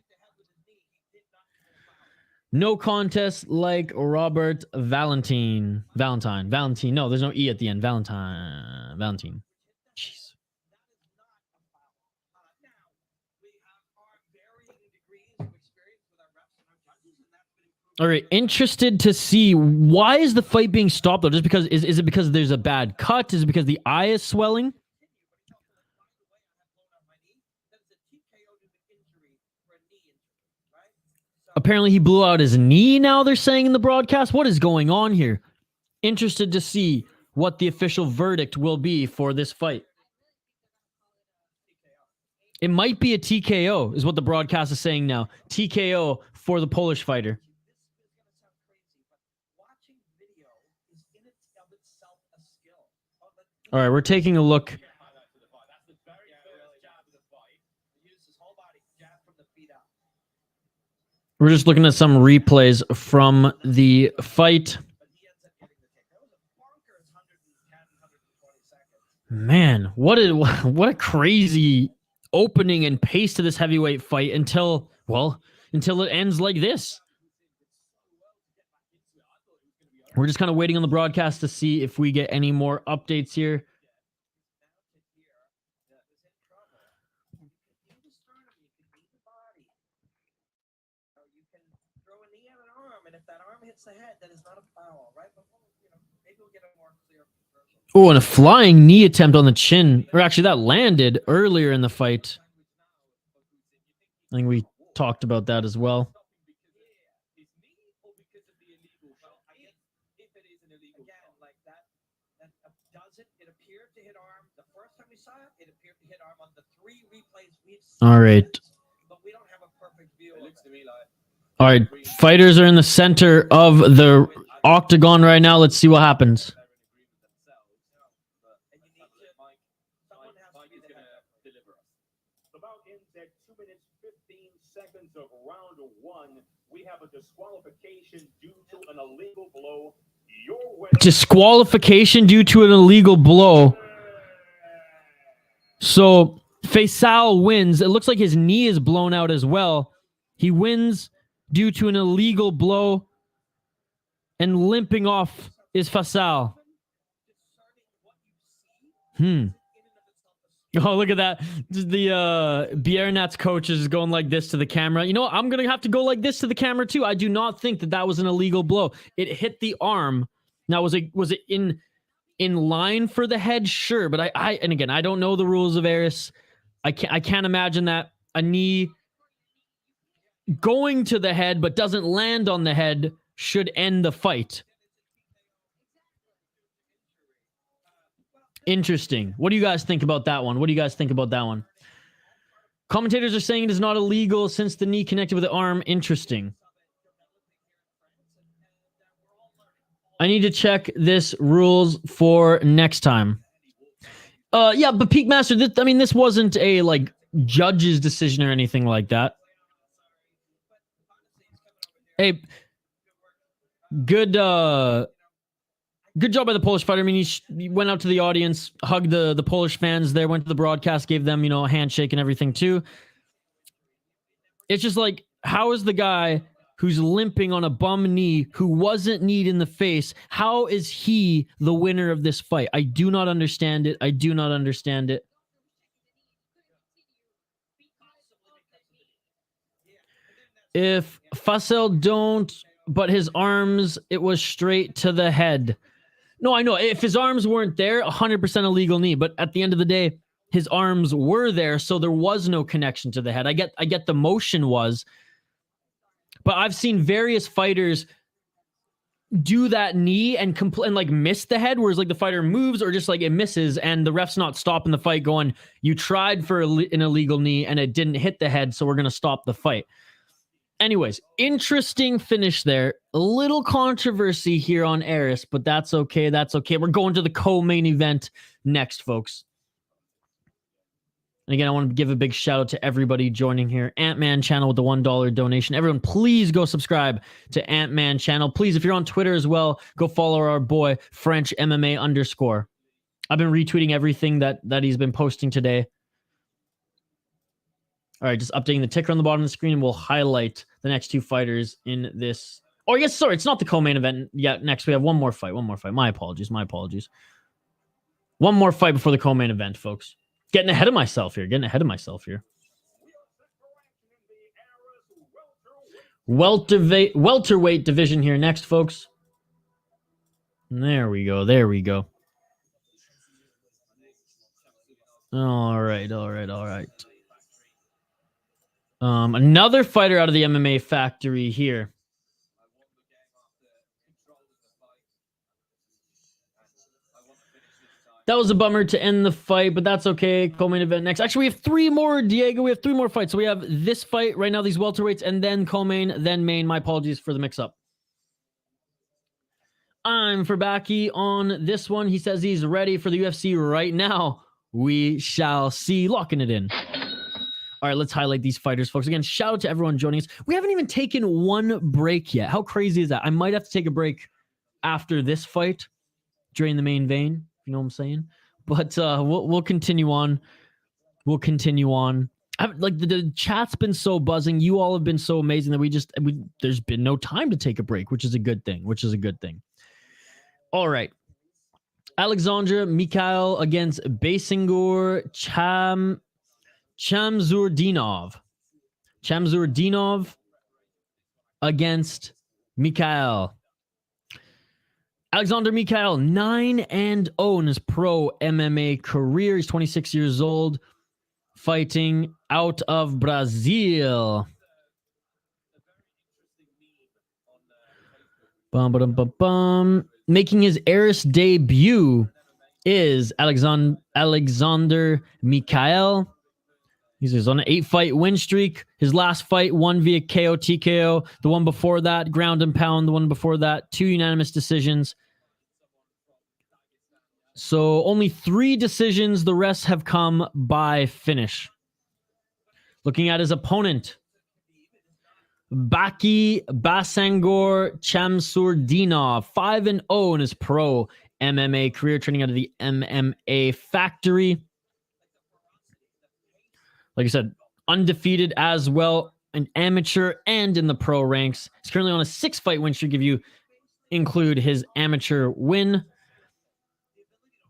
No contest like Robert Valentine. No, there's no E at the end. Valentine. Jeez. All right, interested to see why is the fight being stopped though? Just because is it because there's a bad cut? Is it because the eye is swelling? Apparently he blew out his knee now, they're saying in the broadcast. What is going on here? Interested to see what the official verdict will be for this fight. It might be a TKO, is what the broadcast is saying now. TKO for the Polish fighter. All right, we're taking a look. We're just looking at some replays from the fight. Man, what a crazy opening and pace to this heavyweight fight until it ends like this. We're just kind of waiting on the broadcast to see if we get any more updates here. Oh, and a flying knee attempt on the chin. Or actually, that landed earlier in the fight. I think we talked about that as well. All right. All right. Fighters are in the center of the octagon right now. Let's see what happens. Disqualification due to an illegal blow. So Faycal wins. It looks like his knee is blown out as well. He wins due to an illegal blow. And limping off is Faycal. Oh, look at that. The Biernat's coach is going like this to the camera. You know what? I'm going to have to go like this to the camera too. I do not think that was an illegal blow. It hit the arm. Now, was it in line for the head? Sure. But and again, I don't know the rules of ARES. I can't imagine that a knee going to the head but doesn't land on the head should end the fight. Interesting. What do you guys think about that one? Commentators are saying it is not illegal since the knee connected with the arm. Interesting. I need to check this rules for next time. Yeah, but Peak Master, this wasn't a like judge's decision or anything like that. Hey, good job by the Polish fighter. I mean, he went out to the audience, hugged the Polish fans there, went to the broadcast, gave them, a handshake and everything too. It's just like, how is the guy who's limping on a bum knee, who wasn't kneed in the face, how is he the winner of this fight? I do not understand it. If Faycal don't, but his arms, it was straight to the head. No, I know. If his arms weren't there, 100% illegal knee. But at the end of the day, his arms were there, so there was no connection to the head. I get the motion was. But I've seen various fighters do that knee and like miss the head, whereas like the fighter moves or just like it misses, and the ref's not stopping the fight going, you tried for an illegal knee and it didn't hit the head, so we're going to stop the fight. Anyways, interesting finish there. A little controversy here on ARES, but that's okay. We're going to the co-main event next, folks. And again, I want to give a big shout out to everybody joining here. Ant-Man channel with the $1 donation. Everyone, please go subscribe to Ant-Man channel. Please, if you're on Twitter as well, go follow our boy, French MMA _. I've been retweeting everything that he's been posting today. All right, just updating the ticker on the bottom of the screen, and we'll highlight the next two fighters in this. Oh, yes, sorry, it's not the co-main event yet. Next, we have one more fight. My apologies. One more fight before the co-main event, folks. Getting ahead of myself here. Welterweight division here next, folks. There we go. All right. Another fighter out of the MMA factory here. That was a bummer to end the fight, but that's okay. Co-main event next. Actually, we have three more, Diego. We have three more fights. So we have this fight right now, these welterweights, and then co-main, then main. My apologies for the mix-up. I'm for Baki on this one. He says he's ready for the UFC right now. We shall see. Locking it in. All right, let's highlight these fighters, folks. Again, shout out to everyone joining us. We haven't even taken one break yet. How crazy is that? I might have to take a break after this fight during the main vein. You know what I'm saying? But we'll continue on. The chat's been so buzzing. You all have been so amazing that there's been no time to take a break, which is a good thing. All right. Alexandra Mikael against Baysingur Chamsoudinov against Mikael. Alexander Mikael, 9-0 in his pro MMA career. He's 26 years old, fighting out of Brazil. Making his ARES debut is Alexander Mikael. He's on an 8-fight win streak. His last fight won via KO, TKO. The one before that, ground and pound. The one before that, 2 unanimous decisions. So only 3 decisions. The rest have come by finish. Looking at his opponent, Baki Basangor Chamsoudinov, 5-0 in his pro MMA career, training out of the MMA factory. Like I said, undefeated as well, an amateur and in the pro ranks. He's currently on a 6-fight win streak if you include his amateur win.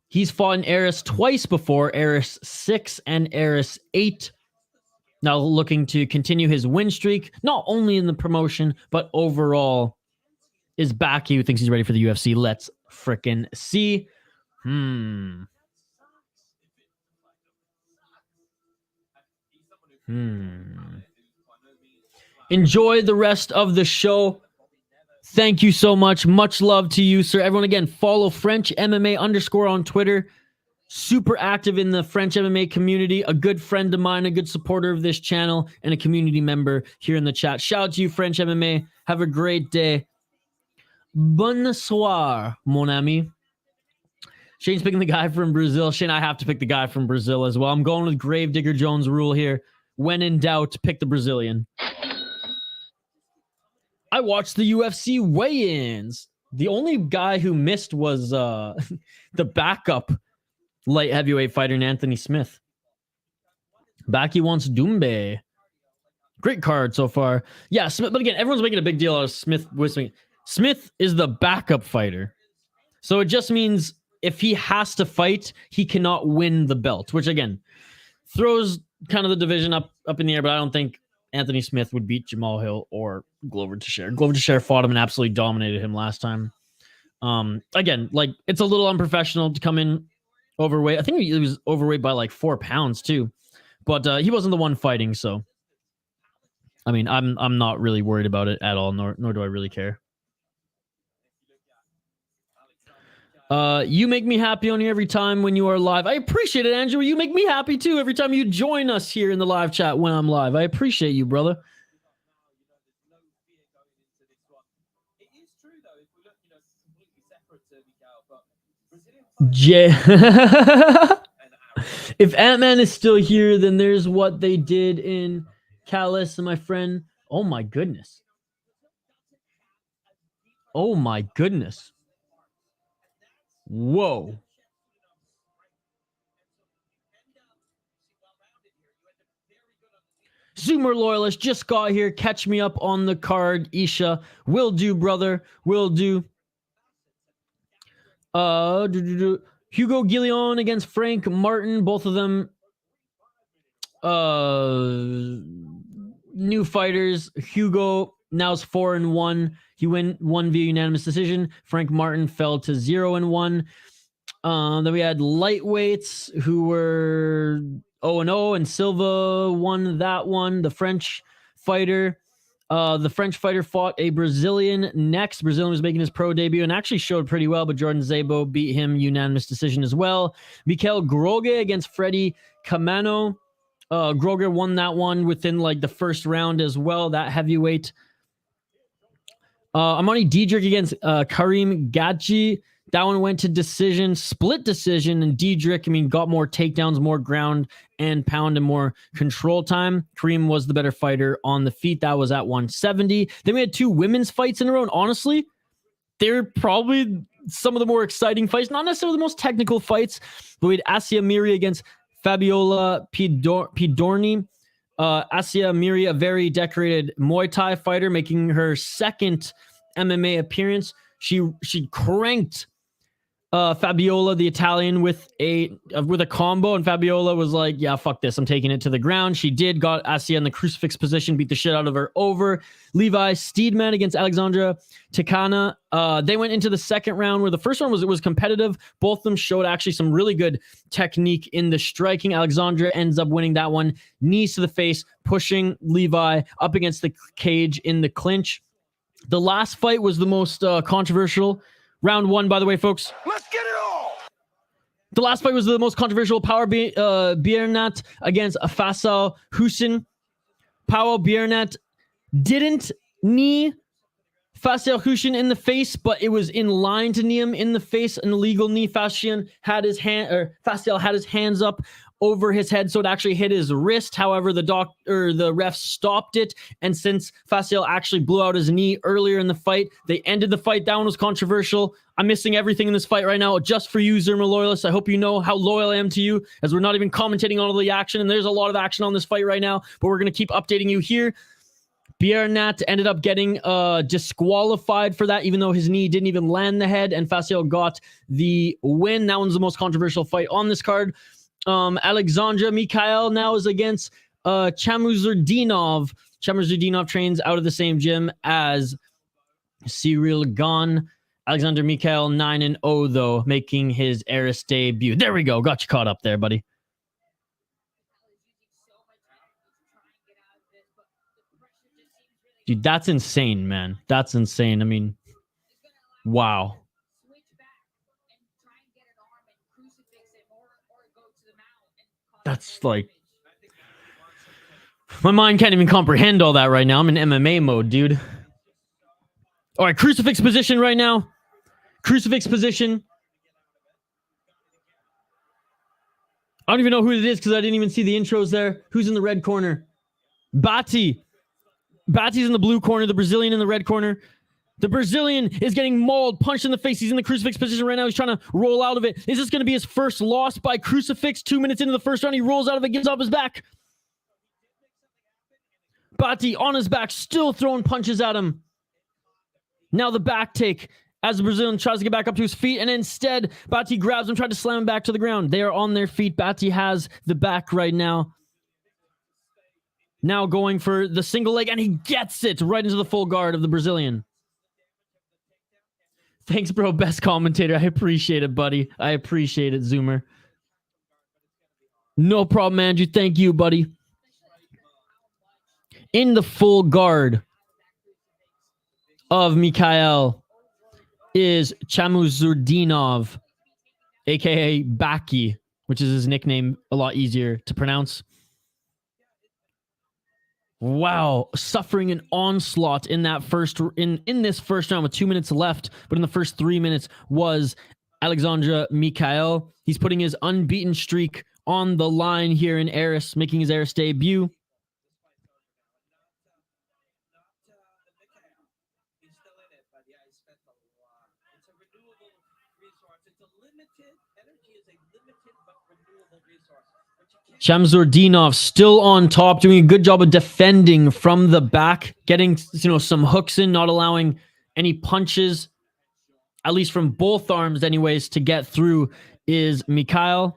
He's fought in ARES twice before, ARES 6 and ARES 8. Now looking to continue his win streak, not only in the promotion, but overall. Is Baki, who thinks he's ready for the UFC. Let's frickin' see. Enjoy the rest of the show. Thank you so much. Much love to you, sir. Everyone, again, follow French MMA _ on Twitter. Super active in the French MMA community. A good friend of mine, a good supporter of this channel, and a community member here in the chat. Shout out to you, French MMA. Have a great day. Bonsoir, mon ami. Shane's picking the guy from Brazil. Shane, I have to pick the guy from Brazil as well. I'm going with Gravedigger Jones' rule here. When in doubt, pick the Brazilian. I watched the UFC weigh-ins. The only guy who missed was the backup light heavyweight fighter, Anthony Smith. Baki wants Dôme. Great card so far. Yeah, Smith, but again, everyone's making a big deal out of Smith whistling. Smith is the backup fighter. So it just means if he has to fight, he cannot win the belt, which again, throws kind of the division up in the air, but I don't think Anthony Smith would beat Jamal Hill or Glover Teixeira. Glover Teixeira fought him and absolutely dominated him last time. Again, like, it's a little unprofessional to come in overweight. I think he was overweight by like 4 pounds too, but he wasn't the one fighting. So, I mean, I'm not really worried about it at all, nor do I really care. You make me happy on here every time when you are live. I appreciate it, Andrew. You make me happy too every time you join us here in the live chat when I'm live. I appreciate you, brother. If Ant-Man is still here, then there's what they did in Callus and my friend. Oh my goodness. Oh my goodness. Whoa. Zoomer Loyalist just got here. Catch me up on the card, Isha. Will do, brother. Will do. Hugo Guillon against Frank Martin. Both of them new fighters. Hugo now is 4-1. He won via unanimous decision. Frank Martin fell to 0-1. Then we had lightweights who were 0-0, and Silva won that one. The French fighter fought a Brazilian next. Brazilian was making his pro debut and actually showed pretty well, but Jordan Szabo beat him unanimous decision as well. Mikael Groge against Freddy Camano. Groge won that one within like the first round as well, that heavyweight. Amani Diedrich against Karim Gadji. That one went to decision, split decision, and Diedrich, I mean, got more takedowns, more ground and pound, and more control time. Karim was the better fighter on the feet. That was at 170. Then we had 2 women's fights in a row, and honestly, they're probably some of the more exciting fights. Not necessarily the most technical fights, but we had Assia Miri against Fabiola Pidroni. Assia Miri, a very decorated Muay Thai fighter, making her second MMA appearance. She cranked Fabiola, the Italian, with a combo, and Fabiola was like, yeah, fuck this, I'm taking it to the ground. She did, got Assia in the crucifix position, beat the shit out of her over. Levi Steedman against Alexandra Tekenah. They went into the second round, where the first one was competitive. Both of them showed actually some really good technique in the striking. Alexandra ends up winning that one, knees to the face, pushing Levi up against the cage in the clinch. The last fight was the most controversial. Round 1, by the way, folks. Let's get it all. The last fight was the most controversial. Biernat against Faycal Hucin. Biernat didn't knee Faycal Hucin in the face, but it was in line to knee him in the face. An illegal knee. Faycal had his hands up over his head, so it actually hit his wrist. However, the ref stopped it, and since Faycal actually blew out his knee earlier in the fight, they ended the fight. That one was controversial. I'm missing everything in this fight right now just for you, Zerma Loyalists. I hope you know how loyal I am to you, as we're not even commentating on all the action, and there's a lot of action on this fight right now, but we're going to keep updating you here. Biernat ended up getting disqualified for that, even though his knee didn't even land the head, and Faycal got the win. That one's the most controversial fight on this card. Alexandra Mikael now is against Chamsoudinov. Chamsoudinov trains out of the same gym as Cyril Gane. Alexander Mikael 9-0 though, making his ARES debut. There we go. Got you caught up there, buddy. Dude, that's insane, man. That's insane. I mean, wow. That's like... my mind can't even comprehend all that right now. I'm in MMA mode, dude. All right, crucifix position right now. Crucifix position. I don't even know who it is because I didn't even see the intros there. Who's in the red corner? Bati. Bati's in the blue corner. The Brazilian in the red corner. The Brazilian is getting mauled, punched in the face. He's in the crucifix position right now. He's trying to roll out of it. Is this going to be his first loss by crucifix? 2 minutes into the first round, he rolls out of it, gives up his back. Bati on his back, still throwing punches at him. Now the back take as the Brazilian tries to get back up to his feet, and instead, Bati grabs him, tried to slam him back to the ground. They are on their feet. Bati has the back right now. Now going for the single leg, and he gets it right into the full guard of the Brazilian. Thanks, bro. Best commentator. I appreciate it, buddy. I appreciate it, Zoomer. No problem, Andrew. Thank you, buddy. In the full guard of Mikael is Chamsoudinov, aka Baki, which is his nickname, a lot easier to pronounce. Wow, suffering an onslaught in that in this first round with 2 minutes left, but in the first 3 minutes was Alexandra Mikael. He's putting his unbeaten streak on the line here in ARES, making his ARES debut. Chamsoudinov still on top, doing a good job of defending from the back, getting some hooks in, not allowing any punches, at least from both arms anyways, to get through is Mikael.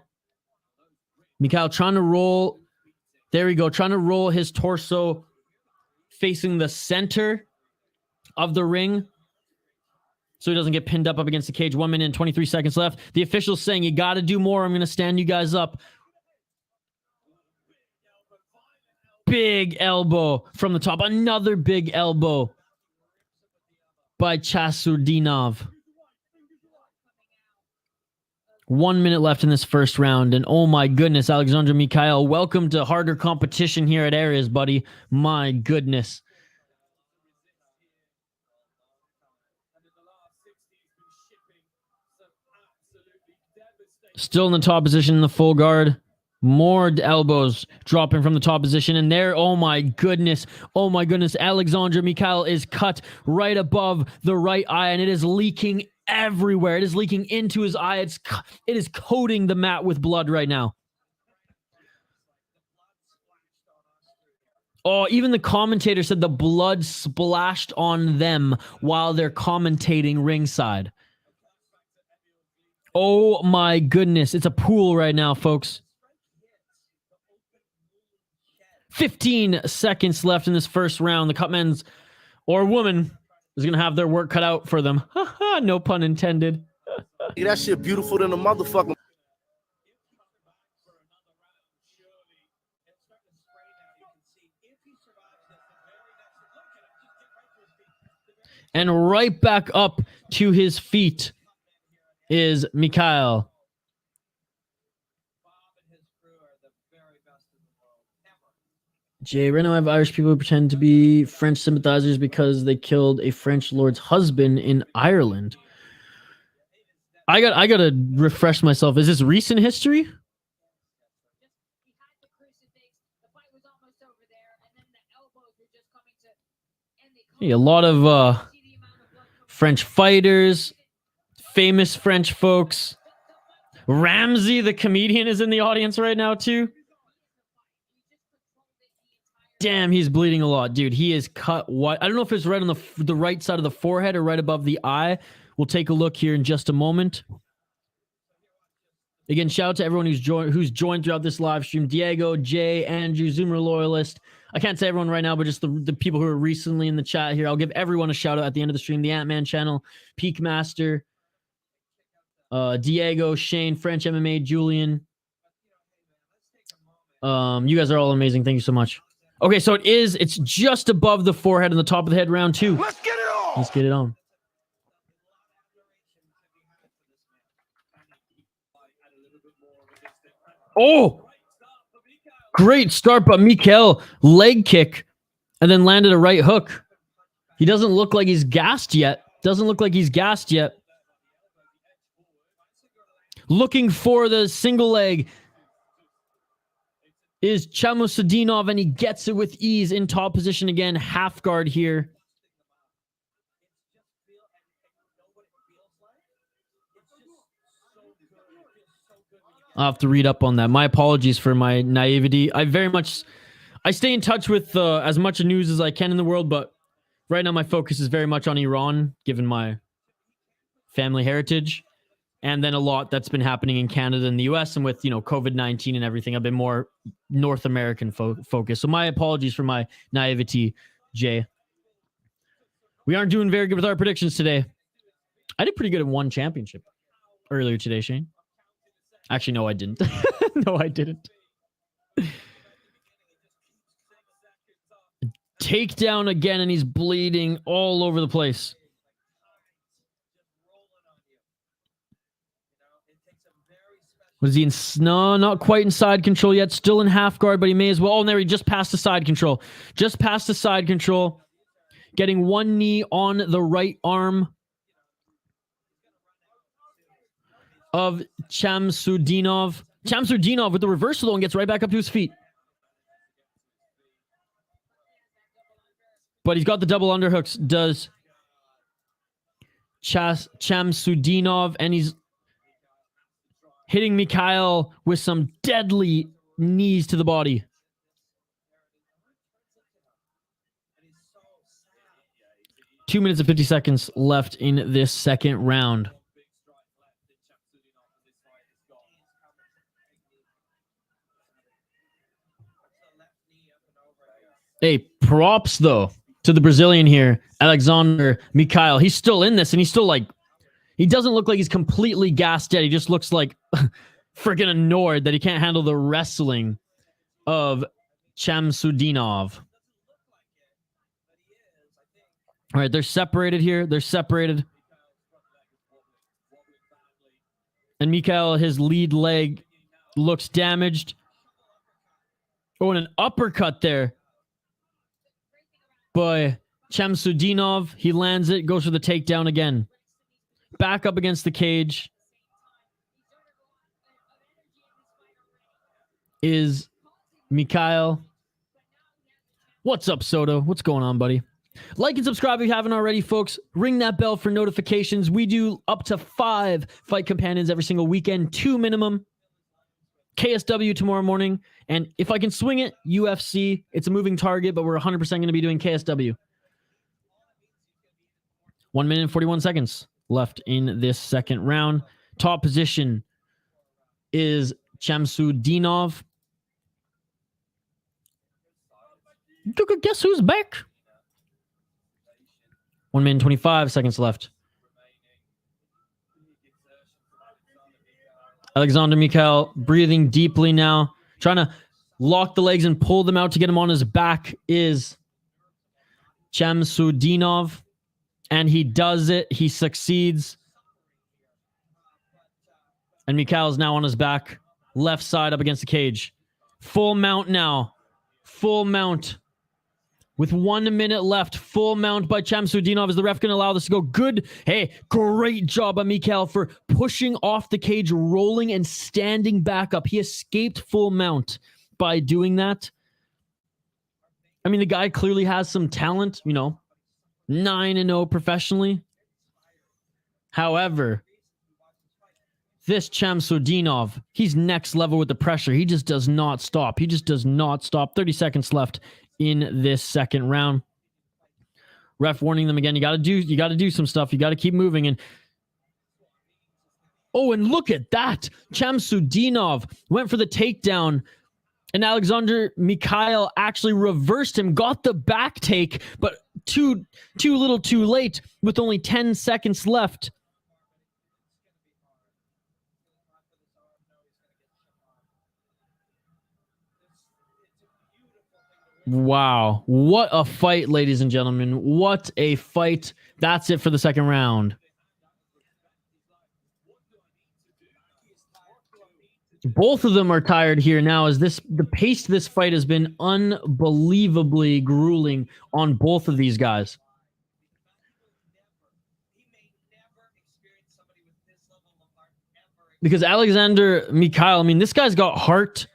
Mikael trying to roll. There we go, trying to roll his torso facing the center of the ring so he doesn't get pinned up against the cage. 1 minute and 23 seconds left. The official's saying, you got to do more. I'm going to stand you guys up. Big elbow from the top. Another big elbow by Chamsoudinov. 1 minute left in this first round. And oh my goodness, Alexandra Mikael, welcome to harder competition here at ARES, buddy. My goodness. Still in the top position in the full guard. More elbows dropping from the top position. And there, oh my goodness, Alexandra Mikael is cut right above the right eye, and it is leaking everywhere. It is leaking into his eye. It is coating the mat with blood right now. Oh, even the commentator said the blood splashed on them while they're commentating ringside. Oh my goodness, it's a pool right now, folks. 15 seconds left in this first round. The cutman's or woman is going to have their work cut out for them. No pun intended. That shit beautiful than a motherfucker. And right back up to his feet is Mikael. Jay, right now I have Irish people who pretend to be French sympathizers because they killed a French lord's husband in Ireland. I gotta refresh myself. Is this recent history? Yeah, a lot of French fighters, famous French folks. Ramsey, the comedian, is in the audience right now too. Damn, he's bleeding a lot, dude. He is cut wide. I don't know if it's right on the right side of the forehead or right above the eye. We'll take a look here in just a moment. Again, shout out to everyone who's joined throughout this live stream. Diego, Jay, Andrew, Zoomer Loyalist. I can't say everyone right now, but just the people who are recently in the chat here. I'll give everyone a shout out at the end of the stream. The Ant-Man channel, Peak Master, Diego, Shane, French MMA, Julian. You guys are all amazing. Thank you so much. Okay, so it's just above the forehead and the top of the head, round 2. Let's get it on. Let's get it on. Oh! Great start, but Mikael leg kick and then landed a right hook. He doesn't look like he's gassed yet. Looking for the single leg is Chamsoudinov, and he gets it with ease in top position again. Half guard here. I'll have to read up on that. My apologies for my naivety. I stay in touch with as much news as I can in the world, but right now my focus is very much on Iran, given my family heritage. And then a lot that's been happening in Canada and the US, and with, COVID-19 and everything, I've been more North American focused. So my apologies for my naivety, Jay. We aren't doing very good with our predictions today. I did pretty good in one championship earlier today, Shane. Actually, no, I didn't. No, I didn't. Takedown again, and he's bleeding all over the place. Was he in? No, not quite in side control yet. Still in half guard, but he may as well. Oh, there, he just passed the side control. Getting one knee on the right arm of Chamsoudinov. Chamsoudinov with the reversal, though, and gets right back up to his feet. But he's got the double underhooks, does Chamsoudinov, and he's hitting Mikael with some deadly knees to the body. Two minutes and 50 seconds left in this second round. Hey, props, though, to the Brazilian here, Alexandra Mikael. He's still in this, and he's still he doesn't look like he's completely gassed yet. He just looks like freaking annoyed that he can't handle the wrestling of Chamsoudinov. All right, they're separated here. And Mikael, his lead leg looks damaged. Oh, and an uppercut there by Chamsoudinov. He lands it, goes for the takedown again. Back up against the cage is Mikael. What's up, Soto? What's going on, buddy? Like and subscribe if you haven't already, folks. Ring that bell for notifications. We do up to 5 fight companions every single weekend, 2 minimum. KSW tomorrow morning. And if I can swing it, UFC. It's a moving target, but we're 100% going to be doing KSW. 1 minute and 41 seconds left in this second round. Top position is Chamsoudinov. Guess who's back? 1 minute and 25 seconds left. Alexandra Mikael breathing deeply now. Trying to lock the legs and pull them out to get him on his back is Chamsoudinov. And he does it. He succeeds. And Mikael is now on his back. Left side up against the cage. Full mount now. Full mount. With 1 minute left. Full mount by Chamsoudinov. Is the ref going to allow this to go? Good. Hey, great job by Mikael for pushing off the cage, rolling and standing back up. He escaped full mount by doing that. I mean, the guy clearly has some talent, 9-0 professionally. However, this Chamsoudinov, he's next level with the pressure. He just does not stop. 30 seconds left in this second round. Ref warning them again. You got to do some stuff. You got to keep moving. And oh, and look at that. Chamsoudinov went for the takedown, and Mikael actually reversed him, got the back take, but too little too late with only 10 seconds left. Wow. What a fight, ladies and gentlemen. What a fight. That's it for the second round. Both of them are tired here now, as the pace of this fight has been unbelievably grueling on both of these guys. Because Mikael, I mean, this guy's got heart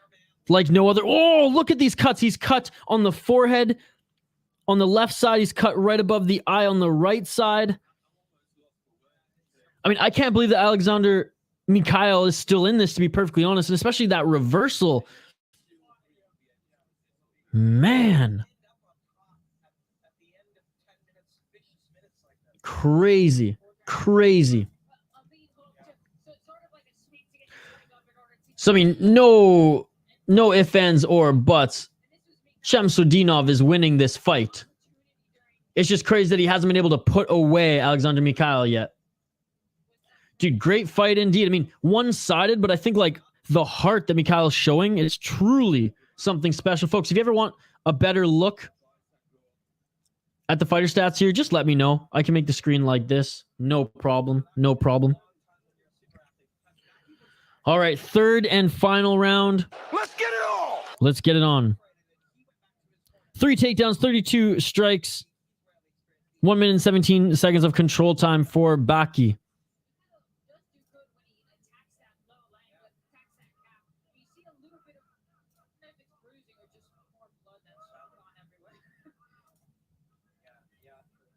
like no other. Oh, look at these cuts. He's cut on the forehead on the left side. He's cut right above the eye on the right side. I mean, I can't believe that Mikael is still in this, to be perfectly honest, and especially that reversal. Man. Crazy. Crazy. So, I mean, no ifs, ands, or buts. Chamsoudinov is winning this fight. It's just crazy that he hasn't been able to put away Mikael yet. Dude, great fight indeed. I mean, one-sided, but I think like the heart that Mikael's showing is truly something special. Folks, if you ever want a better look at the fighter stats here, just let me know. I can make the screen like this. No problem. No problem. All right, third and final round. Let's get it on. Let's get it on. 3 takedowns, 32 strikes. 1 minute and 17 seconds of control time for Baki.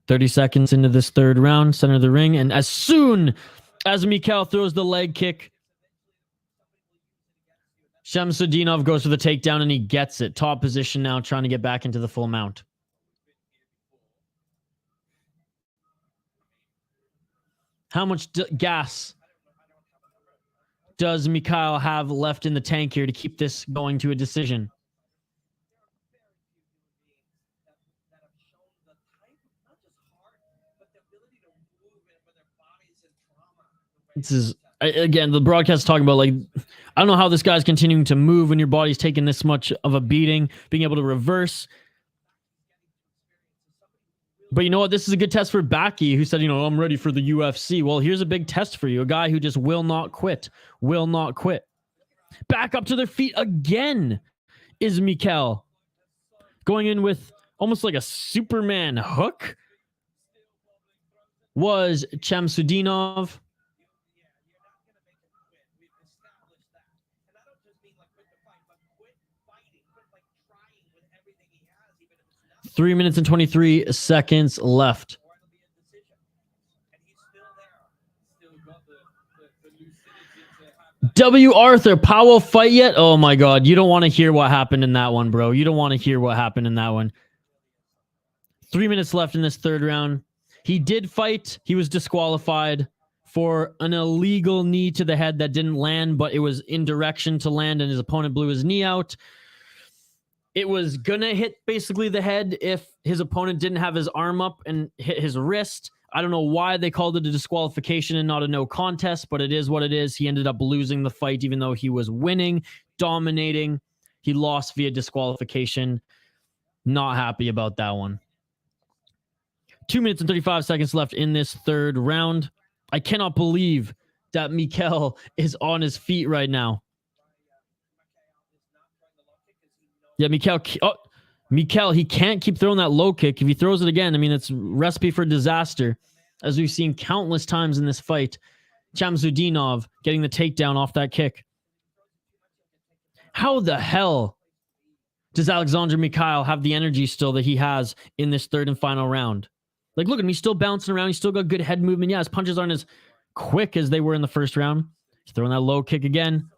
"30 seconds into this third round, center of the ring, and as soon as Mikael throws the leg kick, Chamsoudinov goes for the takedown and he gets it. Top position now, trying to get back into the full mount. How much gas does Mikael have left in the tank here to keep this going to a decision? This is, again, the broadcast is talking about, like, I don't know how this guy's continuing to move when your body's taking this much of a beating, being able to reverse. But you know what? This is a good test for Baki, who said, I'm ready for the UFC. Well, here's a big test for you. A guy who just will not quit. Will not quit. Back up to their feet again is Mikael. Going in with almost like a Superman hook was Chamsoudinov. Three minutes and 23 seconds left. W. Arthur, Paweł fight yet? Oh my God. You don't want to hear what happened in that one, bro. You don't want to hear what happened in that one. 3 minutes left in this third round. He did fight. He was disqualified for an illegal knee to the head that didn't land, but it was in direction to land, and his opponent blew his knee out. It was gonna hit basically the head if his opponent didn't have his arm up and hit his wrist. I don't know why they called it a disqualification and not a no contest, but it is what it is. He ended up losing the fight even though he was winning, dominating. He lost via disqualification. Not happy about that one. 2 minutes and 35 seconds left in this third round. I cannot believe that Mikael is on his feet right now. Yeah, Mikael, he can't keep throwing that low kick. If he throws it again, I mean, it's recipe for disaster, as we've seen countless times in this fight. Chamsoudinov getting the takedown off that kick. How the hell does Mikael have the energy still that he has in this third and final round? Like, look at him. He's still bouncing around. He's still got good head movement. Yeah, his punches aren't as quick as they were in the first round. He's throwing that low kick again.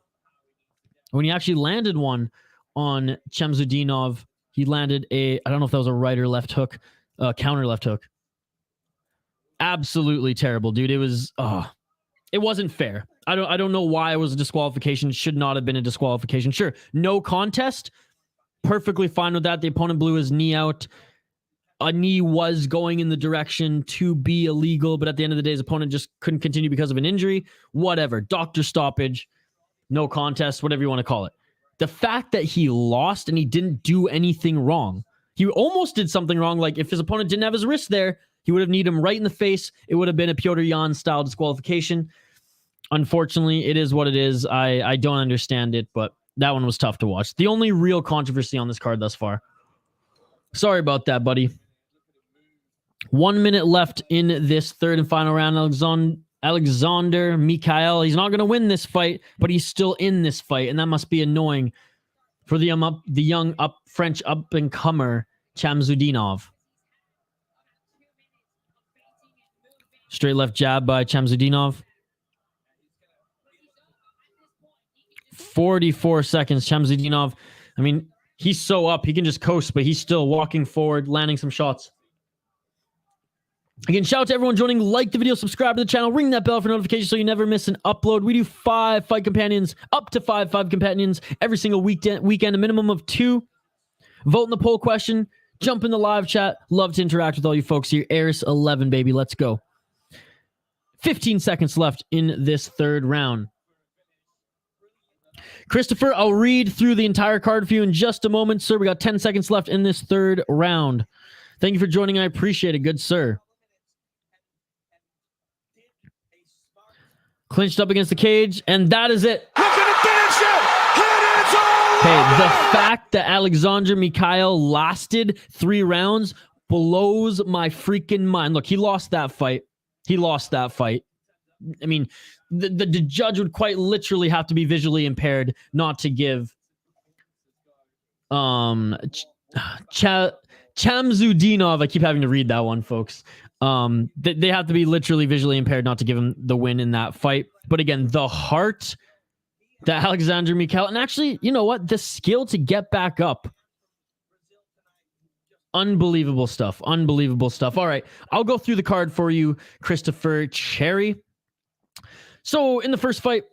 When he actually landed one on Chamsoudinov He landed I don't know if that was a right or left hook, counter left hook. Absolutely terrible, dude. It was, it wasn't fair. I don't know why it was a disqualification. It should not have been a disqualification. Sure, no contest. Perfectly fine with that. The opponent blew his knee out. A knee was going in the direction to be illegal, but at the end of the day, his opponent just couldn't continue because of an injury. Whatever. Doctor stoppage, no contest, whatever you want to call it. The fact that he lost and he didn't do anything wrong. He almost did something wrong. Like if his opponent didn't have his wrist there, he would have kneed him right in the face. It would have been a Petr Yan style disqualification. Unfortunately, it is what it is. I don't understand it, but that one was tough to watch. The only real controversy on this card thus far. Sorry about that, buddy. 1 minute left in this third and final round. Alexander Mikael. He's not going to win this fight, but he's still in this fight, and that must be annoying for the young French up-and-comer Chamsoudinov. Straight left jab by Chamsoudinov. 44 seconds. Chamsoudinov, I mean, he's so up. He can just coast, but he's still walking forward, landing some shots. Again, shout out to everyone joining. Like the video, subscribe to the channel, ring that bell for notifications so you never miss an upload. We do 5 fight companions, up to 5 companions every single weekend, a minimum of 2. Vote in the poll question. Jump in the live chat. Love to interact with all you folks here. ARES 11, baby. Let's go. 15 seconds left in this third round. Christopher, I'll read through the entire card for you in just a moment, sir. We got 10 seconds left in this third round. Thank you for joining. I appreciate it, good sir. Clinched up against the cage, and that is it. Looking to finish it. It is all Okay, the fact that Alexander Mikael lasted 3 rounds blows my freaking mind. Look, he lost that fight. He lost that fight. I mean, the judge would quite literally have to be visually impaired not to give Chamsoudinov, I keep having to read that one, folks. They have to be literally visually impaired not to give him the win in that fight. But again, the heart that Alexander Mikael, and actually, you know what? The skill to get back up. Unbelievable stuff. Unbelievable stuff. All right. I'll go through the card for you, Christopher Cherry. So in the first fight,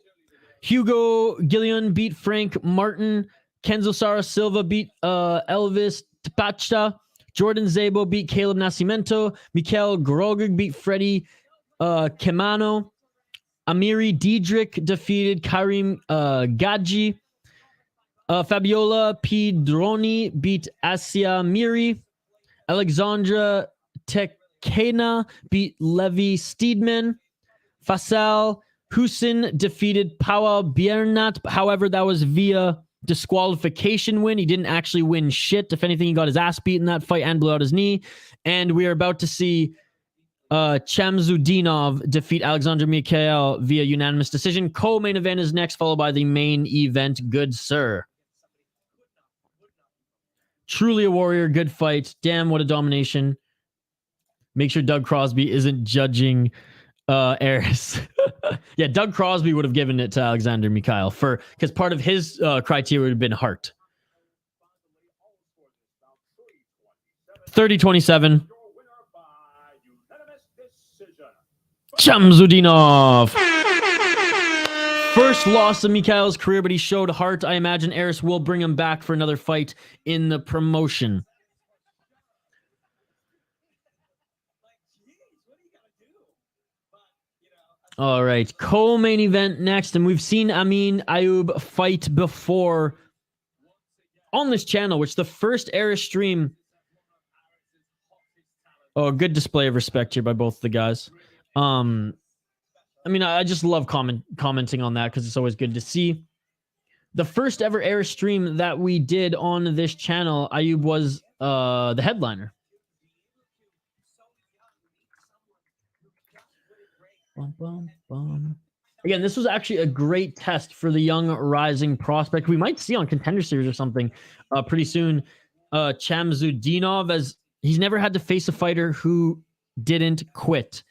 Hugo Guillon beat Frank Martin. Kenzo Sara Silva beat Elvis Tapachta. Jordan Zabo beat Caleb Nascimento. Mikael Grogig beat Freddie Kemano. Amiri Diedrich defeated Karim Gadji. Fabiola Pidroni beat Assia Miri. Alexandra Tekenah beat Levi Steedman. Faycal Hucin defeated Paweł Biernat. However, that was via disqualification win. He didn't actually win shit. If anything, he got his ass beat in that fight and blew out his knee. And we are about to see Chamsoudinov defeat Alexander Mikael via unanimous decision. Co-main event is next, followed by the main event. Good sir. Truly a warrior. Good fight. Damn, what a domination. Make sure Doug Crosby isn't judging ARES. Yeah, Doug Crosby would have given it to Alexander Mikael because part of his criteria would have been heart. 30-27. Chamsoudinov. First loss of Mikael's career, but he showed heart. I imagine ARES will bring him back for another fight in the promotion. All right, co-main event next, and we've seen Amin Ayoub fight before on this channel, which the first ARES stream. Oh, good display of respect here by both the guys. I mean, I just love commenting on that because it's always good to see. The first ever ARES stream that we did on this channel, Ayoub was the headliner. Again, this was actually a great test for the young rising prospect. We might see on Contender Series or something pretty soon. Chamsoudinov, as he's never had to face a fighter who didn't quit.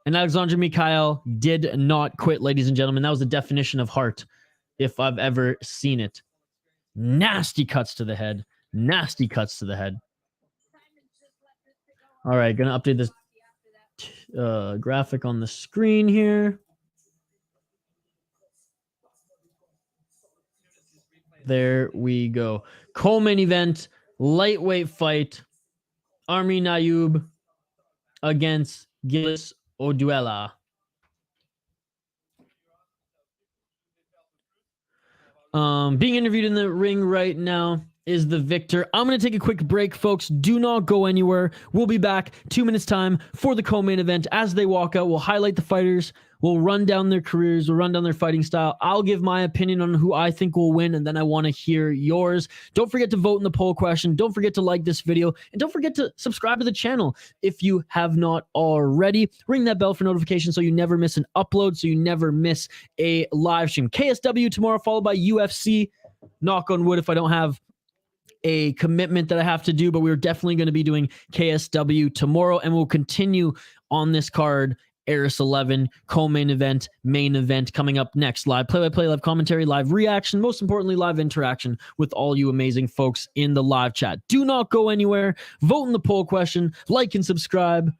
And Alexander Mikael did not quit, ladies and gentlemen. That was the definition of heart, if I've ever seen it. Nasty cuts to the head. Nasty cuts to the head. All right, gonna update this graphic on the screen here. There we go. Co-main event, lightweight fight. Amin Ayoub against Ghiles Oudelha. Being interviewed in the ring right now is the victor. I'm going to take a quick break, folks. Do not go anywhere. We'll be back 2 minutes time for the co-main event. As they walk out, we'll highlight the fighters. We'll run down their careers. We'll run down their fighting style. I'll give my opinion on who I think will win, and then I want to hear yours. Don't forget to vote in the poll question. Don't forget to like this video, and don't forget to subscribe to the channel if you have not already. Ring that bell for notifications so you never miss an upload, so you never miss a live stream. KSW tomorrow, followed by UFC. Knock on wood if I don't have a commitment that I have to do, but we're definitely going to be doing KSW tomorrow, and we'll continue on this card. ARES 11, co-main event, main event coming up next. Live play-by-play, live commentary, live reaction, most importantly, live interaction with all you amazing folks in the live chat. Do not go anywhere. Vote in the poll question, like and subscribe.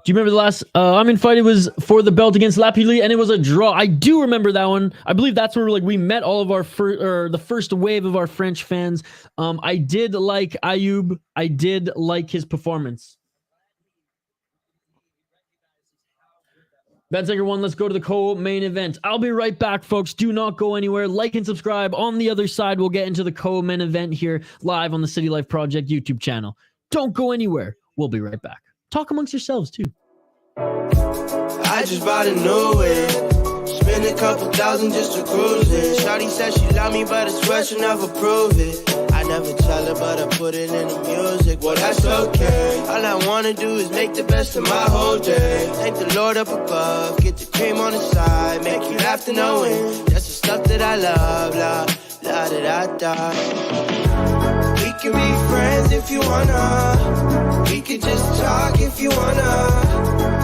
Do you remember the last Amin fight? It was for the belt against Lapili, and it was a draw. I do remember that one. I believe that's where we met all of our the first wave of our French fans. I did like Ayoub. I did like his performance. Betsaker 1, let's go to the co-main event. I'll be right back, folks. Do not go anywhere. Like and subscribe. On the other side, we'll get into the co-main event here live on the City Life Project YouTube channel. Don't go anywhere. We'll be right back. Talk amongst yourselves, too. I just bought a new whip. Spend a couple thousand just to cruise it. Shawty said she love me, but I swear she'll never prove it. I never tell her, but I put it in the music. Well, that's okay. All I wanna do is make the best of my whole day. Thank the Lord up above. Get the cream on the side. Make you laugh to know it. That's the stuff that I love. La, la, da, da, da. We can be friends if you wanna. We could just talk if you wanna.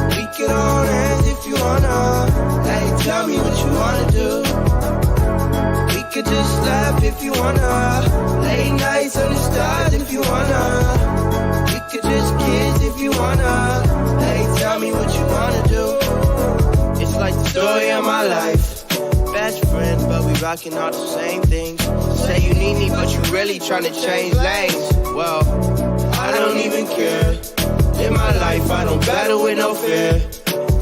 We can hold hands if you wanna. Hey, tell me what you wanna do. We could just laugh if you wanna. Late nights under stars if you wanna. We could just kiss if you wanna. Hey, tell me what you wanna do. It's like the story of my life. Best friends, but we rocking all the same things. Say you need me, but you really tryna change lanes. Well, I don't even care. In my life, I don't battle with no fear.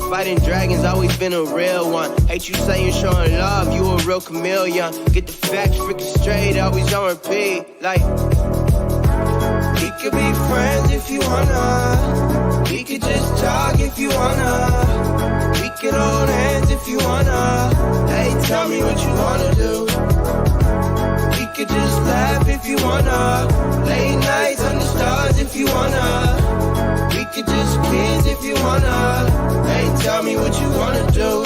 Fighting dragons, always been a real one. Hate you saying showing love, you a real chameleon. Get the facts freaking straight, always on repeat. Like, we could be friends if you wanna. We could just talk if you wanna. We could hold hands if you wanna. Hey, tell me what you wanna do. We could just laugh if you wanna. Late nights under stars if you wanna. We could just kiss if you wanna. Hey, tell me what you wanna do.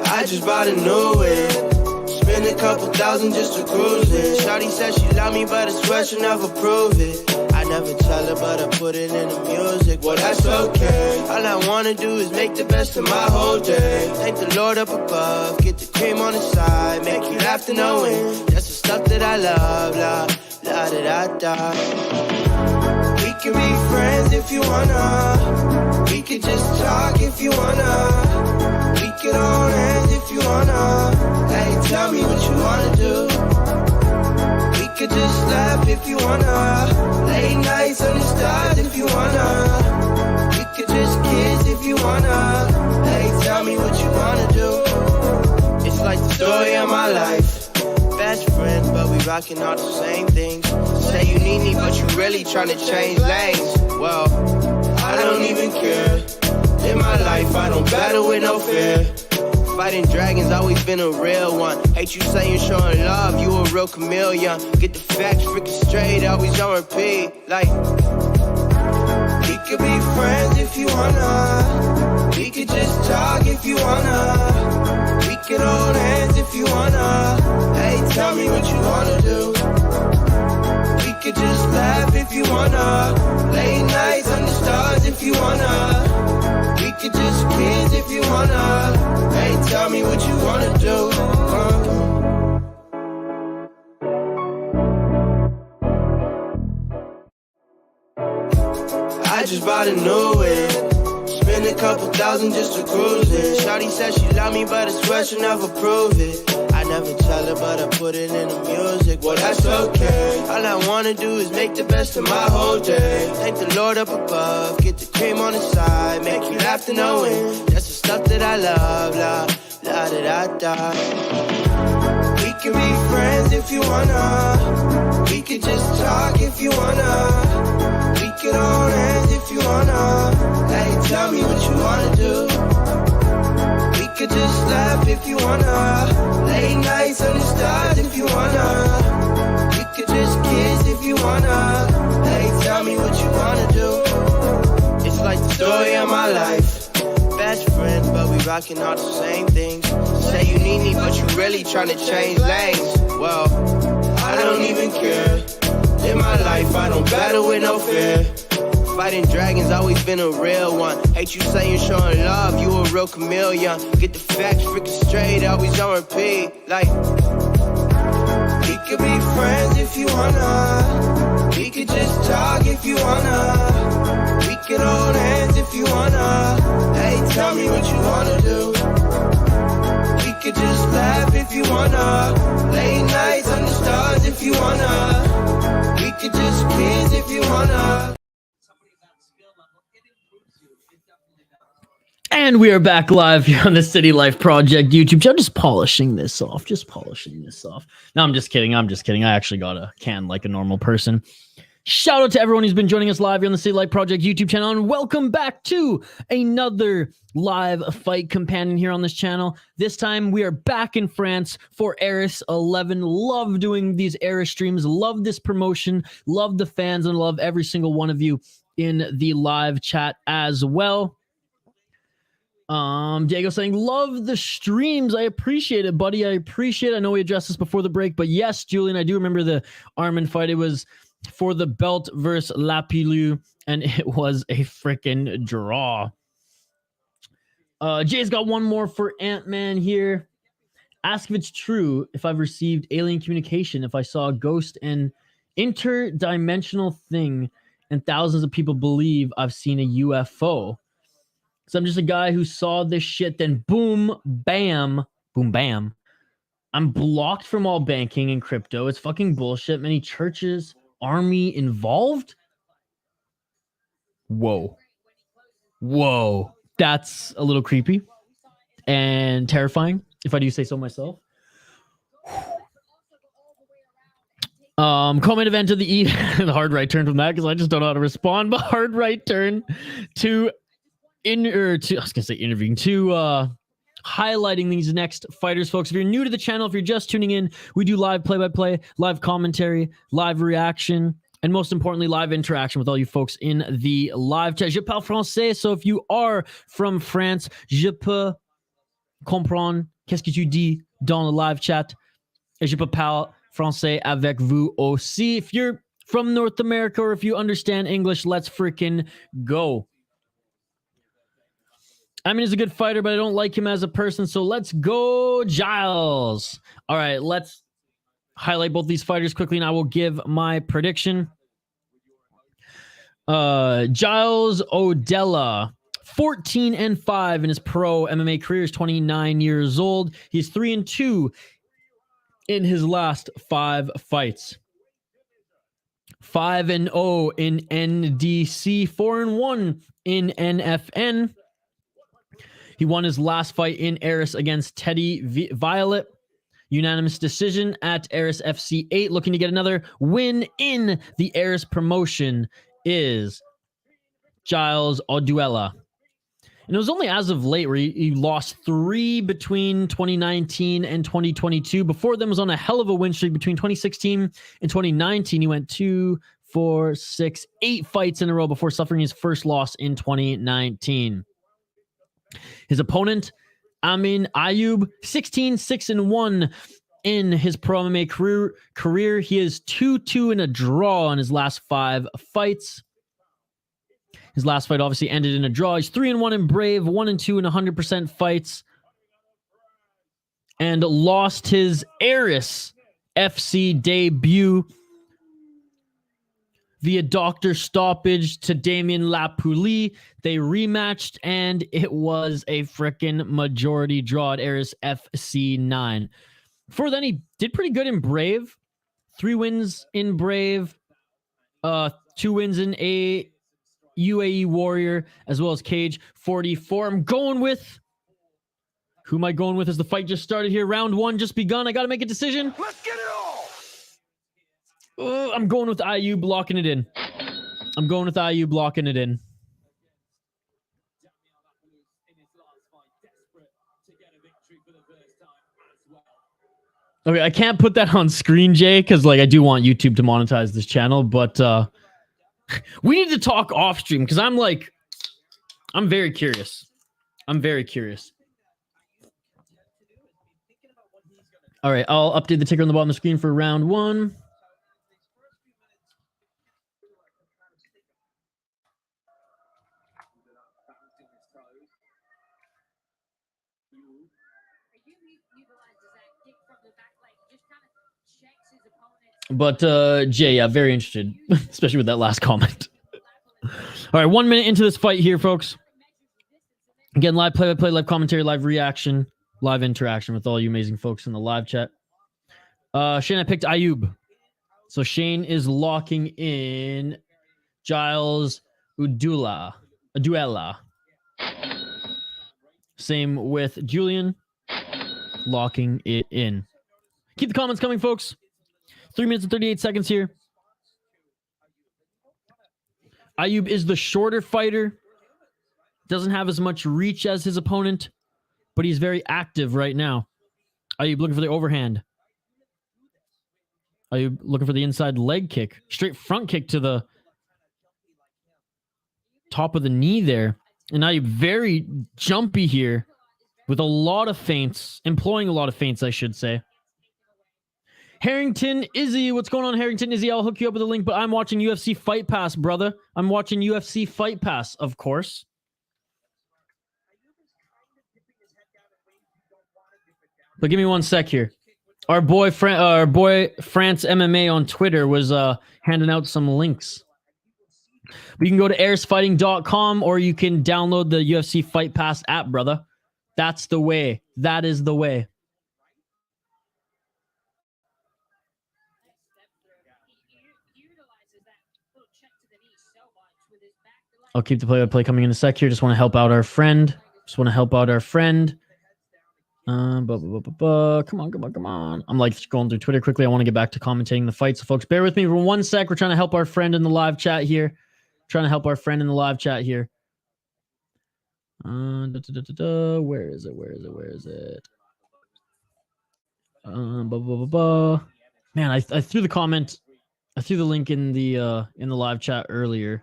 I just bought a new whip. Spend a couple thousand just to cruise it. Shawty said she love me, but I swear she'll never prove it. I never tell her, but I put it in the music. Well, that's okay. All I wanna do is make the best of my whole day. Thank the Lord up above. Get the cream on the side. Make you laugh to know it. That's the stuff that I love. La, la, da, da, da. We can be friends if you wanna. We can just talk if you wanna. We can hold hands if you wanna. Hey, tell me what you wanna do. We could just laugh if you wanna. Late nights under stars if you wanna. We could just kiss if you wanna. Hey, tell me what you wanna do. It's like the story of my life. Best friends, but we rocking all the same things. Say you need me, but you really tryna change lanes. Well, I don't even care. In my life, I don't battle with no fear. Fighting dragons, always been a real one. Hate you saying showing love, you a real chameleon. Get the facts freaking straight, always on repeat. Like, we could be friends if you wanna. We could just talk if you wanna. We could hold hands if you wanna. Hey, tell me what you wanna do. We could just laugh if you wanna. Late nights under stars if if you wanna. We could just kiss if you wanna. Hey, tell me what you wanna do. I just bought a new whip. Spend a couple thousand just to cruise it. Shawty said she love me, but I swear she'll never prove it. I never tell her, but I put it in the music. Well, that's okay. All I wanna do is make the best of my whole day. Thank the Lord up above, get the cream on the side, make you laugh to know it. That's the stuff that I love, la, la, da, da, da. We can be friends if you wanna. We could just talk if you wanna. We can hold hands if you wanna. Hey, tell me what you wanna do. We could just laugh if you wanna. Late nights under stars if you wanna. We could just kiss if you wanna. Hey, tell me what you wanna do. It's like the story of my life. Best friends, but we rocking all the same things. Say you need me, but you really tryna change lanes. Well, I don't even care. In my life, I don't battle with no fear. Fighting dragons, always been a real one. Hate you saying showing love, you a real chameleon. Get the facts freaking straight, always on repeat. Like, we could be friends if you wanna. We could just talk if you wanna. We could hold hands if you wanna. Hey, tell me what you wanna do. We could just laugh if you wanna. Late nights under stars if you wanna. We could just kiss if you wanna. And we are back live here on the City Life Project YouTube channel. Just polishing this off. No, I'm just kidding. I actually got a can like a normal person. Shout out to everyone who's been joining us live here on the City Life Project YouTube channel. And welcome back to another live fight companion here on this channel. This time we are back in France for ARES 11. Love doing these ARES streams. Love this promotion. Love the fans and love every single one of you in the live chat as well. Diego saying, love the streams. I appreciate it, buddy. I appreciate it. I know we addressed this before the break, but yes, Julian, I do remember the Armin fight. It was for the belt versus Lapilou, and it was a freaking draw. Jay's got one more for Ant-Man here. Ask if it's true if I've received alien communication, if I saw a ghost and interdimensional thing, and thousands of people believe I've seen a UFO. So I'm just a guy who saw this shit, then boom, bam, boom, bam. I'm blocked from all banking and crypto. It's fucking bullshit. Many churches, army involved. Whoa. That's a little creepy and terrifying, if I do say so myself. Co-main event of the the hard right turn from that, because I just don't know how to respond, but hard right turn to interviewing to highlighting these next fighters, folks. If you're new to the channel, if you're just tuning in, we do live play-by-play, live commentary, live reaction, and most importantly, live interaction with all you folks in the live chat. Je parle français, so if you are from France, je peux comprendre qu'est-ce que tu dis dans le live chat, et je peux parler français avec vous aussi. If you're from North America or if you understand English, let's freaking go. I mean, he's a good fighter, but I don't like him as a person, so let's go, Ghiles. All right, let's highlight both these fighters quickly, and I will give my prediction. Ghiles Oudelha, 14-5 in his pro MMA career. He's 29 years old. He's 3-2 in his last 5 fights. 5-0 in NDC, 4-1 in NFN. He won his last fight in ARES against Teddy Violet. Unanimous decision at ARES FC 8. Looking to get another win in the ARES promotion is Ghiles Oudelha. And it was only as of late where he lost 3 between 2019 and 2022. Before them was on a hell of a win streak between 2016 and 2019. He went 2, 4, 6, 8 fights in a row before suffering his first loss in 2019. His opponent, Amin Ayoub, 16-6-1 in his pro MMA career. He is 2-2 in a draw in his last 5 fights. His last fight obviously ended in a draw. He's 3-1 in Brave, 1-2 in 100% fights, and lost his ARES FC debut via doctor stoppage to Damien Lapoulie. They rematched, and it was a freaking majority draw at ARES FC 9. Before then, he did pretty good in Brave. 3 wins in Brave, 2 wins in a UAE Warrior, as well as Cage 44. I'm going with... Who am I going with as the fight just started here? Round 1 just begun. I got to make a decision. Let's get it all. I'm going with Ayoub locking it in. I'm going with Ayoub locking it in. Okay, I can't put that on screen, Jay, because like I do want YouTube to monetize this channel, but we need to talk off stream because I'm very curious. I'm very curious. All right, I'll update the ticker on the bottom of the screen for round 1. But Jay, yeah, very interested, especially with that last comment. All right, 1 minute into this fight here, folks. Again, live play-by-play, live commentary, live reaction, live interaction with all you amazing folks in the live chat. Shane, I picked Ayoub. So Shane is locking in Ghiles Oudelha. Same with Julian. Locking it in. Keep the comments coming, folks. 3 minutes and 38 seconds here. Ayoub is the shorter fighter. Doesn't have as much reach as his opponent, but he's very active right now. Ayoub looking for the overhand. Ayoub looking for the inside leg kick. Straight front kick to the top of the knee there. And Ayoub very jumpy here with a lot of feints, employing a lot of feints, I should say. Harrington Izzy, what's going on, Harrington Izzy? I'll hook you up with a link, but I'm watching UFC Fight Pass, brother. I'm watching UFC Fight Pass, of course. But give me 1 sec here. Our boy France MMA on Twitter was handing out some links. You can go to aresfighting.com or you can download the UFC Fight Pass app, brother. That's the way. That is the way. I'll keep the play-by-play coming in a sec here. Just want to help out our friend. Come on. I'm like going through Twitter quickly. I want to get back to commentating the fight. So folks, bear with me for 1 sec. We're trying to help our friend in the live chat here. Where is it? Man, I threw the comment. I threw the link in the live chat earlier.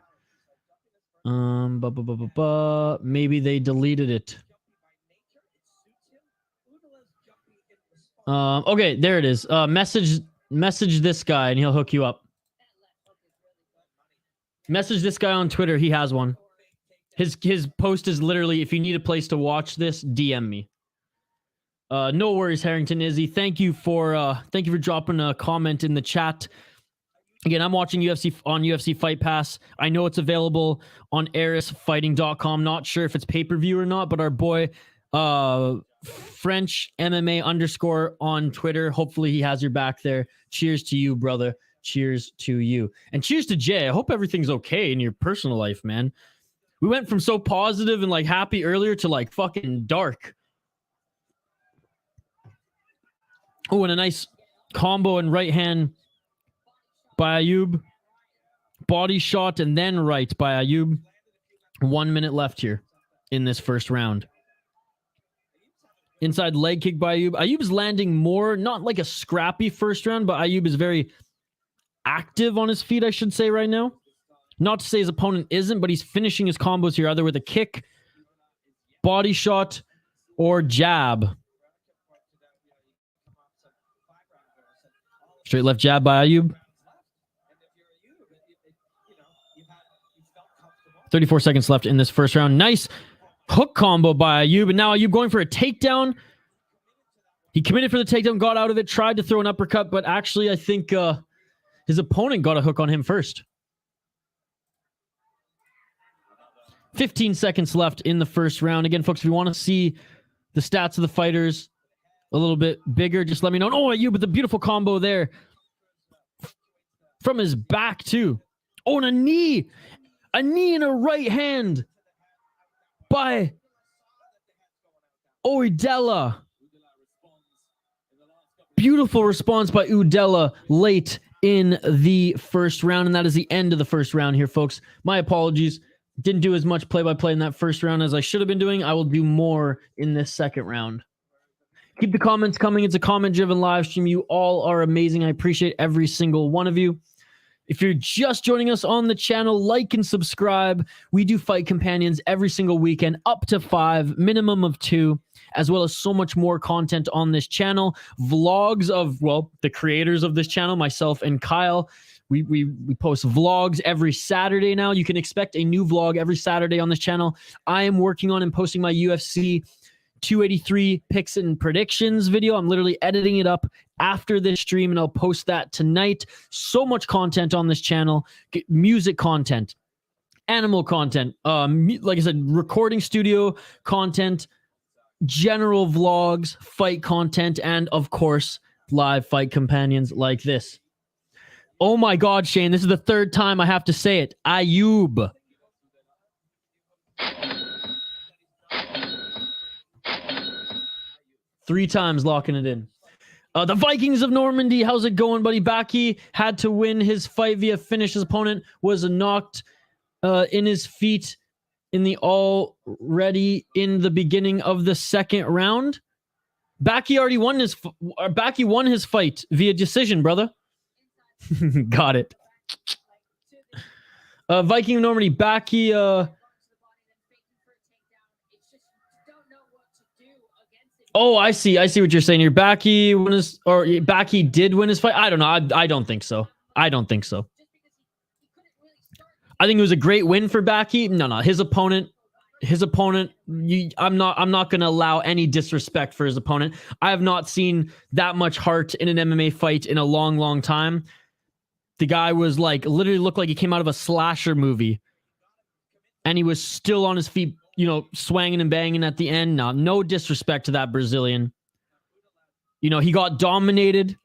Maybe they deleted it. Okay, there it is. Message this guy and he'll hook you up. Message this guy on Twitter. He has one. His post is literally, if you need a place to watch this, DM me. No worries, Harrington Izzy. Thank you for dropping a comment in the chat. Again, I'm watching UFC on UFC Fight Pass. I know it's available on aresfighting.com. Not sure if it's pay-per-view or not, but our boy French MMA _ on Twitter. Hopefully he has your back there. Cheers to you, brother. Cheers to you. And cheers to Jay. I hope everything's okay in your personal life, man. We went from so positive and like happy earlier to like fucking dark. Oh, and a nice combo and right hand by Ayoub. Body shot and then right by Ayoub. 1 minute left here in this first round. Inside leg kick by Ayoub. Ayoub is landing more, not like a scrappy first round, but Ayoub is very active on his feet, I should say, right now. Not to say his opponent isn't, but he's finishing his combos here either with a kick, body shot, or jab. Straight left jab by Ayoub. 34 seconds left in this first round. Nice hook combo by Ayoub. And now Ayoub going for a takedown. He committed for the takedown, got out of it, tried to throw an uppercut, but actually I think his opponent got a hook on him first. 15 seconds left in the first round. Again, folks, if you want to see the stats of the fighters a little bit bigger, just let me know. Oh, Ayoub with a beautiful combo there. From his back, too. Oh, and a knee. A knee and a right hand by Oudelha. Beautiful response by Oudelha late in the first round, and that is the end of the first round here, folks. My apologies. Didn't do as much play-by-play in that first round as I should have been doing. I will do more in this second round. Keep the comments coming. It's a comment-driven live stream. You all are amazing. I appreciate every single one of you. If you're just joining us on the channel, like and subscribe. We do fight companions every single weekend, up to 5, minimum of 2, as well as so much more content on this channel. Vlogs of, well, the creators of this channel, myself and Kyle. We post vlogs every Saturday now. You can expect a new vlog every Saturday on this channel. I am working on and posting my UFC 283 picks and predictions video. I'm literally editing it up after this stream, and I'll post that tonight. So much content on this channel. Music content, animal content, like I said, recording studio content, general vlogs, fight content, and of course, live fight companions like this. Oh my God, Shane, this is the third time I have to say it. Ayoub. Three times locking it in. The Vikings of Normandy, how's it going, buddy? Baki had to win his fight via finish. His opponent was knocked in his feet in the already in the beginning of the second round. Baki already won his Baki won his fight via decision, brother. Got it. Viking of Normandy, Baki. Oh, I see what you're saying here. Baki won his, or Baki did win his fight. I don't know. I don't think so. I don't think so. I think it was a great win for Baki. No. His opponent. I'm not going to allow any disrespect for his opponent. I have not seen that much heart in an MMA fight in a long, long time. The guy was like, literally looked like he came out of a slasher movie. And he was still on his feet, you know, swanging and banging at the end. No disrespect to that Brazilian. You know, he got dominated.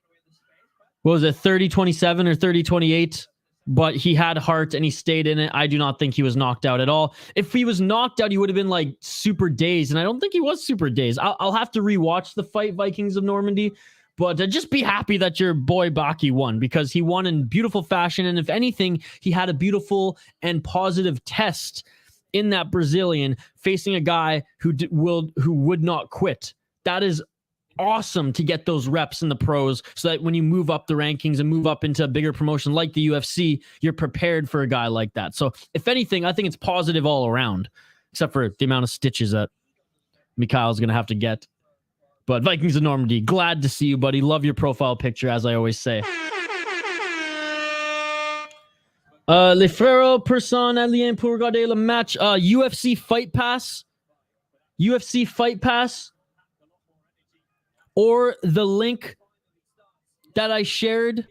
What was it, 30-27 or 30-28? But he had heart and he stayed in it. I do not think he was knocked out at all. If he was knocked out, he would have been like super dazed. And I don't think he was super dazed. I'll have to rewatch the fight, Vikings of Normandy. But just be happy that your boy Baki won, because he won in beautiful fashion. And if anything, he had a beautiful and positive test in that Brazilian facing a guy who would not quit. That is awesome to get those reps in the pros, so that when you move up the rankings and move up into a bigger promotion like the UFC, you're prepared for a guy like that. So if anything, I think it's positive all around, except for the amount of stitches that Mikael's going to have to get. But Vikings of Normandy, glad to see you, buddy. Love your profile picture, as I always say. Les frères personnes alliées pour regarder le match. UFC Fight Pass. UFC Fight Pass. Or the link that I shared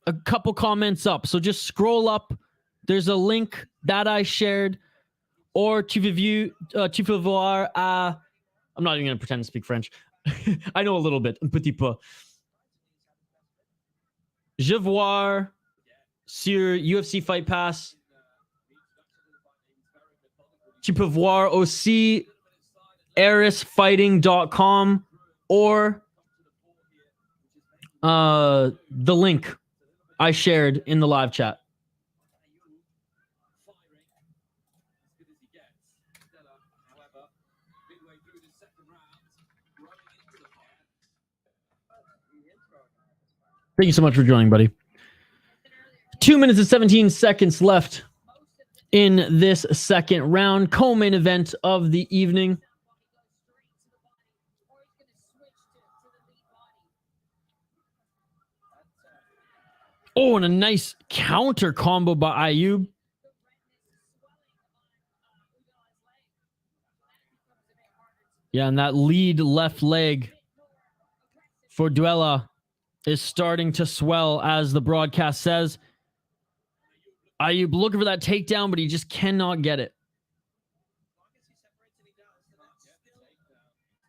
a couple comments up. So just scroll up. There's a link that I shared. Or tu peux voir I'm not even going to pretend to speak French. I know a little bit, un petit peu. Je voir sur UFC Fight Pass. Tu peux voir aussi ARESfighting.com or the link I shared in the live chat. Thank you so much for joining, buddy. 2 minutes and 17 seconds left in this second round. Co-main event of the evening. Oh, and a nice counter combo by Ayoub. Yeah, and that lead left leg for Oudelha is starting to swell, as the broadcast says. Ayoub looking for that takedown, but he just cannot get it.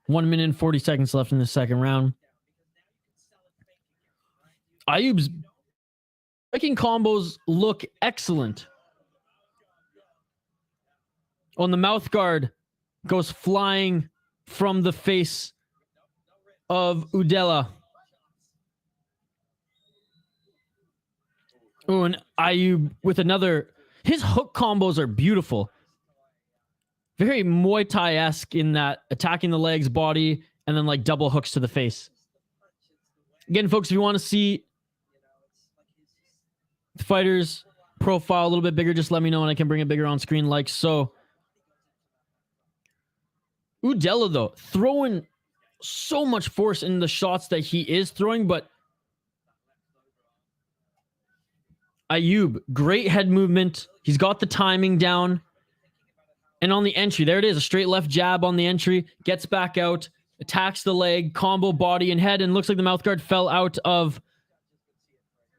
1 minute and 40 seconds left in the second round. Ayoub's striking combos look excellent. On the mouth guard goes flying from the face of Oudelha. Oh, and Ayoub with another. His hook combos are beautiful. Very Muay Thai-esque in that, attacking the legs, body, and then like double hooks to the face. Again, folks, if you want to see the fighter's profile a little bit bigger, just let me know and I can bring it bigger on screen like so. Oudelha, though, throwing so much force in the shots that he is throwing, but Ayoub, great head movement. He's got the timing down. And on the entry, there it is, a straight left jab on the entry, gets back out, attacks the leg, combo body and head, and looks like the mouthguard fell out of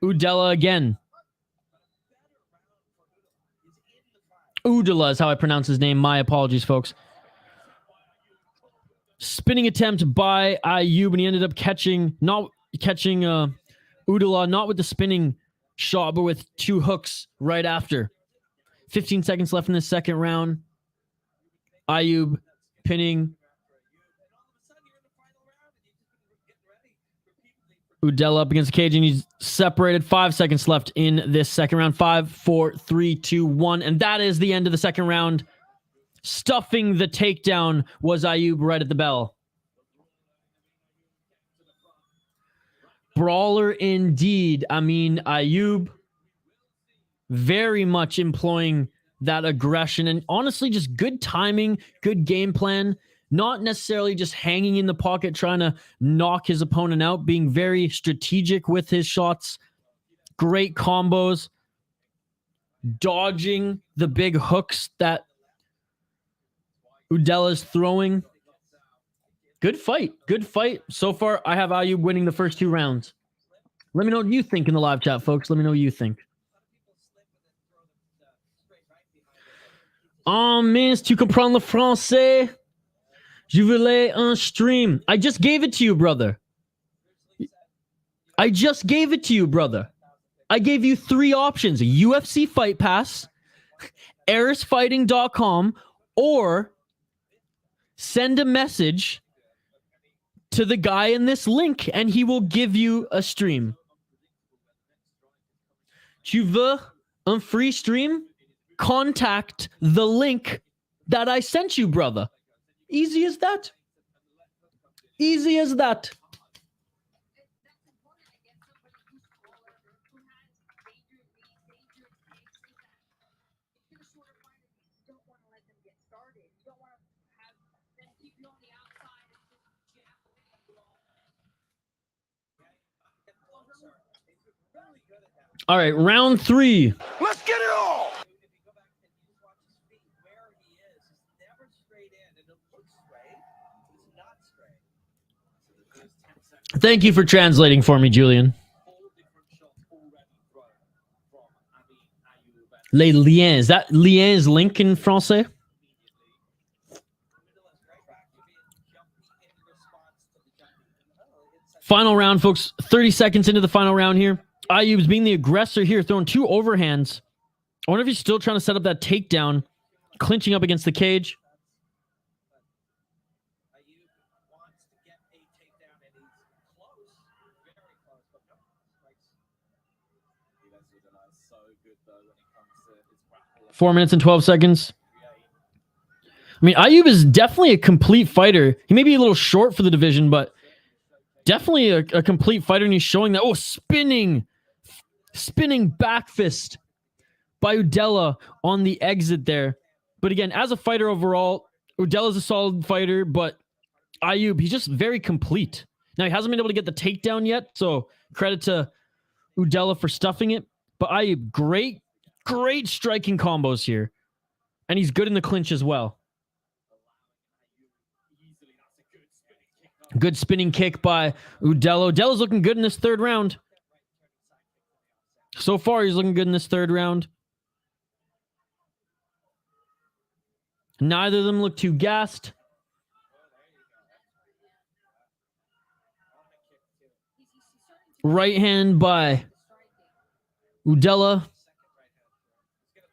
Oudelha again. Oudelha is how I pronounce his name. My apologies, folks. Spinning attempt by Ayoub, and he ended up not catching Oudelha, not with the spinning shot, but with two hooks right after. 15 seconds left in the second round. Ayoub pinning Oudelha up against the cage, and he's separated. 5 seconds left in this second round. 5, 4, 3, 2, 1. And that is the end of the second round. Stuffing the takedown was Ayoub right at the bell. Brawler indeed. Ayoub very much employing that aggression and honestly just good timing, good game plan. Not necessarily just hanging in the pocket trying to knock his opponent out, being very strategic with his shots. Great combos. Dodging the big hooks that Oudelha's throwing. Good fight. Good fight. So far, I have Ayoub winning the first 2 rounds. Let me know what you think in the live chat, folks. Let me know what you think. Mais tu comprends le français? Je voulais un stream. I just gave it to you, brother. I just gave it to you, brother. I gave you 3 options. A UFC Fight Pass, ARESfighting.com, or send a message to the guy in this link and he will give you a stream. Tu veux un free stream? Contact the link that I sent you, brother. Easy as that. Easy as that. All right, round 3. Let's get it all. Thank you for translating for me, Julian. Les liens. Is that liens link in français? Final round, folks. 30 seconds into the final round here. Ayoub's being the aggressor here, throwing 2 overhands. I wonder if he's still trying to set up that takedown, clinching up against the cage. Four minutes and 12 seconds. Ayoub is definitely a complete fighter. He may be a little short for the division, but definitely a complete fighter, and he's showing that. Oh, spinning back fist by Oudelha on the exit there. But again, as a fighter overall, Oudelha's a solid fighter, but Ayoub, he's just very complete. Now, he hasn't been able to get the takedown yet, so credit to Oudelha for stuffing it. But Ayoub, great striking combos here. And he's good in the clinch as well. Good spinning kick by Oudelha. Oudella's looking good in this third round. So far, he's looking good in this third round. Neither of them look too gassed. Right hand by Oudelha.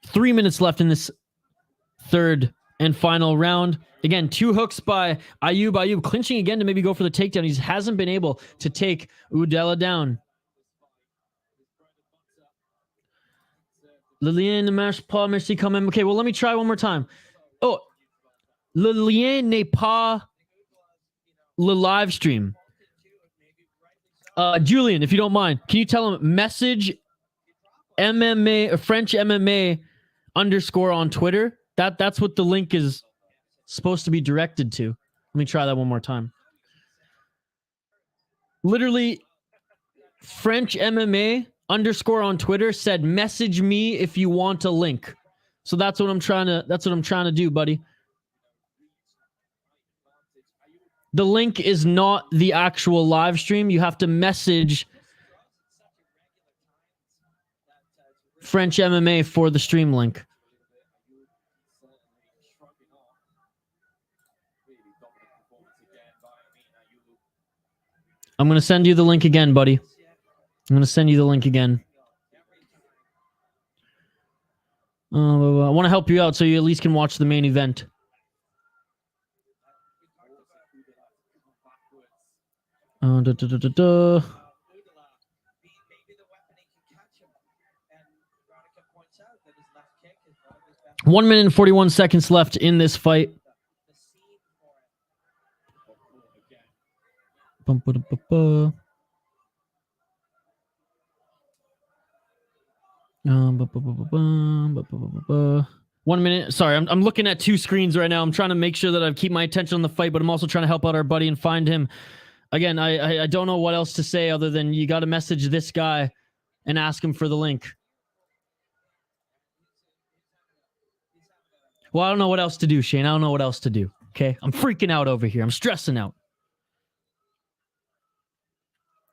3 minutes left in this third and final round. Again, 2 hooks by Ayoub. Ayoub clinching again to maybe go for the takedown. He hasn't been able to take Oudelha down. Le lien ne marche pas, merci quand même. Okay, well, let me try one more time. Oh, le lien n'est pas le live stream. Julian, if you don't mind, can you tell him message MMA, French MMA _ on Twitter? That's what the link is supposed to be directed to. Let me try that one more time. Literally, French MMA _ on Twitter said, message me if you want a link. So that's what I'm trying to do, buddy. The link is not the actual live stream. You have to message French MMA for the stream link. I'm going to send you the link again, buddy. I'm going to send you the link again. I want to help you out so you at least can watch the main event. Da, da, da, da, da. 1 minute and 41 seconds left in this fight. Bum, ba, da, ba, ba. 1 minute. Sorry, I'm looking at 2 screens right now. I'm trying to make sure that I keep my attention on the fight, but I'm also trying to help out our buddy and find him. Again, I don't know what else to say other than you got to message this guy and ask him for the link. Well, I don't know what else to do, Shane. I don't know what else to do. Okay? I'm freaking out over here. I'm stressing out.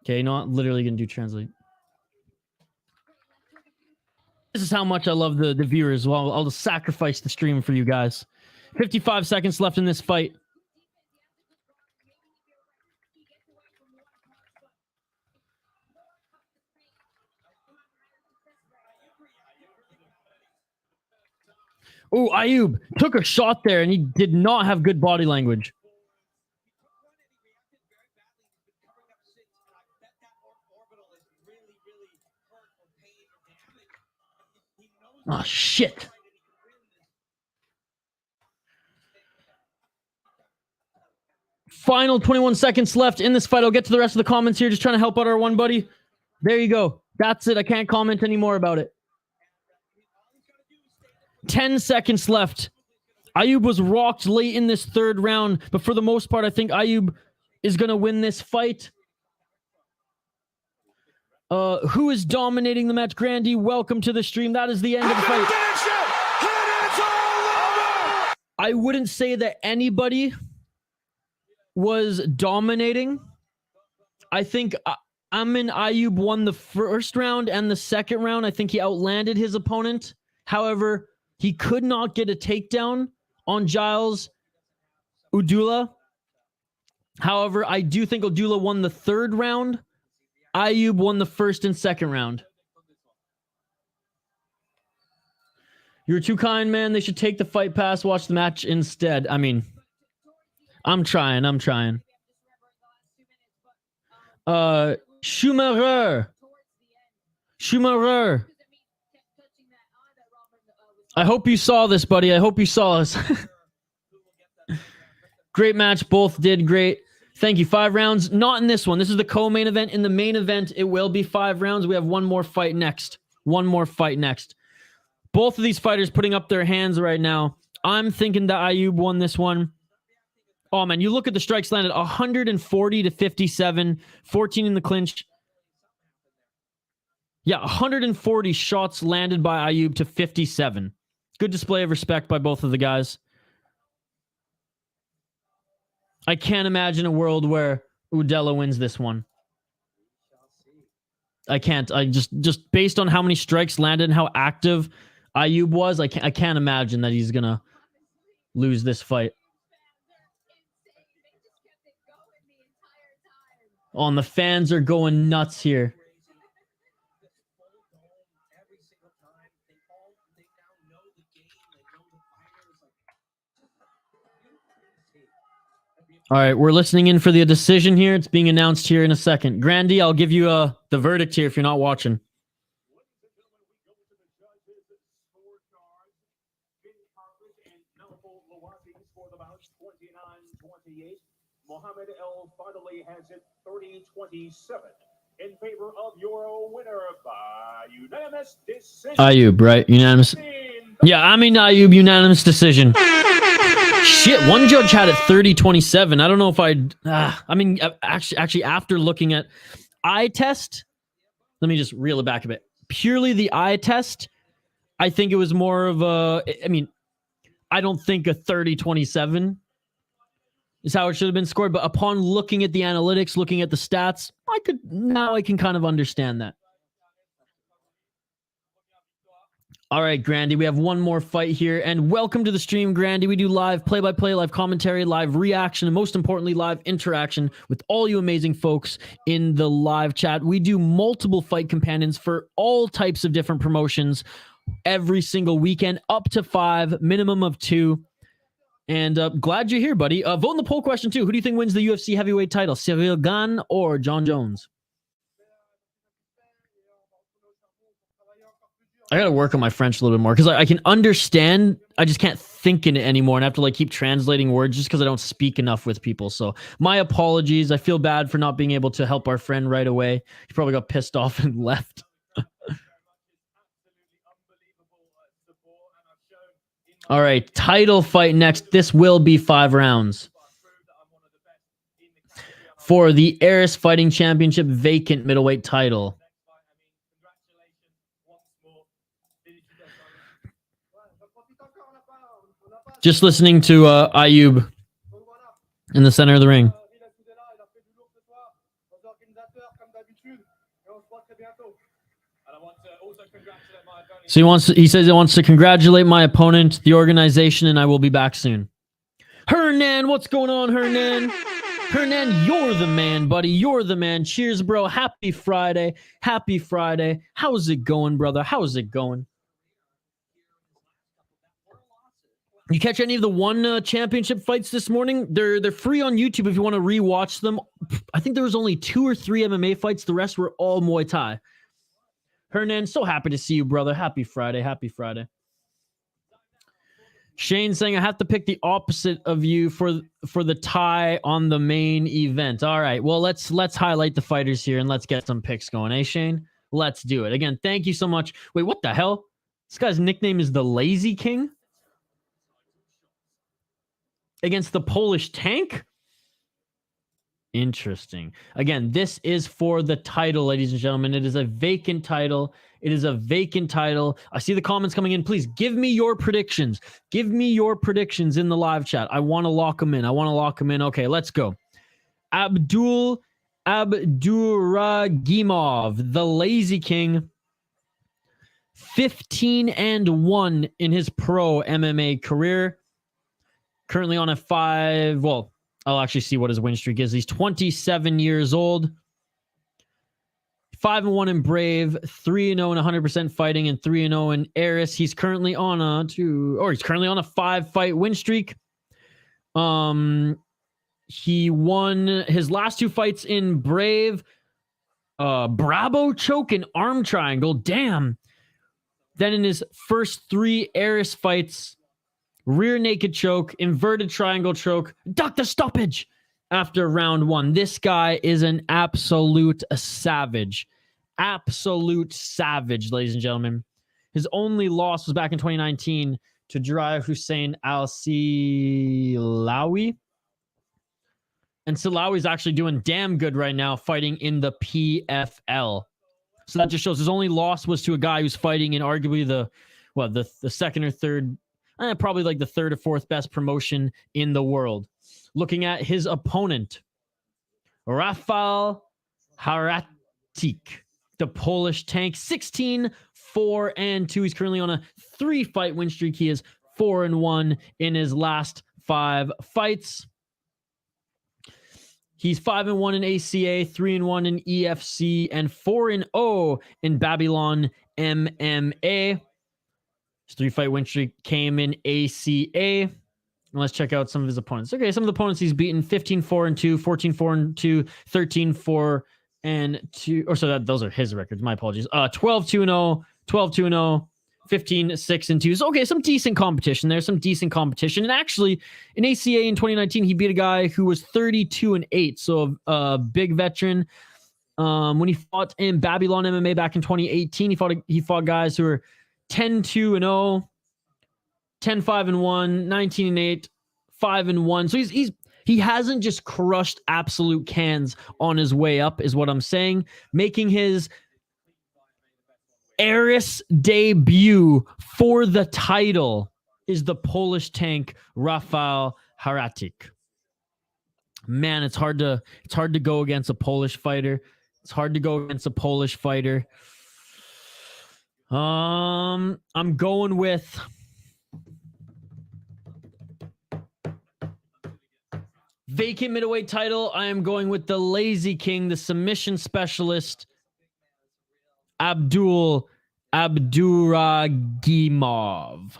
Okay, you know what? I'm literally going to do translate. This is how much I love the viewers. Well, I'll just sacrifice the stream for you guys. 55 seconds left in this fight. Oh, Ayoub took a shot there, and he did not have good body language. Oh, shit. Final 21 seconds left in this fight. I'll get to the rest of the comments here. Just trying to help out our one buddy. There you go. That's it. I can't comment anymore about it. 10 seconds left. Ayoub was rocked late in this third round, but for the most part, I think Ayoub is going to win this fight. Who is dominating the match? Grandy, welcome to the stream. That is the end of the fight. I wouldn't say that anybody was dominating. I think Amin Ayoub won the first round and the second round. I think he outlanded his opponent. However, he could not get a takedown on Ghiles Oudelha. However, I do think Oudelha won the third round. Ayoub won the first and second round. You're too kind, man. They should take the fight pass, watch the match instead. I mean, I'm trying. Schumacher. I hope you saw this, buddy. I hope you saw us. Great match. Both did great. Thank you. 5 rounds. Not in this one. This is the co-main event. In the main event, it will be 5 rounds. We have one more fight next. Both of these fighters putting up their hands right now. I'm thinking that Ayoub won this one. Oh, man. You look at the strikes landed. 140 to 57. 14 in the clinch. Yeah, 140 shots landed by Ayoub to 57. Good display of respect by both of the guys. I can't imagine a world where Oudelha wins this one. I can't. I just based on how many strikes landed and how active Ayoub was, I can't imagine that he's gonna lose this fight. Oh, and the fans are going nuts here. All right, we're listening in for the decision here. It's being announced here in a second. Grandy, I'll give you the verdict here if you're not watching. Mohammed El finally has it 30-27 in favor of your winner by unanimous decision. Ayoub, right? Unanimous. Yeah, Amin Ayoub, unanimous decision. Shit, one judge had it 30-27. I don't know if actually, after looking at eye test, let me just reel it back a bit. Purely the eye test, I think it was more of a, I don't think a 30-27 is how it should have been scored, but upon looking at the analytics, looking at the stats, I can kind of understand that. All right, Grandy, we have one more fight here, and welcome to the stream, Grandy. We do live play-by-play, live commentary, live reaction, and most importantly, live interaction with all you amazing folks in the live chat. We do multiple fight companions for all types of different promotions every single weekend, up to 5, minimum of 2. And glad you're here, buddy. Vote in the poll question, too. Who do you think wins the UFC heavyweight title, Cyril Gane or John Jones? I got to work on my French a little bit more because I can understand. I just can't think in it anymore and I have to keep translating words just because I don't speak enough with people. So my apologies. I feel bad for not being able to help our friend right away. He probably got pissed off and left. All right, title fight next. This will be 5 rounds. For the ARES Fighting Championship vacant middleweight title. Just listening to Ayoub in the center of the ring. So he says he wants to congratulate my opponent, the organization, and I will be back soon. Hernan, what's going on, Hernan? Hernan, you're the man, buddy. You're the man. Cheers, bro. Happy Friday. Happy Friday. How's it going, brother? How's it going? You catch any of the one championship fights this morning? They're free on YouTube if you want to rewatch them. I think there was only 2 or 3 MMA fights. The rest were all Muay Thai. Hernan, so happy to see you, brother. Happy Friday. Happy Friday. Shane saying I have to pick the opposite of you for the tie on the main event. All right. Well, let's highlight the fighters here and let's get some picks going. Eh, Shane? Let's do it. Again, thank you so much. Wait, what the hell? This guy's nickname is the Lazy King? Against the Polish Tank? Interesting. Again, this is for the title, ladies and gentlemen. It is a vacant title. It is a vacant title. I see the comments coming in. Please give me your predictions. Give me your predictions in the live chat. I want to lock them in. Okay, let's go. Abdoul Abdouraguimov, the Lazy King. 15-1 in his pro MMA career. Currently on a 5... Well, I'll actually see what his win streak is. He's 27 years old. 5-1 in Brave, 3-0 in 100% fighting, and 3-0 in ARES. He's currently on a 5-fight win streak. He won his last 2 fights in Brave. Bravo choke and arm triangle. Damn. Then in his first 3 ARES fights, rear naked choke, inverted triangle choke, duck the stoppage after round 1. This guy is an absolute savage. Absolute savage, ladies and gentlemen. His only loss was back in 2019 to Hucin Al-Silawi. And Silawi's actually doing damn good right now fighting in the PFL. So that just shows his only loss was to a guy who's fighting in arguably the second or third, probably like the 3rd or 4th best promotion in the world. Looking at his opponent, Rafał Haratyk, the Polish tank, 16-4-2. He's currently on a 3-fight win streak. He is 4-1 in his last 5 fights. He's 5-1 in ACA, 3-1 in EFC, and 4-0 in Babylon MMA. His 3-fight win streak came in ACA. And let's check out some of his opponents. Okay, some of the opponents he's beaten: 15-4-2, 14-4-2, 13-4-2. Or so those are his records. My apologies. 12-2-0, 12-2-0, 15-6-2. So, okay, some decent competition there. Some decent competition. And actually, in ACA in 2019, he beat a guy who was 32-8. So a big veteran. When he fought in Babylon MMA back in 2018, he fought guys who were 10-2-0, 10-5-1, 19-8, 5-1. So he hasn't just crushed absolute cans on his way up, is what I'm saying. Making his ARES debut for the title is the Polish tank Rafał Haratyk. Man, it's hard to go against a Polish fighter. It's hard to go against a Polish fighter. I'm going with vacant middleweight title. I am going with the Lazy King, the submission specialist, Abdoul Abdouraguimov.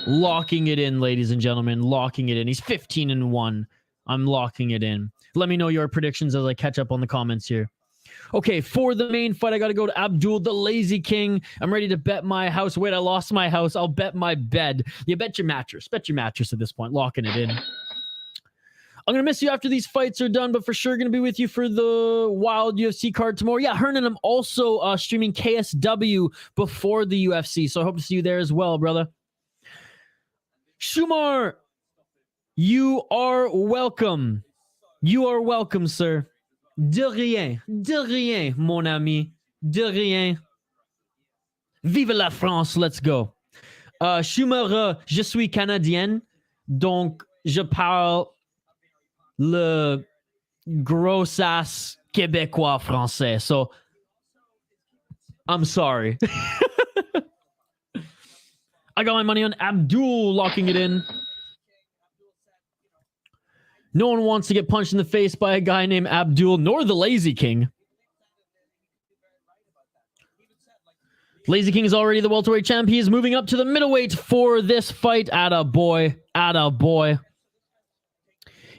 Locking it in, ladies and gentlemen. Locking it in. He's 15-1. I'm locking it in. Let me know your predictions as I catch up on the comments here. Okay, for the main fight, I got to go to Abdoul, the Lazy King. I'm ready to bet my house. Wait, I lost my house. I'll bet my bed. You bet your mattress. Bet your mattress at this point. Locking it in. I'm going to miss you after these fights are done, but for sure going to be with you for the wild UFC card tomorrow. Yeah, Hernan, I'm also streaming KSW before the UFC, so I hope to see you there as well, brother. Shumar, you are welcome. You are welcome, sir. De rien, mon ami. De rien. Vive la France, let's go. Shumar, je suis canadienne, donc je parle le gros ass québécois français. So, I'm sorry. I got my money on Abdoul, locking it in. No one wants to get punched in the face by a guy named Abdoul, nor the Lazy King. Lazy King is already the welterweight champ. He is moving up to the middleweight for this fight. Atta boy.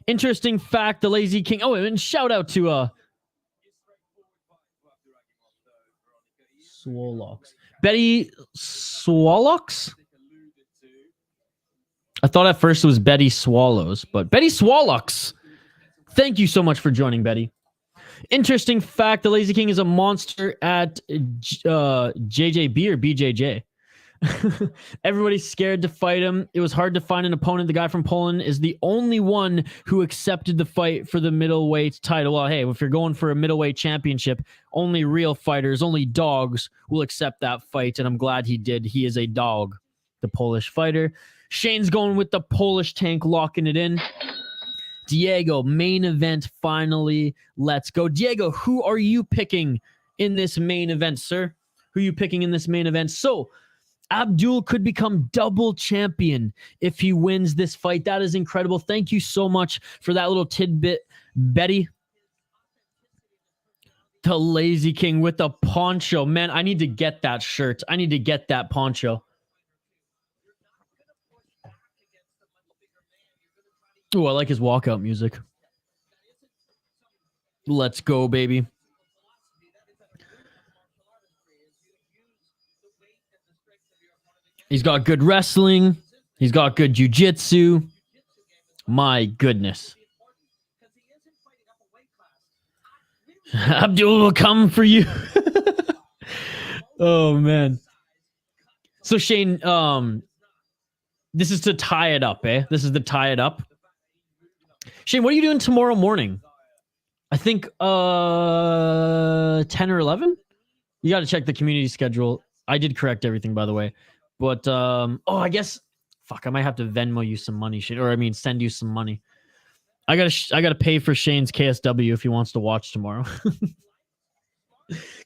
Interesting fact, the Lazy King. Oh, and shout out to Swolox. Betty Swolox? I thought at first it was Betty Swallows, but Betty Swolox. Thank you so much for joining, Betty. Interesting fact, the Lazy King is a monster at JJB or BJJ. Everybody's scared to fight him. It was hard to find an opponent. The guy from Poland is the only one who accepted the fight for the middleweight title. Well, hey, if you're going for a middleweight championship, only real fighters, only dogs will accept that fight, and I'm glad he did. He is a dog, the Polish fighter. Shane's going with the Polish tank, locking it in. Diego, main event finally. Let's go. Diego, who are you picking in this main event, sir? Who are you picking in this main event? So, Abdoul could become double champion if he wins this fight. That is incredible. Thank you so much for that little tidbit, Betty. The Lazy King with the poncho. Man, I need to get that shirt. I need to get that poncho. Oh, I like his walkout music. Let's go, baby. He's got good wrestling. He's got good jiu-jitsu. My goodness. Abdoul will come for you. Oh, man. So, Shane, this is to tie it up, eh? This is to tie it up. Shane, what are you doing tomorrow morning? I think 10 or 11? You got to check the community schedule. I did correct everything, by the way. But, I guess, fuck, I might have to Venmo you some money, Shane. Or, I mean, send you some money. I gotta pay for Shane's KSW if he wants to watch tomorrow.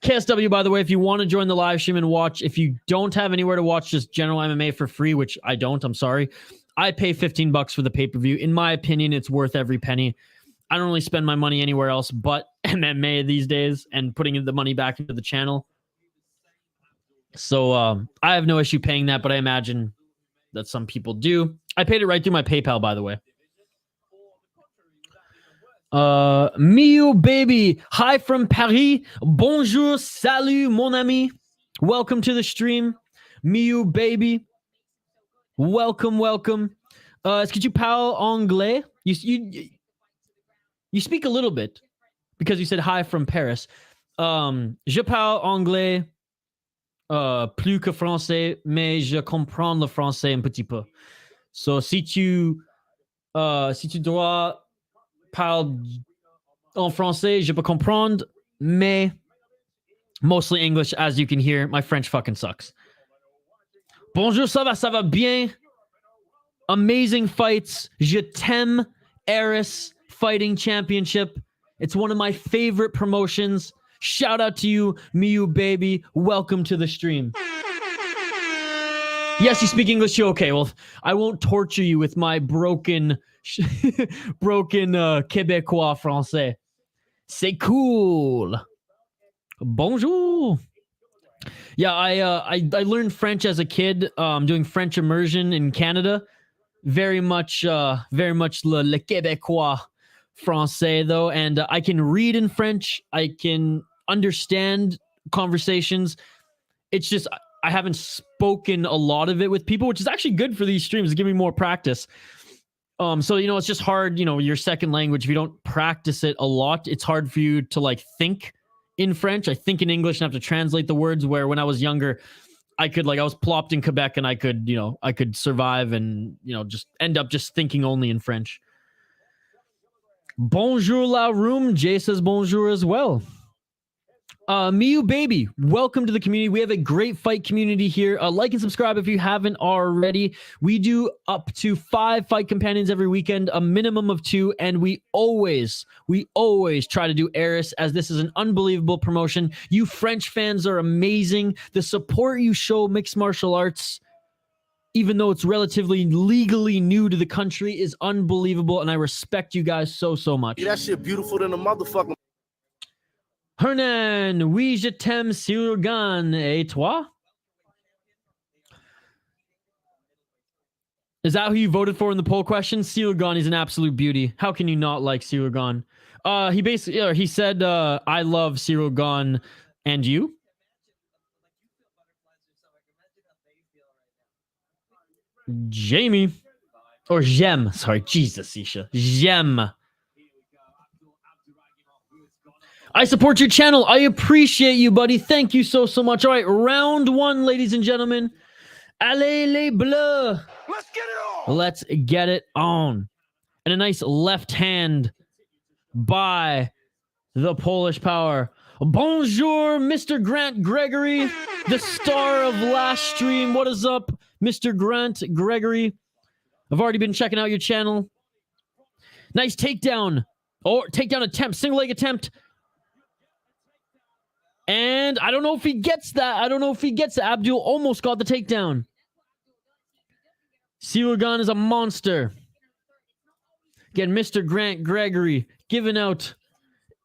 KSW, by the way, if you want to join the live stream and watch, if you don't have anywhere to watch just general MMA for free, which I don't, I'm sorry. I pay $15 for the pay-per-view. In my opinion, it's worth every penny. I don't really spend my money anywhere else but MMA these days and putting the money back into the channel. So I have no issue paying that, but I imagine that some people do. I paid it right through my PayPal, by the way. Miu baby, hi from Paris. Bonjour, salut, mon ami. Welcome to the stream, Miu baby. Welcome, welcome. Est-ce que tu parles anglais? You speak a little bit because you said hi from Paris. Je parle anglais plus que français, mais je comprends le français un petit peu. So si tu dois parler en français, je peux comprendre, mais mostly English, as you can hear. My French fucking sucks. Bonjour, ça va bien? Amazing fights. Je t'aime, ARES Fighting Championship. It's one of my favorite promotions. Shout out to you, Miu baby. Welcome to the stream. Yes, you speak English too? Okay, well, I won't torture you with my broken Québécois français. C'est cool. Bonjour. Yeah, I learned French as a kid, doing French immersion in Canada. Very much le Québécois français though, and I can read in French. I can understand conversations. It's just I haven't spoken a lot of it with people, which is actually good for these streams to give me more practice. So it's just hard, your second language. If you don't practice it a lot, it's hard for you to like think in French. I think in English and have to translate the words, where when I was younger, I was plopped in Quebec and I could survive and, just end up just thinking only in French. Bonjour la room. Jay says bonjour as well. Miu baby, welcome to the community. We have a great fight community here. Like and subscribe if you haven't already. We do up to 5 fight companions every weekend, a minimum of 2, and we always try to do ARES, as this is an unbelievable promotion. You French fans are amazing. The support you show mixed martial arts, even though it's relatively legally new to the country, is unbelievable, and I respect you guys so much. That shit beautiful than a motherfucker. Hernan, oui, je t'aime, Silgan. Et toi? Is that who you voted for in the poll question? Silgan is an absolute beauty. How can you not like Silgan? He said, I love Silgan. And you? Jamie. Or Jem. Sorry, Jesus, Isha. Jem. I support your channel. I appreciate you, buddy. Thank you so much. All right, round 1, ladies and gentlemen. Allez les bleus. Let's get it on. Let's get it on. And a nice left hand by the Polish power. Bonjour, Mr. Grant Gregory, the star of last stream. What is up, Mr. Grant Gregory? I've already been checking out your channel. Nice takedown. Or takedown attempt, single leg attempt. And I don't know if he gets that. Abdoul almost got the takedown. Silgan is a monster. Again, Mr. Grant Gregory giving out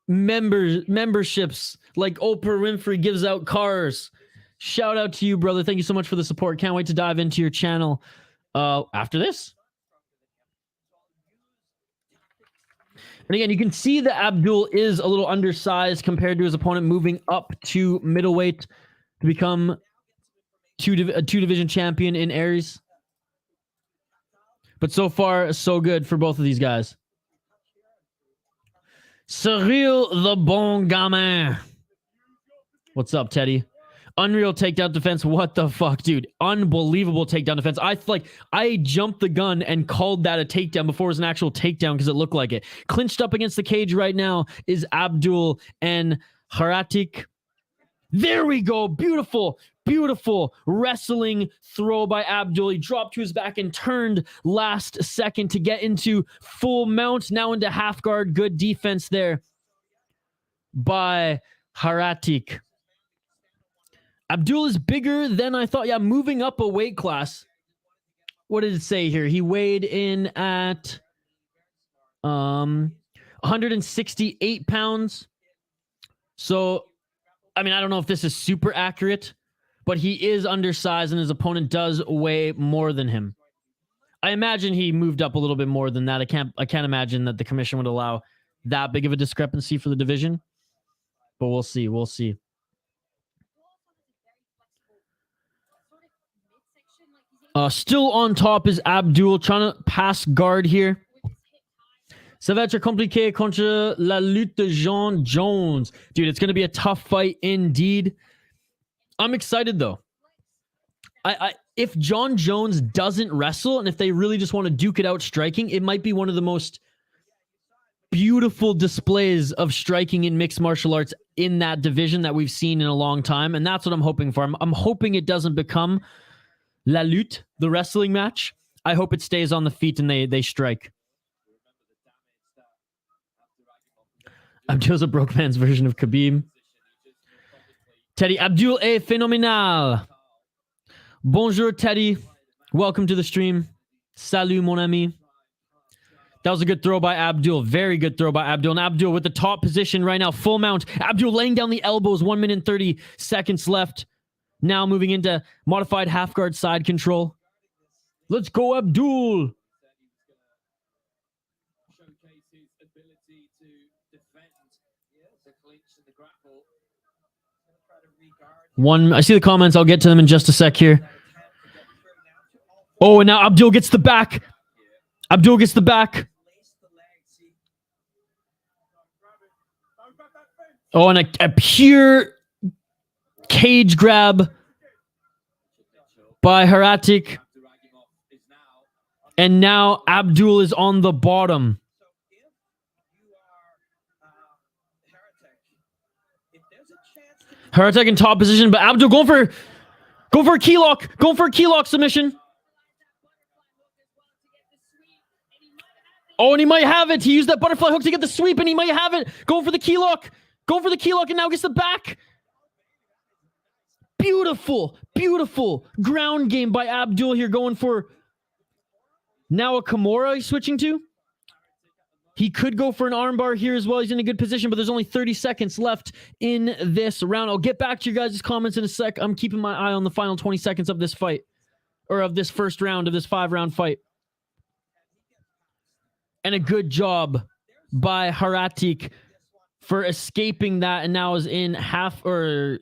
memberships like Oprah Winfrey gives out cars. Shout out to you, brother. Thank you so much for the support. Can't wait to dive into your channel after this. And again, you can see that Abdoul is a little undersized compared to his opponent, moving up to middleweight to become a two-division champion in ARES. But so far, so good for both of these guys. Cyril the Bon Gamin. What's up, Teddy? Unreal takedown defense. What the fuck, dude? Unbelievable takedown defense. I jumped the gun and called that a takedown before it was an actual takedown because it looked like it. Clinched up against the cage right now is Abdoul and Haratyk. There we go. Beautiful. Beautiful wrestling throw by Abdoul. He dropped to his back and turned last second to get into full mount. Now into half guard. Good defense there by Haratyk. Abdoul is bigger than I thought. Yeah, moving up a weight class. What did it say here? He weighed in at 168 pounds. So, I mean, I don't know if this is super accurate, but he is undersized and his opponent does weigh more than him. I imagine he moved up a little bit more than that. I can't imagine that the commission would allow that big of a discrepancy for the division. But we'll see. We'll see. Still on top is Abdoul, trying to pass guard here. Ça va être compliqué contre la lutte de John Jones. Dude, it's going to be a tough fight indeed. I'm excited, though. If John Jones doesn't wrestle, and if they really just want to duke it out striking, it might be one of the most beautiful displays of striking in mixed martial arts in that division that we've seen in a long time, and that's what I'm hoping for. I'm hoping it doesn't become la lutte, the wrestling match. I hope it stays on the feet and they strike. Abdoul's a broke man's version of Khabib. Teddy, Abdoul est phénoménal. Bonjour, Teddy. Welcome to the stream. Salut, mon ami. That was a good throw by Abdoul. Very good throw by Abdoul. And Abdoul with the top position right now. Full mount. Abdoul laying down the elbows. 1 minute and 30 seconds left. Now moving into modified half guard side control. Let's go, Abdoul. I see the comments. I'll get to them in just a sec here. Oh, and now Abdoul gets the back. Abdoul gets the back. Oh, and a pure cage grab by Haratyk. And now Abdoul is on the bottom. Haratyk in top position, but Abdoul going for a key lock. Going for a key lock submission. Oh, and he might have it. He used that butterfly hook to get the sweep, and he might have it. Going for the key lock. Going for the key lock, and now gets the back. Beautiful, beautiful ground game by Abdoul here, going for now a Kimura he's switching to. He could go for an armbar here as well. He's in a good position, but there's only 30 seconds left in this round. I'll get back to your guys' comments in a sec. I'm keeping my eye on the final 20 seconds of this fight, or of this first round of this 5-round fight. And a good job by Haratyk for escaping that, and now is in half or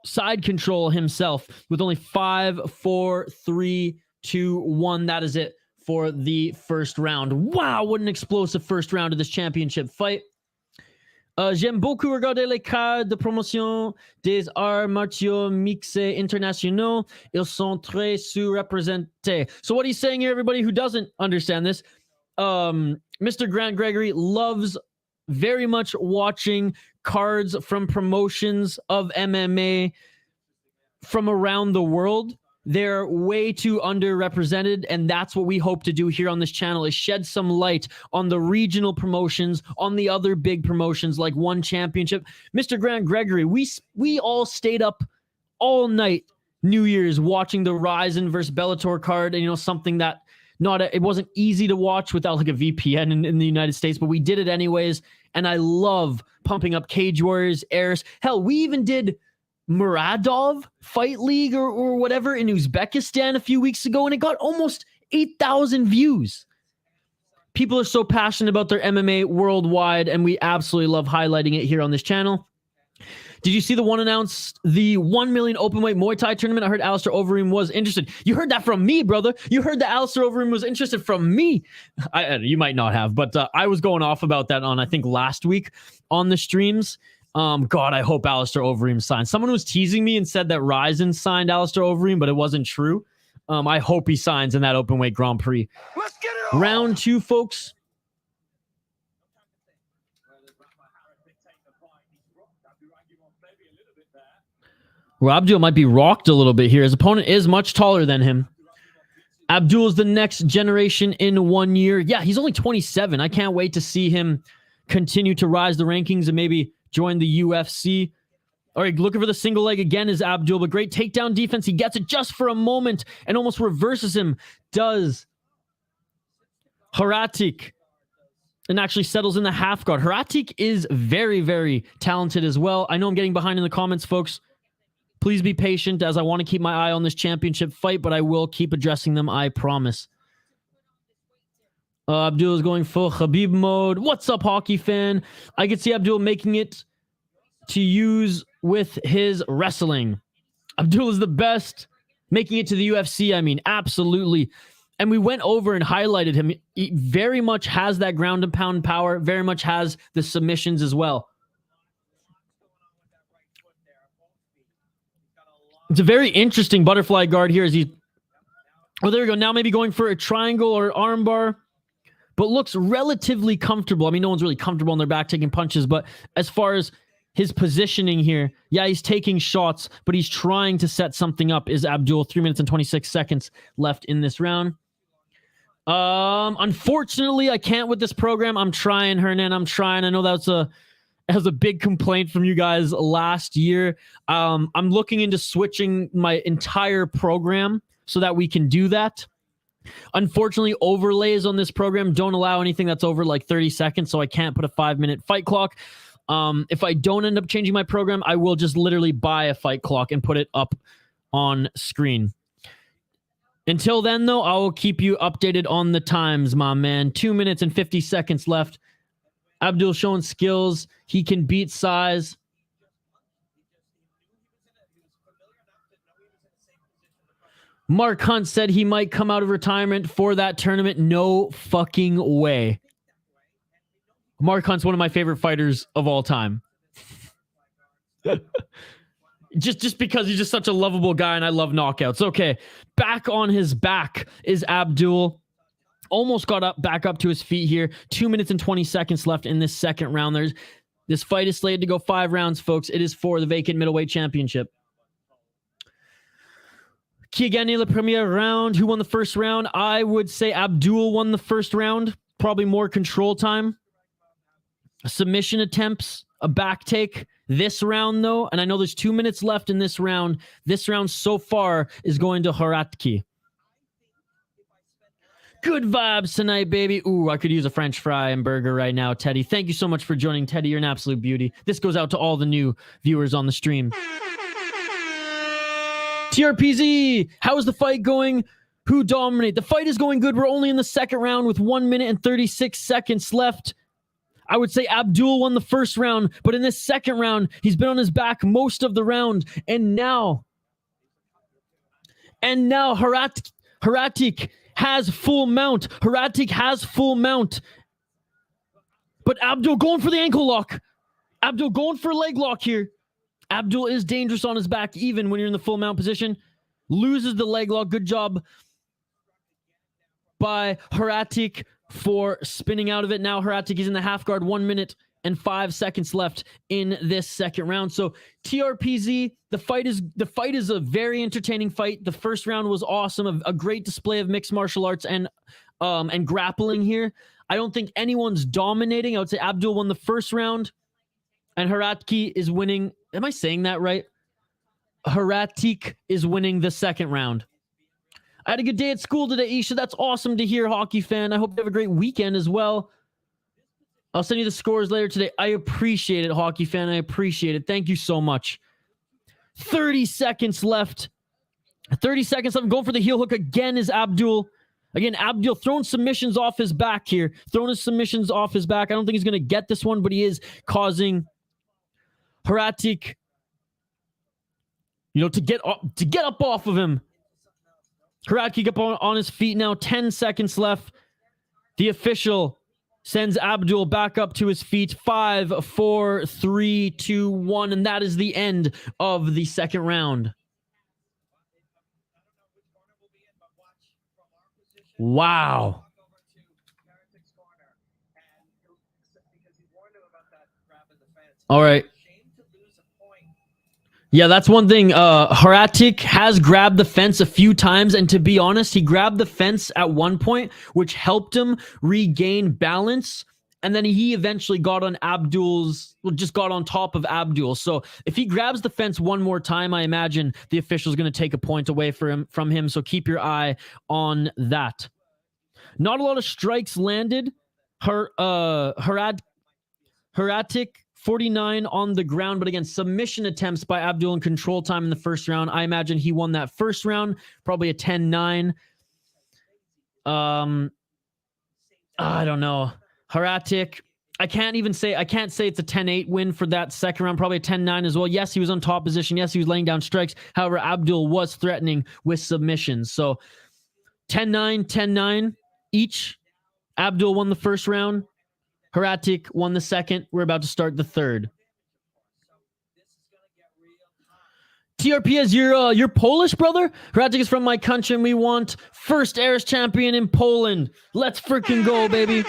side control himself with only 5, 4, 3, 2, 1. That is it for the first round. Wow, what an explosive first round of this championship fight. J'aime beaucoup regarder les cartes de promotion des arts martiaux mixés internationaux. Ils sont très sous-représentés. So what he's saying here, everybody who doesn't understand this, Mr. Grant Gregory loves very much watching cards from promotions of MMA from around the world. They're way too underrepresented, and that's what we hope to do here on this channel, is shed some light on the regional promotions, on the other big promotions like One Championship. Mr. Grant Gregory, we all stayed up all night New Year's watching the Ryzen versus Bellator card, and something that it wasn't easy to watch without like a VPN in the United States, but we did it anyways. And I love pumping up Cage Warriors, ARES. Hell, we even did Muradov Fight League or whatever in Uzbekistan a few weeks ago, and it got almost 8,000 views. People are so passionate about their MMA worldwide, and we absolutely love highlighting it here on this channel. Did you see the one announced, the 1 million openweight Muay Thai tournament? I heard Alistair Overeem was interested. You heard that from me, brother. You heard that Alistair Overeem was interested from me. You might not have, but I was going off about that on, I think, last week on the streams. God, I hope Alistair Overeem signs. Someone was teasing me and said that Ryzen signed Alistair Overeem, but it wasn't true. I hope he signs in that openweight Grand Prix. Let's get it on. Round 2, folks. Well, Abdul might be rocked a little bit here. His opponent is much taller than him. Abdul is the next generation in 1 year. Yeah, he's only 27. I can't wait to see him continue to rise the rankings and maybe join the UFC. All right, looking for the single leg again is Abdul, but great takedown defense. He gets it just for a moment and almost reverses him. Does Haratyk and actually settles in the half guard. Haratyk is very, very talented as well. I know I'm getting behind in the comments, folks. Please be patient as I want to keep my eye on this championship fight, but I will keep addressing them, I promise. Abdul is going full Khabib mode. What's up, hockey fan? I can see Abdul making it to use with his wrestling. Abdul is the best. Making it to the UFC, I mean, absolutely. And we went over and highlighted him. He very much has that ground and pound power, very much has the submissions as well. It's a very interesting butterfly guard here as he... Oh, there we go. Now maybe going for a triangle or armbar, but looks relatively comfortable. I mean, no one's really comfortable on their back taking punches, but as far as his positioning here, yeah, he's taking shots, but he's trying to set something up, is Abdul. 3 minutes and 26 seconds left in this round. Unfortunately, I can't with this program. I'm trying, Hernan. I'm trying. I know that's a big complaint from you guys last year. I'm looking into switching my entire program so that we can do that. Unfortunately, overlays on this program don't allow anything that's over like 30 seconds, so I can't put a 5-minute fight clock. If I don't end up changing my program, I will just literally buy a fight clock and put it up on screen. Until then, though, I will keep you updated on the times, my man. 2 minutes and 50 seconds left. Abdul showing skills. He can beat size. Mark Hunt said he might come out of retirement for that tournament. No fucking way. Mark Hunt's one of my favorite fighters of all time. just because he's just such a lovable guy and I love knockouts. Okay, back on his back is Abdul. Almost got back up to his feet here. 2 minutes and 20 seconds left in this second round. This fight is slated to go 5 rounds, folks. It is for the vacant middleweight championship. Qui a gagné le premier round? Who won the first round? I would say Abdul won the first round. Probably more control time. Submission attempts, a back take. This round, though, and I know there's 2 minutes left in this round. This round so far is going to Haratyk. Good vibes tonight, baby. Ooh, I could use a French fry and burger right now, Teddy. Thank you so much for joining, Teddy. You're an absolute beauty. This goes out to all the new viewers on the stream. TRPZ, how is the fight going? Who dominate? The fight is going good. We're only in the second round with 1 minute and 36 seconds left. I would say Abdul won the first round, but in this second round, he's been on his back most of the round. And now Haratyk has full mount. Haratyk has full mount. But Abdul going for the ankle lock. Abdul going for a leg lock here. Abdul is dangerous on his back even when you're in the full mount position. Loses the leg lock. Good job by Haratyk for spinning out of it. Now Haratyk is in the half guard. 1 minute and 5 seconds left in this second round. So TRPZ, the fight is a very entertaining fight. The first round was awesome. A great display of mixed martial arts and grappling here. I don't think anyone's dominating. I would say Abdul won the first round and Haratyk is winning. Am I saying that right? Haratyk is winning the second round. I had a good day at school today, Isha. That's awesome to hear, hockey fan. I hope you have a great weekend as well. I'll send you the scores later today. I appreciate it, hockey fan. I appreciate it. Thank you so much. 30 seconds left. 30 seconds left. I'm going for the heel hook again is Abdul. Again, Abdul throwing submissions off his back here. Throwing his submissions off his back. I don't think he's going to get this one, but he is causing Haratyk, to get up off of him. Haratyk up on his feet now. 10 seconds left. The official sends Abdul back up to his feet. 5, 4, 3, 2, 1. And that is the end of the second round. Wow. All right. Yeah, that's one thing. Haratyk has grabbed the fence a few times, and to be honest, he grabbed the fence at one point, which helped him regain balance, and then he eventually got on just got on top of Abdoul. So if he grabs the fence one more time, I imagine the official's going to take a point away from him, so keep your eye on that. Not a lot of strikes landed. Haratyk 49 on the ground, but again, submission attempts by Abdoul in control time in the first round. I imagine he won that first round, probably a 10-9. I don't know. Haratyk, I can't say it's a 10-8 win for that second round, probably a 10-9 as well. Yes, he was on top position. Yes, he was laying down strikes. However, Abdoul was threatening with submissions. So 10-9, 10-9 each. Abdoul won the first round. Haratyk won the second. We're about to start the third. TRP, as your Polish brother? Haratyk is from my country, and we want first ARES champion in Poland. Let's freaking go, baby.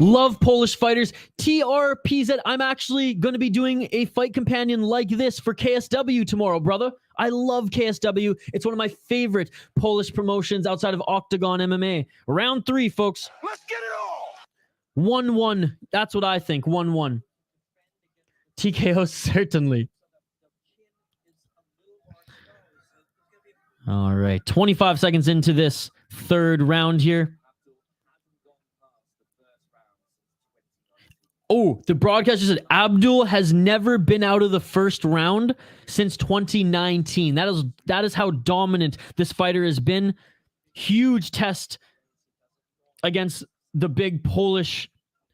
Love Polish fighters. TRPZ, I'm actually going to be doing a fight companion like this for KSW tomorrow, brother. I love KSW. It's one of my favorite Polish promotions outside of Octagon MMA. Round 3, folks. Let's get it all. 1-1. That's what I think. 1-1. TKO, certainly. All right. 25 seconds into this third round here. Oh, the broadcaster said Abdoul has never been out of the first round since 2019. That is how dominant this fighter has been. Huge test against the big Polish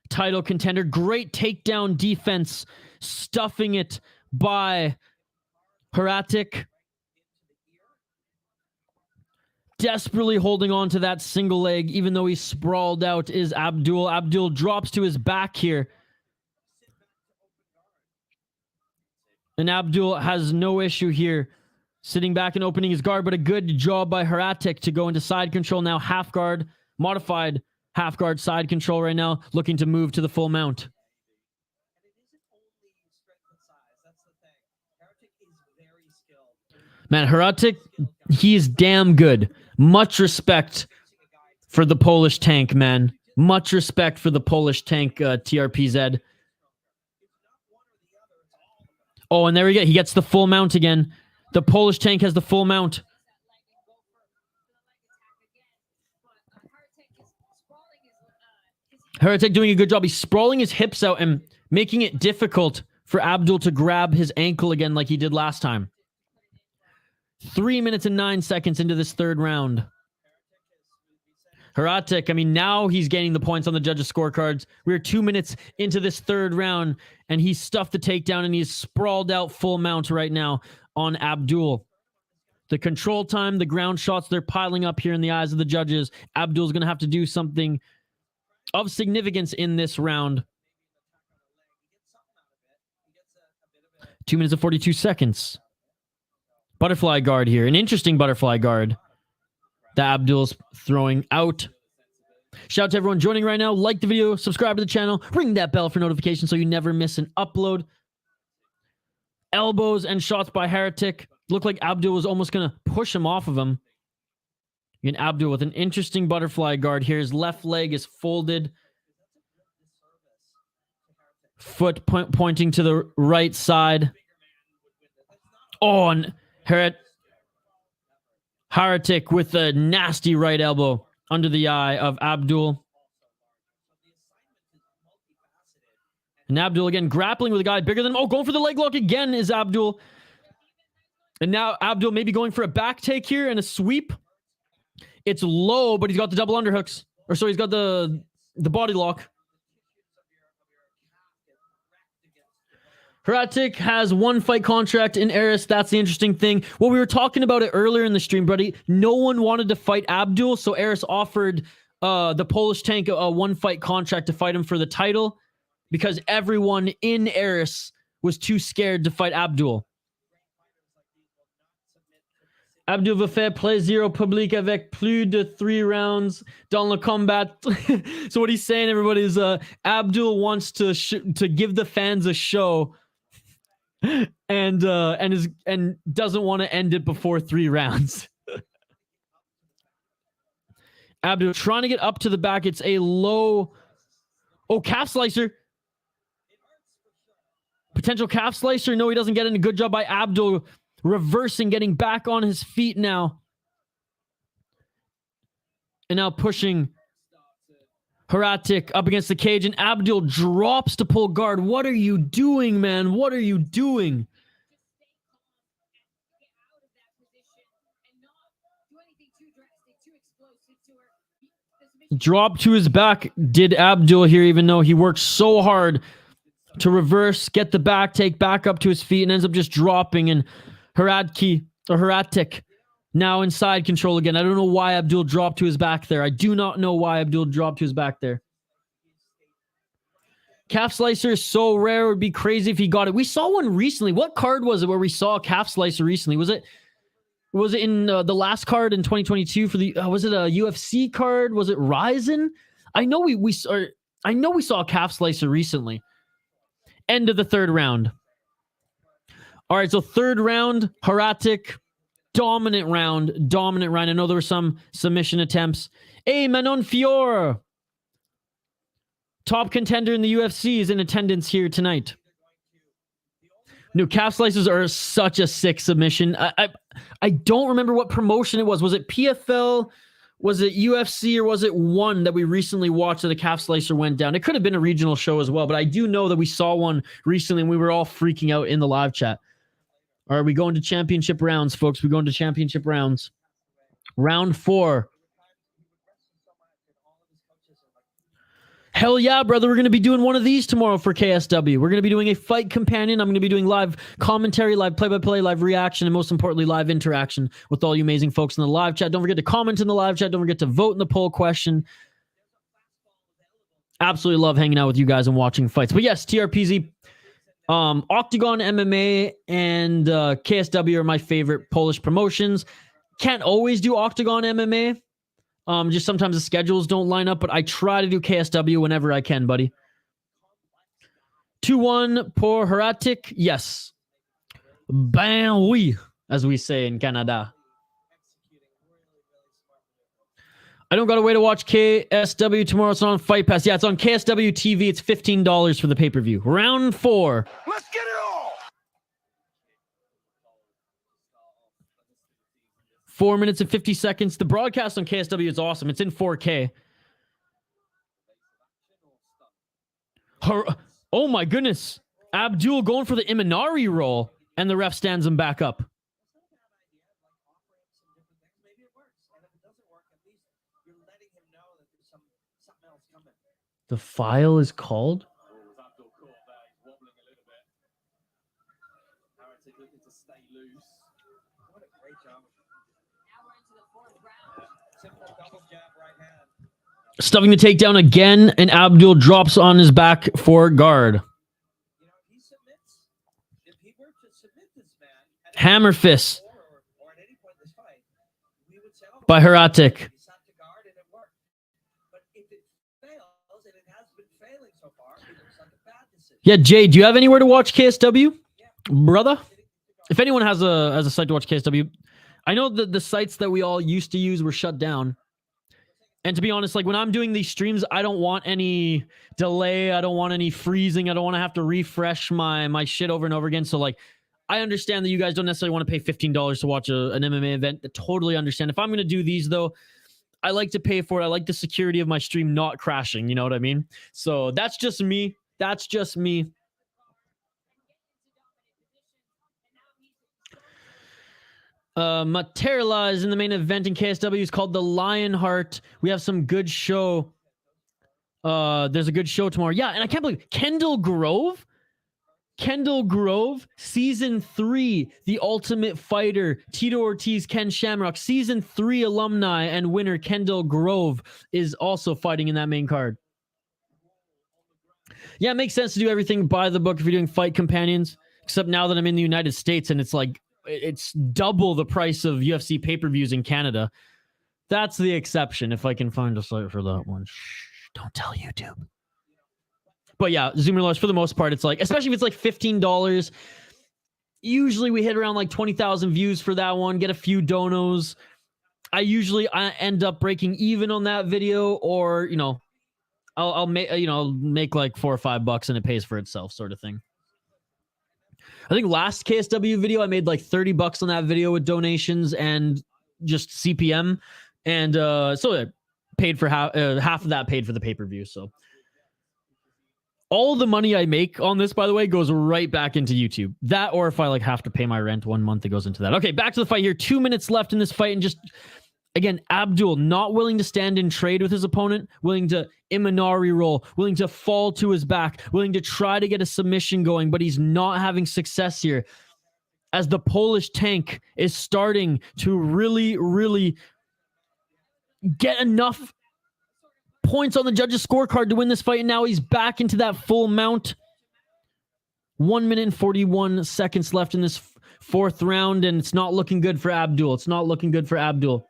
title contender. Great takedown defense, stuffing it by Haratyk. Desperately holding on to that single leg, even though he's sprawled out, is Abdoul. Abdoul drops to his back here. And Abdoul has no issue here, sitting back and opening his guard, but a good job by Haratyk to go into side control now. Half guard, modified half guard side control right now, looking to move to the full mount. Man, Haratyk, he is damn good. Much respect for the Polish tank, man. Much respect for the Polish tank, TRPZ. Oh, and there we go. He gets the full mount again. The Polish tank has the full mount. Haratyk doing a good job. He's sprawling his hips out and making it difficult for Abdoul to grab his ankle again like he did last time. 3 minutes and 9 seconds into this third round. Haratyk, I mean, now he's gaining the points on the judges' scorecards. We're 2 minutes into this third round, and he's stuffed the takedown, and he's sprawled out full mount right now on Abdoul. The control time, the ground shots, they're piling up here in the eyes of the judges. Abdul's going to have to do something of significance in this round. 2 minutes and 42 seconds. Butterfly guard here. An interesting butterfly guard that Abdul's throwing out. Shout out to everyone joining right now. Like the video, subscribe to the channel, ring that bell for notifications so you never miss an upload. Elbows and shots by Haratyk. Looked like Abdoul was almost going to push him off of him. And Abdoul with an interesting butterfly guard here. His left leg is folded. Foot pointing to the right side. Oh, and Haratyk with a nasty right elbow under the eye of Abdoul. And Abdoul again grappling with a guy bigger than him. Oh, going for the leg lock again is Abdoul. And now Abdoul maybe going for a back take here and a sweep. It's low, but he's got the double underhooks. Or sorry, he's got the body lock. Haratyk has one fight contract in ARES. That's the interesting thing. Well, we were talking about it earlier in the stream, buddy. No one wanted to fight Abdoul, so ARES offered the Polish tank a one fight contract to fight him for the title because everyone in ARES was too scared to fight Abdoul. Abdoul veut faire plaisir au public avec plus de 3 rounds dans le combat. So what he's saying, everybody, is Abdoul wants to give the fans a show and doesn't want to end it before 3 rounds. Abdoul trying to get up to the back. It's a low. Oh, calf slicer. Potential calf slicer. No, he doesn't get it. A good job by Abdoul reversing, getting back on his feet now. And now pushing Haratyk up against the cage, and Abdoul drops to pull guard. What are you doing, man? What are you doing? Drop to his back did Abdoul here, even though he worked so hard to get the back, take back up to his feet, and ends up just dropping. And Haratyk now inside control again. I don't know why Abdoul dropped to his back there. I do not know why Abdoul dropped to his back there. Calf slicer is so rare. It would be crazy if he got it. We saw one recently. What card was it where we saw a calf slicer recently? Was it in the last card in 2022 for the was it a UFC card? Was it Ryzen? I know we saw a calf slicer recently. End of the 3rd round. All right, so 3rd round, Haratyk, dominant round. I know there were some submission attempts. Hey, Manon Fiore, top contender in the UFC, is in attendance here tonight. No, calf slices are such a sick submission. I don't remember what promotion it was. Was it PFL? Was it UFC, or was it one that we recently watched that a calf slicer went down? It could have been a regional show as well, but I do know that we saw one recently and we were all freaking out in the live chat. All right, we go into championship rounds, folks. We go into championship rounds. Round 4. Hell yeah, brother. We're going to be doing one of these tomorrow for KSW. We're going to be doing a fight companion. I'm going to be doing live commentary, live play-by-play, live reaction, and most importantly, live interaction with all you amazing folks in the live chat. Don't forget to comment in the live chat. Don't forget to vote in the poll question. Absolutely love hanging out with you guys and watching fights. But yes, TRPZ, Octagon MMA and KSW are my favorite Polish promotions. Can't always do Octagon MMA. Just sometimes the schedules don't line up, but I try to do KSW whenever I can, buddy. 2-1 pour Haratyk. Yes. Ben oui, as we say in Canada. I don't got a way to watch KSW tomorrow. It's on Fight Pass. Yeah, it's on KSW TV. It's $15 for the pay-per-view. Round 4. Let's get it all. 4 minutes and 50 seconds. The broadcast on KSW is awesome. It's in 4K. Oh my goodness. Abdoul going for the Imanari roll, and the ref stands him back up. The file is called? Stuffing the takedown again, and Abdoul drops on his back for guard. Hammer fist by Haratyk. Yeah, Jay, do you have anywhere to watch KSW, brother? If anyone has a site to watch KSW, I know that the sites that we all used to use were shut down. And to be honest, like when I'm doing these streams, I don't want any delay. I don't want any freezing. I don't want to have to refresh my shit over and over again. So like, I understand that you guys don't necessarily want to pay $15 to watch an MMA event. I totally understand. If I'm going to do these though, I like to pay for it. I like the security of my stream not crashing. You know what I mean? So that's just me. That's just me. Materla is in the main event in KSW. It's called the Lionheart. We have some good show. There's a good show tomorrow. Yeah, and I can't believe Kendall Grove, Season 3, The Ultimate Fighter, Tito Ortiz, Ken Shamrock, Season 3 alumni and winner Kendall Grove is also fighting in that main card. Yeah, it makes sense to do everything by the book if you're doing fight companions, except now that I'm in the United States and it's like, it's double the price of UFC pay-per-views in Canada. That's the exception, if I can find a site for that one. Shh, don't tell YouTube. But yeah, Zoomer Laws, for the most part, it's like, especially if it's like $15, Usually we hit around like 20,000 views for that one, get a few donos. I end up breaking even on that video, or, you know, I'll make, you know, make like $4 or $5 and it pays for itself, sort of thing. I think last KSW video, I made like $30 on that video with donations and just CPM. And so it paid for half of that paid for the pay-per-view. So all the money I make on this, by the way, goes right back into YouTube. That, or if I like have to pay my rent 1 month, it goes into that. Okay, back to the fight here. 2 minutes left in this fight. And just, again, Abdoul not willing to stand in trade with his opponent, willing to Imanari roll, willing to fall to his back, willing to try to get a submission going, but he's not having success here. As the Polish tank is starting to really, really get enough points on the judges' scorecard to win this fight, and now he's back into that full mount. 1 minute and 41 seconds left in this fourth round, and it's not looking good for Abdoul. It's not looking good for Abdoul.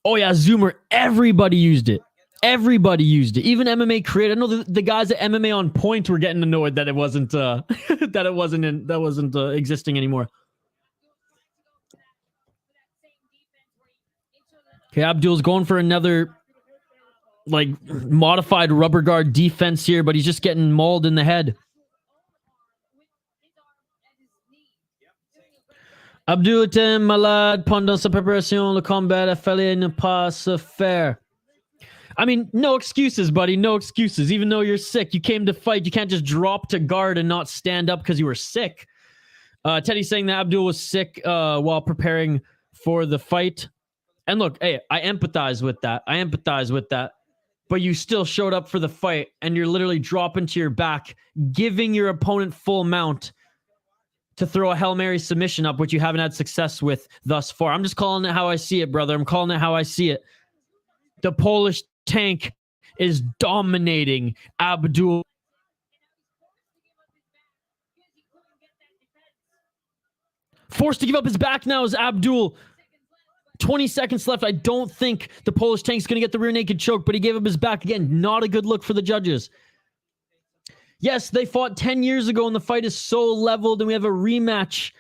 Oh yeah, Zoomer. Everybody used it. Everybody used it. Even MMA creator. I know the guys at MMA on Point were getting annoyed that it wasn't that it wasn't existing anymore. Okay, Abdoul's going for another like modified rubber guard defense here, but he's just getting mauled in the head. Abdoul était malade pendant sa préparation. Le combat a fallu ne pas se faire. I mean, no excuses, buddy. No excuses. Even though you're sick, you came to fight. You can't just drop to guard and not stand up because you were sick. Teddy's saying that Abdoul was sick while preparing for the fight. And look, hey, I empathize with that. I empathize with that. But you still showed up for the fight, and you're literally dropping to your back, giving your opponent full mount to throw a Hail Mary submission up, which you haven't had success with thus far. I'm just calling it how I see it, brother. I'm calling it how I see it. The Polish tank is dominating Abdoul. Forced to give up his back now is Abdoul. 20 seconds left. I don't think the Polish tank's going to get the rear naked choke, but he gave up his back again. Not a good look for the judges. Yes, they fought 10 years ago, and the fight is so leveled, and we have a rematch.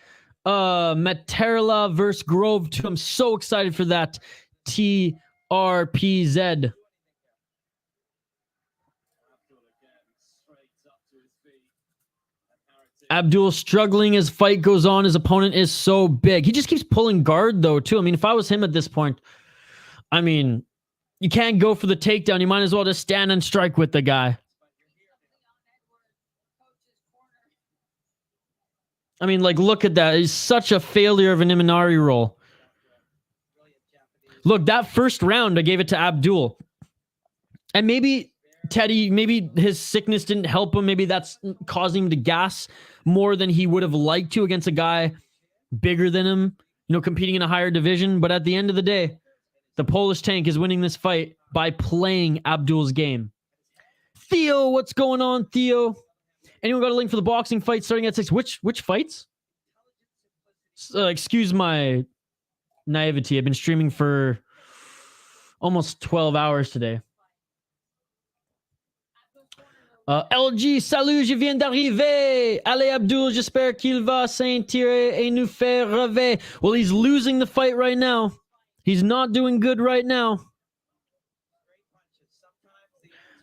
Materla versus Grove 2. I'm so excited for that. TRPZ. Abdoul struggling as fight goes on. His opponent is so big. He just keeps pulling guard, though, too. I mean, if I was him at this point, I mean, you can't go for the takedown. You might as well just stand and strike with the guy. I mean, like, look at that. It's such a failure of an Imanari roll. Look, that first round, I gave it to Abdoul. And maybe Teddy, maybe his sickness didn't help him. Maybe that's causing him to gas more than he would have liked to against a guy bigger than him, you know, competing in a higher division. But at the end of the day, the Polish tank is winning this fight by playing Abdoul's game. Theo, what's going on, Theo? Anyone got a link for the boxing fight starting at 6? Which fights? Excuse my naivety. I've been streaming for almost 12 hours today. LG, salut, je viens d'arriver. Allez, Abdoul, j'espère qu'il va s'en tirer et nous faire rêver. Well, he's losing the fight right now. He's not doing good right now.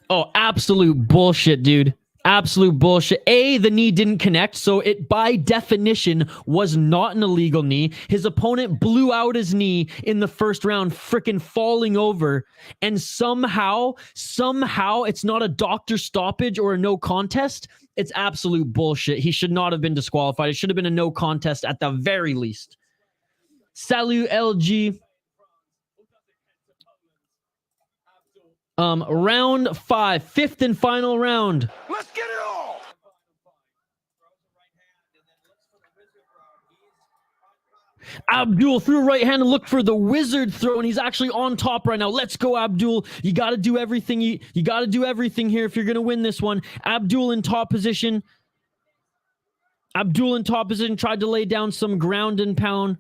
Oh, absolute bullshit, dude. Absolute bullshit. The knee didn't connect, so it by definition was not an illegal knee. His opponent blew out his knee in the first round, freaking falling over, and somehow it's not a doctor stoppage or a no contest. It's absolute bullshit. He should not have been disqualified. It should have been a no contest at the very least. Salut, LG. Round 5, fifth and final round. Let's get it all. Abdoul threw a right hand and looked for the wizard throw, and he's actually on top right now. Let's go, Abdoul. You got to do everything. You got to do everything here if you're going to win this one. Abdoul in top position. Abdoul in top position tried to lay down some ground and pound.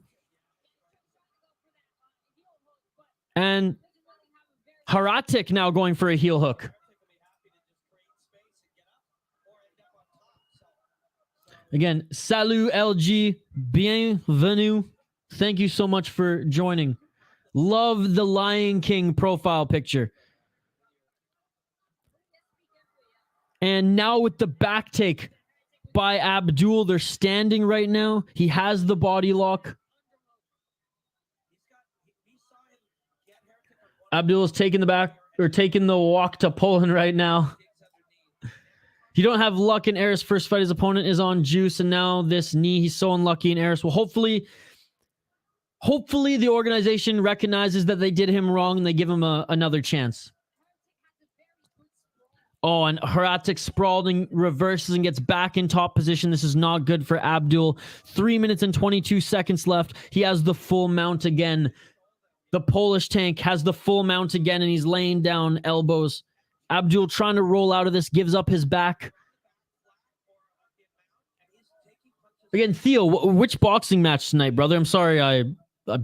And Haratyk now going for a heel hook. Again, salut LG, bienvenue. Thank you so much for joining. Love the Lion King profile picture. And now with the back take by Abdoul, they're standing right now. He has the body lock. Abdoul is taking the walk to Poland right now. You don't have luck in ARES' first fight. His opponent is on juice, and now this knee. He's so unlucky in ARES. Well, hopefully the organization recognizes that they did him wrong and they give him another chance. Oh, and Haratyk sprawled and reverses and gets back in top position. This is not good for Abdoul. 3 minutes and 22 seconds left. He has the full mount again. The Polish tank has the full mount again, and he's laying down elbows. Abdoul trying to roll out of this, gives up his back. Again, Theo, which boxing match tonight, brother? I'm sorry, I'm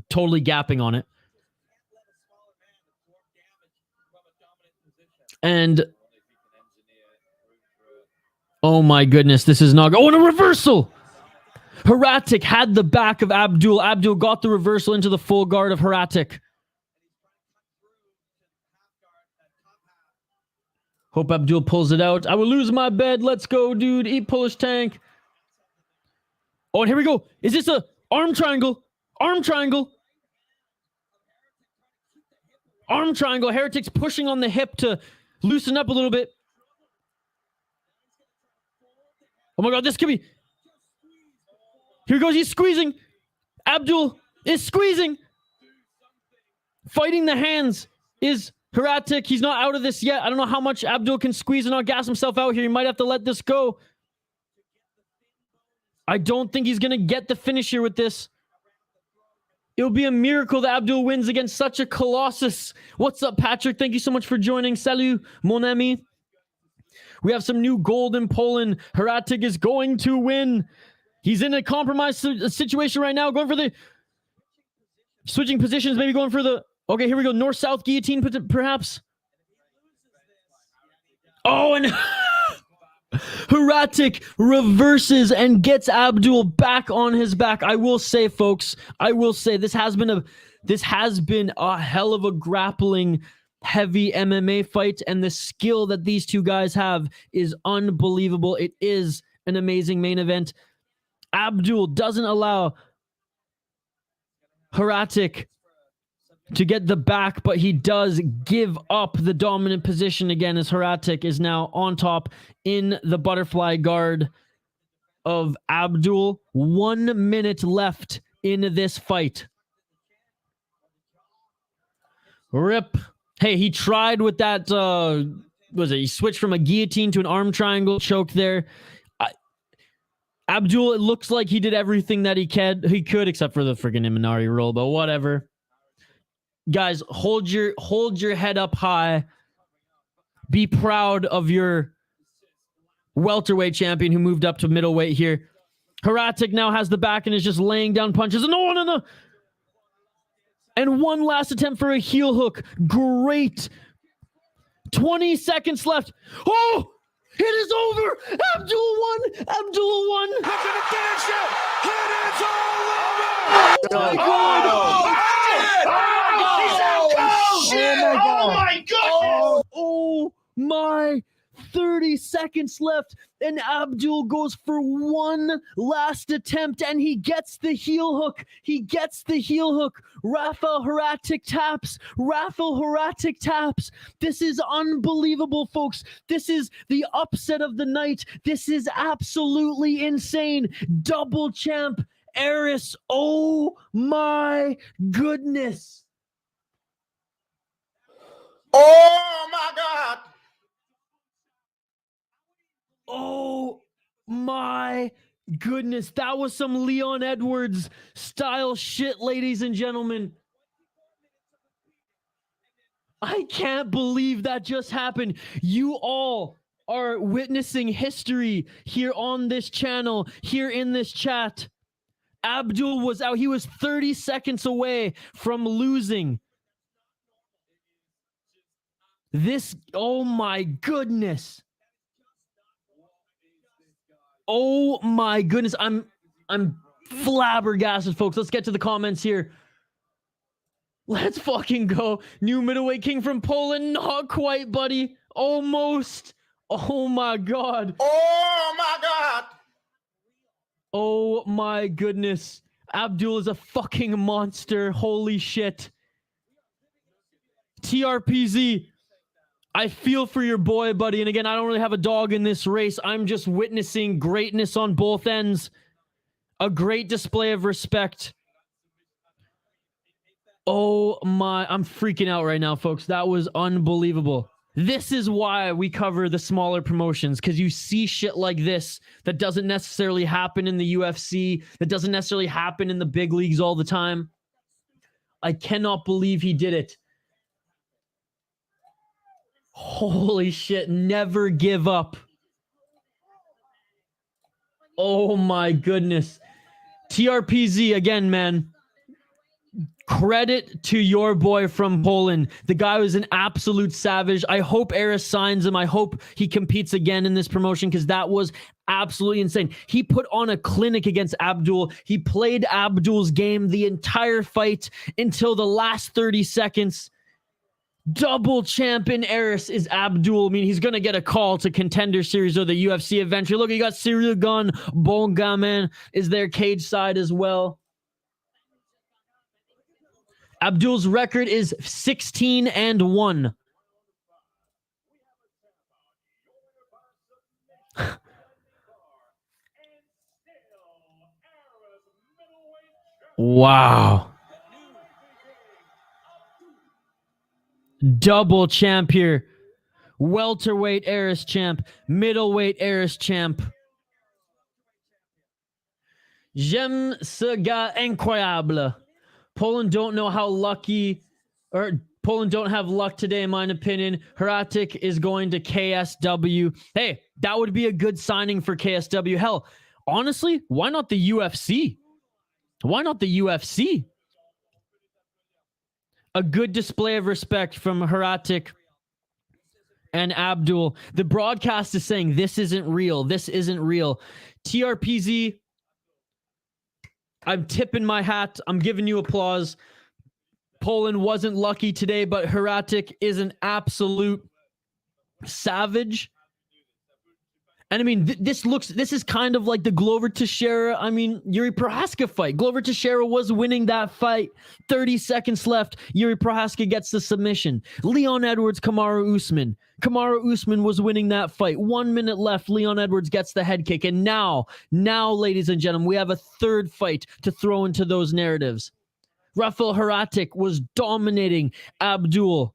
totally gapping on it. And oh my goodness, this is not... Oh, and a reversal! Haratyk had the back of Abdoul. Abdoul got the reversal into the full guard of Haratyk. Hope Abdoul pulls it out. I will lose my bed. Let's go, dude. Eat Polish tank. Oh, and here we go. Is this a arm triangle? Arm triangle. Arm triangle. Haratyk's pushing on the hip to loosen up a little bit. Oh my God, this could be... Here goes, he's squeezing. Abdoul is squeezing. Fighting the hands is Haratyk. He's not out of this yet. I don't know how much Abdoul can squeeze and not gas himself out here. He might have to let this go. I don't think he's going to get the finish here with this. It'll be a miracle that Abdoul wins against such a colossus. What's up, Patrick? Thank you so much for joining. Salut, mon ami. We have some new gold in Poland. Haratyk is going to win. He's in a compromised situation right now. Going for the... Switching positions, maybe going for the... Okay, here we go. North-south guillotine, perhaps. Oh, and... Haratyk reverses and gets Abdoul back on his back. I will say, folks, this has been a hell of a grappling heavy MMA fight, and the skill that these two guys have is unbelievable. It is an amazing main event. Abdoul doesn't allow Haratyk to get the back, but he does give up the dominant position again as Haratyk is now on top in the butterfly guard of Abdoul. 1 minute left in this fight. Rip. Hey, he tried with that, he switched from a guillotine to an arm triangle choke there. Abdoul, it looks like he did everything that he could, except for the freaking Imanari roll, but whatever. Guys, hold your head up high. Be proud of your welterweight champion who moved up to middleweight here. Haratyk now has the back and is just laying down punches. No. And one last attempt for a heel hook. Great. 20 seconds left. Oh! It is over! Abdoul won! Abdoul won! Look at the finish it! It is all over! Oh my God! Oh my God! Oh my! 30 seconds left, and Abdoul goes for one last attempt, and he gets the heel hook. Rafał Haratyk taps. This is unbelievable, folks. This is the upset of the night. This is absolutely insane. Double champ ARES. Oh my goodness. Oh my God. Oh my goodness. That was some Leon Edwards style shit, ladies and gentlemen. I can't believe that just happened. You all are witnessing history here on this channel, here in this chat. Abdoul was out. He was 30 seconds away from losing. This, oh my goodness. Oh my goodness. I'm flabbergasted, folks. Let's get to the comments here. Let's fucking go. New middleweight king from Poland. Not quite, buddy. Almost. Oh my god. Oh my God. Oh my goodness. Abdoul is a fucking monster. Holy shit. TRPZ. I feel for your boy, buddy. And again, I don't really have a dog in this race. I'm just witnessing greatness on both ends. A great display of respect. Oh my, I'm freaking out right now, folks. That was unbelievable. This is why we cover the smaller promotions, because you see shit like this that doesn't necessarily happen in the UFC, that doesn't necessarily happen in the big leagues all the time. I cannot believe he did it. Holy shit, never give up. Oh my goodness. TRPZ again, man. Credit to your boy from Poland. The guy was an absolute savage. I hope ARES signs him. I hope he competes again in this promotion, because that was absolutely insane. He put on a clinic against Abdoul. He played Abdul's game the entire fight until the last 30 seconds. Double champion ARES is Abdoul. I mean, he's going to get a call to Contender Series or the UFC eventually. Look, you got Cyril Gunn. Bon Gamin is there cage side as well. Abdul's record is 16-1. Wow. Double champ here. Welterweight ARES champ. Middleweight ARES champ. J'aime ce gars incroyable. Poland don't know how lucky, or Poland don't have luck today, in my opinion. Haratyk is going to KSW. Hey, that would be a good signing for KSW. Hell, honestly, why not the UFC? Why not the UFC? A good display of respect from Haratyk and Abdoul. The broadcast is saying this isn't real. This isn't real. TRPZ, I'm tipping my hat. I'm giving you applause. Poland wasn't lucky today, but Haratyk is an absolute savage. And I mean, this is kind of like the Glover Teixeira, Yuri Prochazka fight. Glover Teixeira was winning that fight. 30 seconds left. Yuri Prochazka gets the submission. Leon Edwards, Kamaru Usman. Kamaru Usman was winning that fight. 1 minute left. Leon Edwards gets the head kick. And now, ladies and gentlemen, we have a third fight to throw into those narratives. Rafał Haratyk was dominating Abdoul.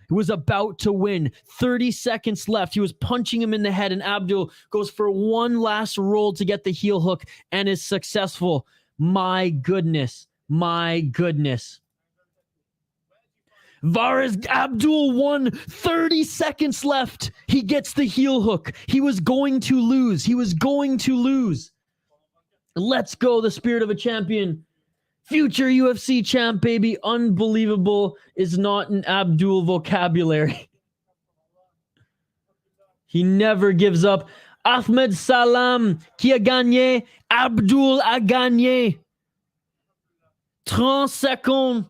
He was about to win. 30 seconds left. He was punching him in the head, and Abdoul goes for one last roll to get the heel hook and is successful. My goodness. My goodness. Abdoul won. 30 seconds left. He gets the heel hook. He was going to lose. Let's go, the spirit of a champion. Future UFC champ, baby. Unbelievable is not an Abdoul vocabulary. He never gives up. Ahmed Salam, qui a gagné. Abdoul a gagné. 30 seconds.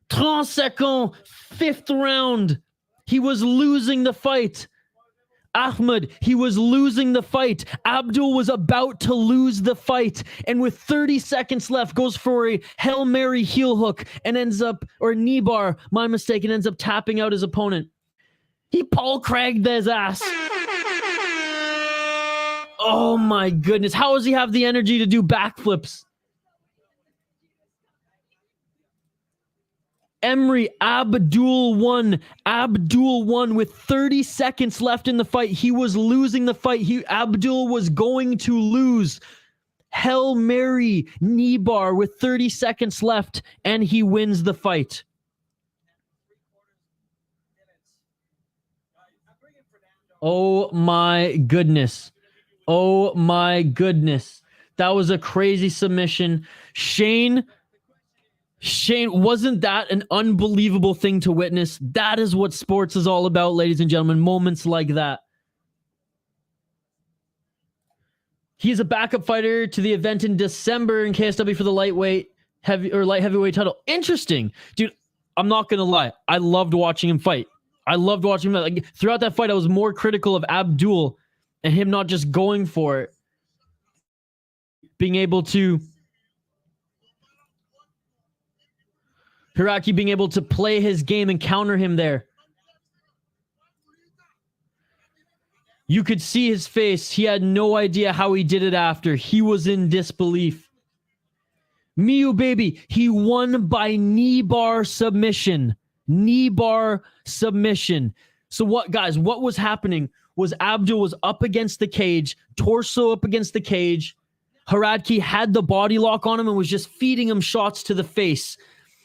30 seconds. Fifth round. He was losing the fight. Ahmed, he was losing the fight. Abdoul was about to lose the fight. And with 30 seconds left, goes for a Hail Mary heel hook and ends up, or knee bar, my mistake, and ends up tapping out his opponent. He Paul Craig'd his ass. Oh my goodness. How does he have the energy to do backflips? Emery, Abdoul won. Abdoul won with 30 seconds left in the fight. He was losing the fight. Abdoul was going to lose. Hail Mary knee bar with 30 seconds left, and he wins the fight. Oh my goodness. Oh my goodness. That was a crazy submission. Shane, wasn't that an unbelievable thing to witness? That is what sports is all about, ladies and gentlemen. Moments like that. He's a backup fighter to the event in December in KSW for the light heavyweight title. Interesting. Dude, I'm not going to lie. I loved watching him fight. Like, throughout that fight, I was more critical of Abdoul and him not just going for it. Being able to... Haratyk being able to play his game and counter him there. You could see his face. He had no idea how he did it after. He was in disbelief. Miu, baby, he won by knee bar submission. Knee bar submission. So what, guys, what was happening was Abdoul was up against the cage, torso up against the cage. Haratyk had the body lock on him and was just feeding him shots to the face.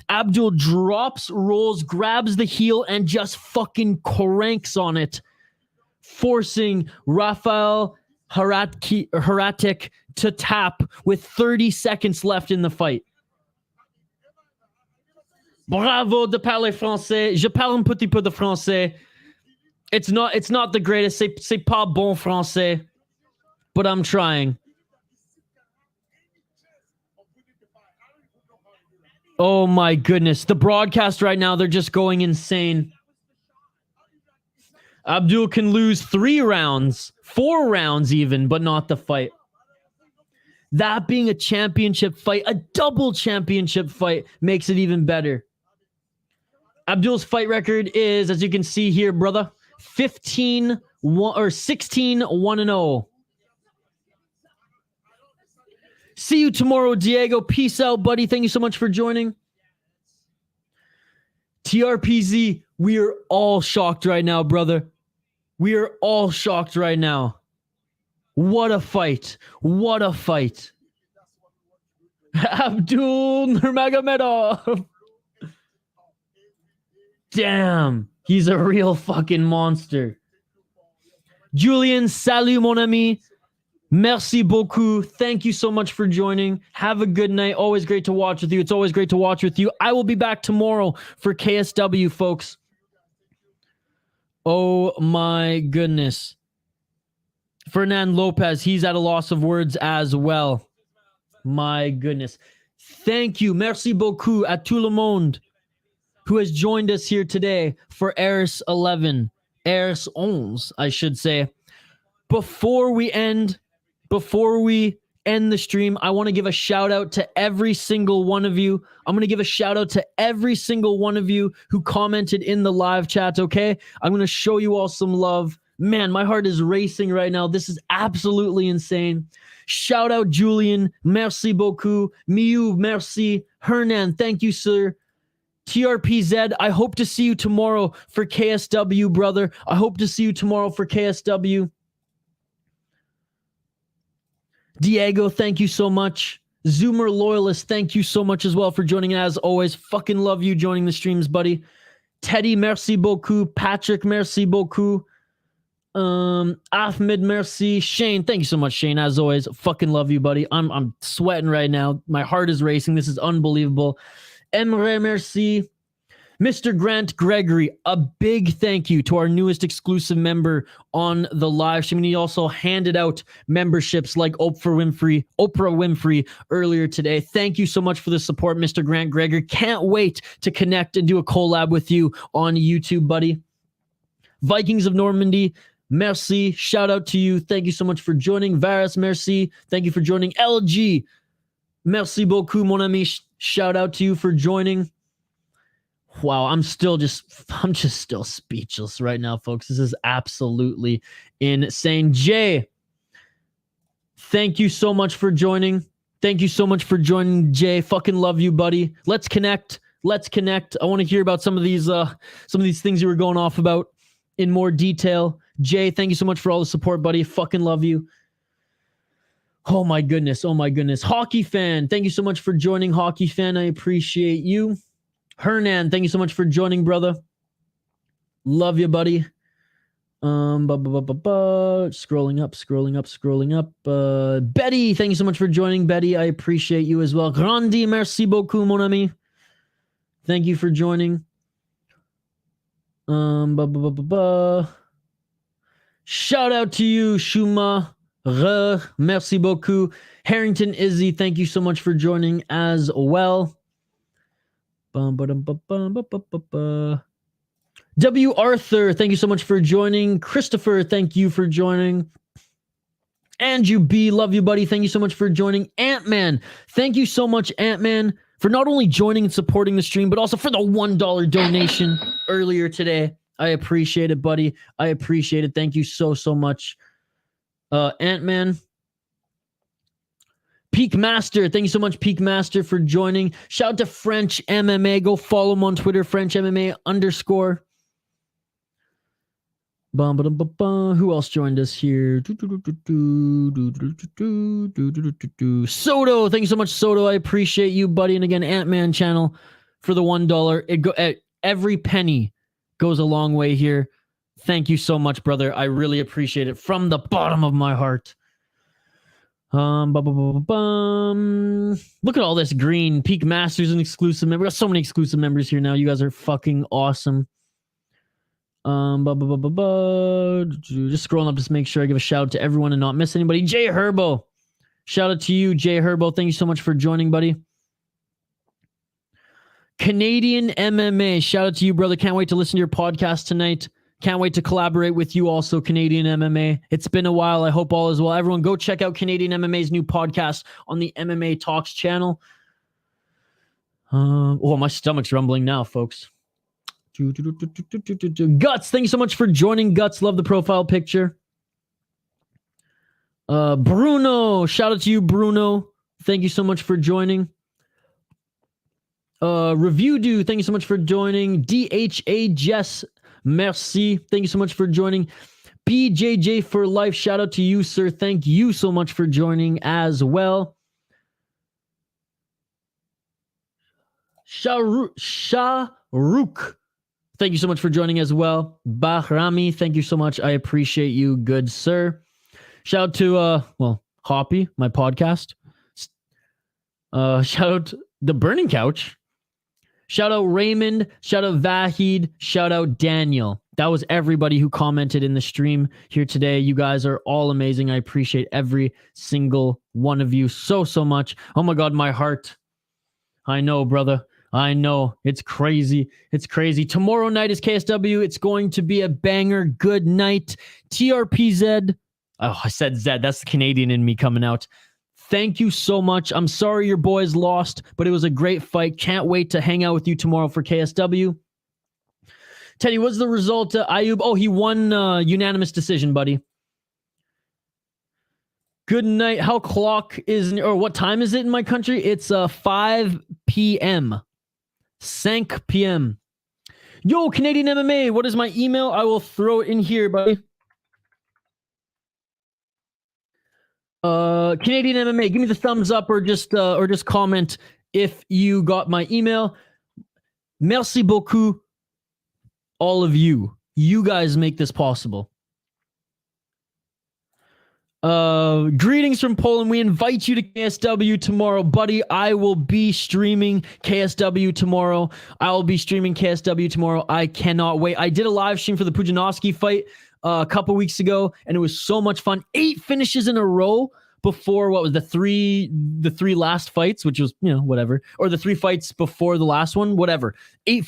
Abdoul drops, rolls, grabs the heel, and just fucking cranks on it, forcing Rafał Haratyk to tap with 30 seconds left in the fight. Bravo de parler français. Je parle un petit peu de français. It's not the greatest. C'est pas bon français, but I'm trying. Oh my goodness. The broadcast right now, they're just going insane. Abdoul can lose 3 rounds, 4 rounds even, but not the fight. That being a championship fight, a double championship fight, makes it even better. Abdoul's fight record is, as you can see here, brother, 16-1-0. See you tomorrow, Diego. Peace out, buddy. Thank you so much for joining. TRPZ, we are all shocked right now, brother. We are all shocked right now. What a fight. What a fight. Abdoul Nurmagomedov. Damn. He's a real fucking monster. Julian, salut, mon ami. Merci beaucoup. Thank you so much for joining. Have a good night. Always great to watch with you. It's always great to watch with you. I will be back tomorrow for KSW, folks. Oh my goodness. Fernand Lopez, he's at a loss of words as well. My goodness. Thank you. Merci beaucoup à tout le monde who has joined us here today for ARES 11. ARES 11, I should say. Before we end the stream, I want to give a shout out to every single one of you. I'm going to give a shout out to every single one of you who commented in the live chat, okay? I'm going to show you all some love. Man, my heart is racing right now. This is absolutely insane. Shout out Julian. Merci beaucoup. Miu, merci. Hernan, thank you, sir. TRPZ, I hope to see you tomorrow for KSW, brother. I hope to see you tomorrow for KSW. Diego, thank you so much. Zoomer Loyalist, thank you so much as well for joining. As always, fucking love you joining the streams, buddy. Teddy, merci beaucoup. Patrick, merci beaucoup. Ahmed, merci. Shane, thank you so much, Shane. As always, fucking love you, buddy. I'm sweating right now. My heart is racing. This is unbelievable. Emre, merci. Mr. Grant Gregory, a big thank you to our newest exclusive member on the live stream. And he also handed out memberships like Oprah Winfrey earlier today. Thank you so much for the support, Mr. Grant Gregory. Can't wait to connect and do a collab with you on YouTube, buddy. Vikings of Normandy, merci. Shout out to you. Thank you so much for joining. Varus, merci. Thank you for joining. LG, merci beaucoup, mon ami. Shout out to you for joining. Wow, I'm just still speechless right now, folks. This is absolutely insane. Jay, thank you so much for joining. Thank you so much for joining, Jay. Fucking love you, buddy. Let's connect. I want to hear about some of these things you were going off about in more detail. Jay, thank you so much for all the support, buddy. Fucking love you. Oh my goodness. Hockey fan, thank you so much for joining. Hockey fan, I appreciate you. Hernan, thank you so much for joining, brother. Love you, buddy. Scrolling up. Betty, thank you so much for joining, Betty. I appreciate you as well. Grandi, merci beaucoup, mon ami. Thank you for joining. Shout out to you, Shuma Merci beaucoup. Harrington Izzy, thank you so much for joining as well. W. Arthur, thank you so much for joining. Christopher, thank you for joining. Andrew B, love you, buddy. Thank you so much for joining. Ant-Man, thank you so much, Ant-Man, for not only joining and supporting the stream, but also for the $1 donation earlier today. I appreciate it, buddy. I appreciate it. Thank you so, so much. Ant-Man. Peak Master, thank you so much, Peak Master, for joining. Shout out to French MMA. Go follow him on Twitter, French MMA _. Who else joined us here? Soto, thank you so much, Soto. I appreciate you, buddy. And again, Ant-Man channel for the $1. Every penny goes a long way here. Thank you so much, brother. I really appreciate it from the bottom of my heart. Look at all this green. Peak Masters and exclusive member. We got so many exclusive members here now. You guys are fucking awesome. Just scrolling up, just make sure I give a shout out to everyone and not miss anybody. Jay Herbo, shout out to you, Jay Herbo. Thank you so much for joining, buddy. Canadian MMA, shout out to you, brother. Can't wait to listen to your podcast tonight. Can't wait to collaborate with you also, Canadian MMA. It's been a while. I hope all is well. Everyone, go check out Canadian MMA's new podcast on the MMA Talks channel. Oh, my stomach's rumbling now, folks. Guts, thank you so much for joining. Guts, love the profile picture. Bruno, shout out to you, Bruno. Thank you so much for joining. Review Do, thank you so much for joining. DHA Jess, merci, thank you so much for joining. BJJ for life, shout out to you, sir. Thank you so much for joining as well. Shahrukh, thank you so much for joining as well. Bahrami, thank you so much. I appreciate you, good sir. Shout out to, Hoppy, my podcast. Shout out The Burning Couch. Shout out Raymond. Shout out Vahid. Shout out Daniel. That was everybody who commented in the stream here today. You guys are all amazing. I appreciate every single one of you so, so much. Oh my God, my heart. I know, brother. I know. It's crazy. It's crazy. Tomorrow night is KSW. It's going to be a banger. Good night. TRPZ. Oh, I said Z. That's the Canadian in me coming out. Thank you so much. I'm sorry your boys lost, but it was a great fight. Can't wait to hang out with you tomorrow for KSW. Teddy, what's the result? Ayoub, oh, he won unanimous decision, buddy. Good night. How clock is, or what time is it in my country? It's 5 p.m. 5 p.m. Yo, Canadian MMA, what is my email? I will throw it in here, buddy. Canadian MMA, give me the thumbs up or just comment if you got my email. Merci beaucoup, all of you. You guys make this possible. Greetings from Poland. We invite you to KSW tomorrow, buddy. I will be streaming KSW tomorrow. I cannot wait. I did a live stream for the Pudzianowski fight a couple weeks ago, and it was so much fun. 8 finishes in a row before what was the three last fights, which was, whatever, or the 3 fights before the last one, whatever. 8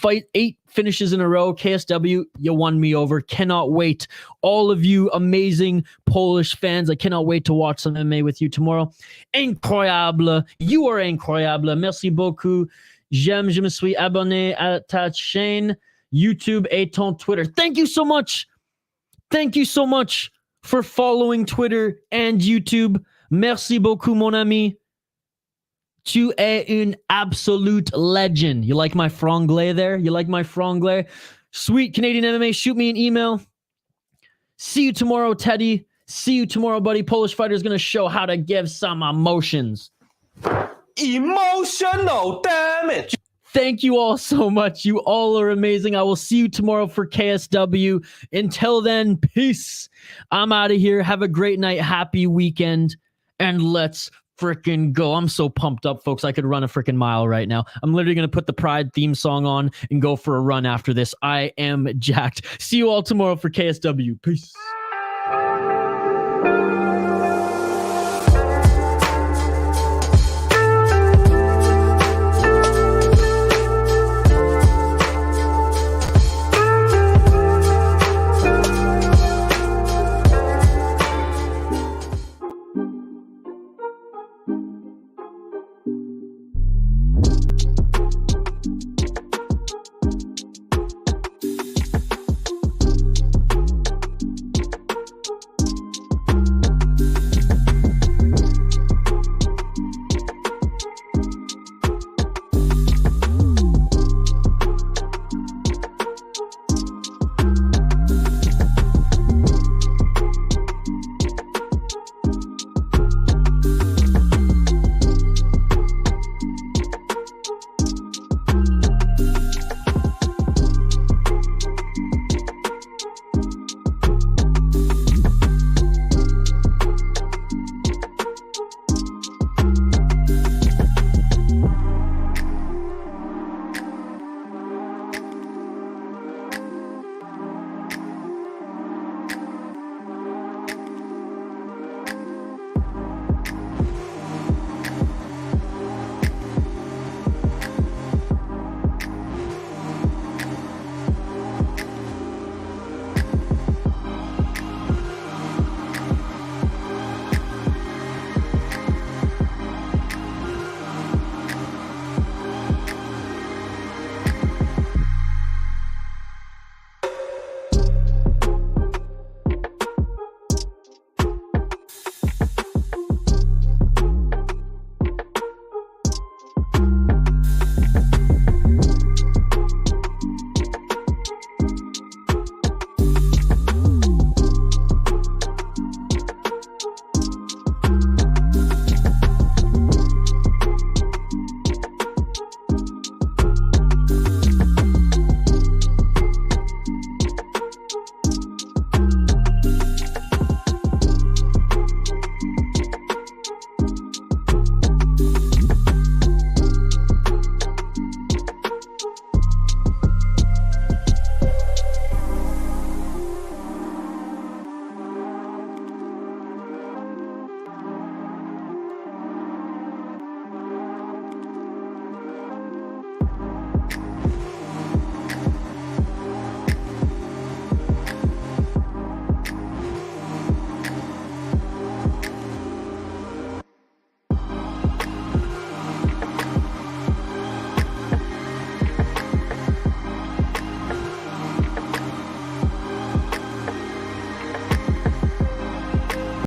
finishes in a row. KSW, you won me over. Cannot wait. All of you amazing Polish fans, I cannot wait to watch some MMA with you tomorrow. Incroyable. You are incroyable. Merci beaucoup. Je me suis abonné à ta chaîne YouTube et ton Twitter. Thank you so much. Thank you so much for following Twitter and YouTube. Merci beaucoup, mon ami. Tu es une absolute legend. You like my franglais there? You like my franglais? Sweet Canadian MMA, shoot me an email. See you tomorrow, Teddy. See you tomorrow, buddy. Polish fighter is going to show how to give some emotions. Emotional damage. Thank you all so much. You all are amazing. I will see you tomorrow for KSW. Until then, peace. I'm out of here. Have a great night. Happy weekend. And let's freaking go. I'm so pumped up, folks. I could run a freaking mile right now. I'm literally going to put the Pride theme song on and go for a run after this. I am jacked. See you all tomorrow for KSW. Peace.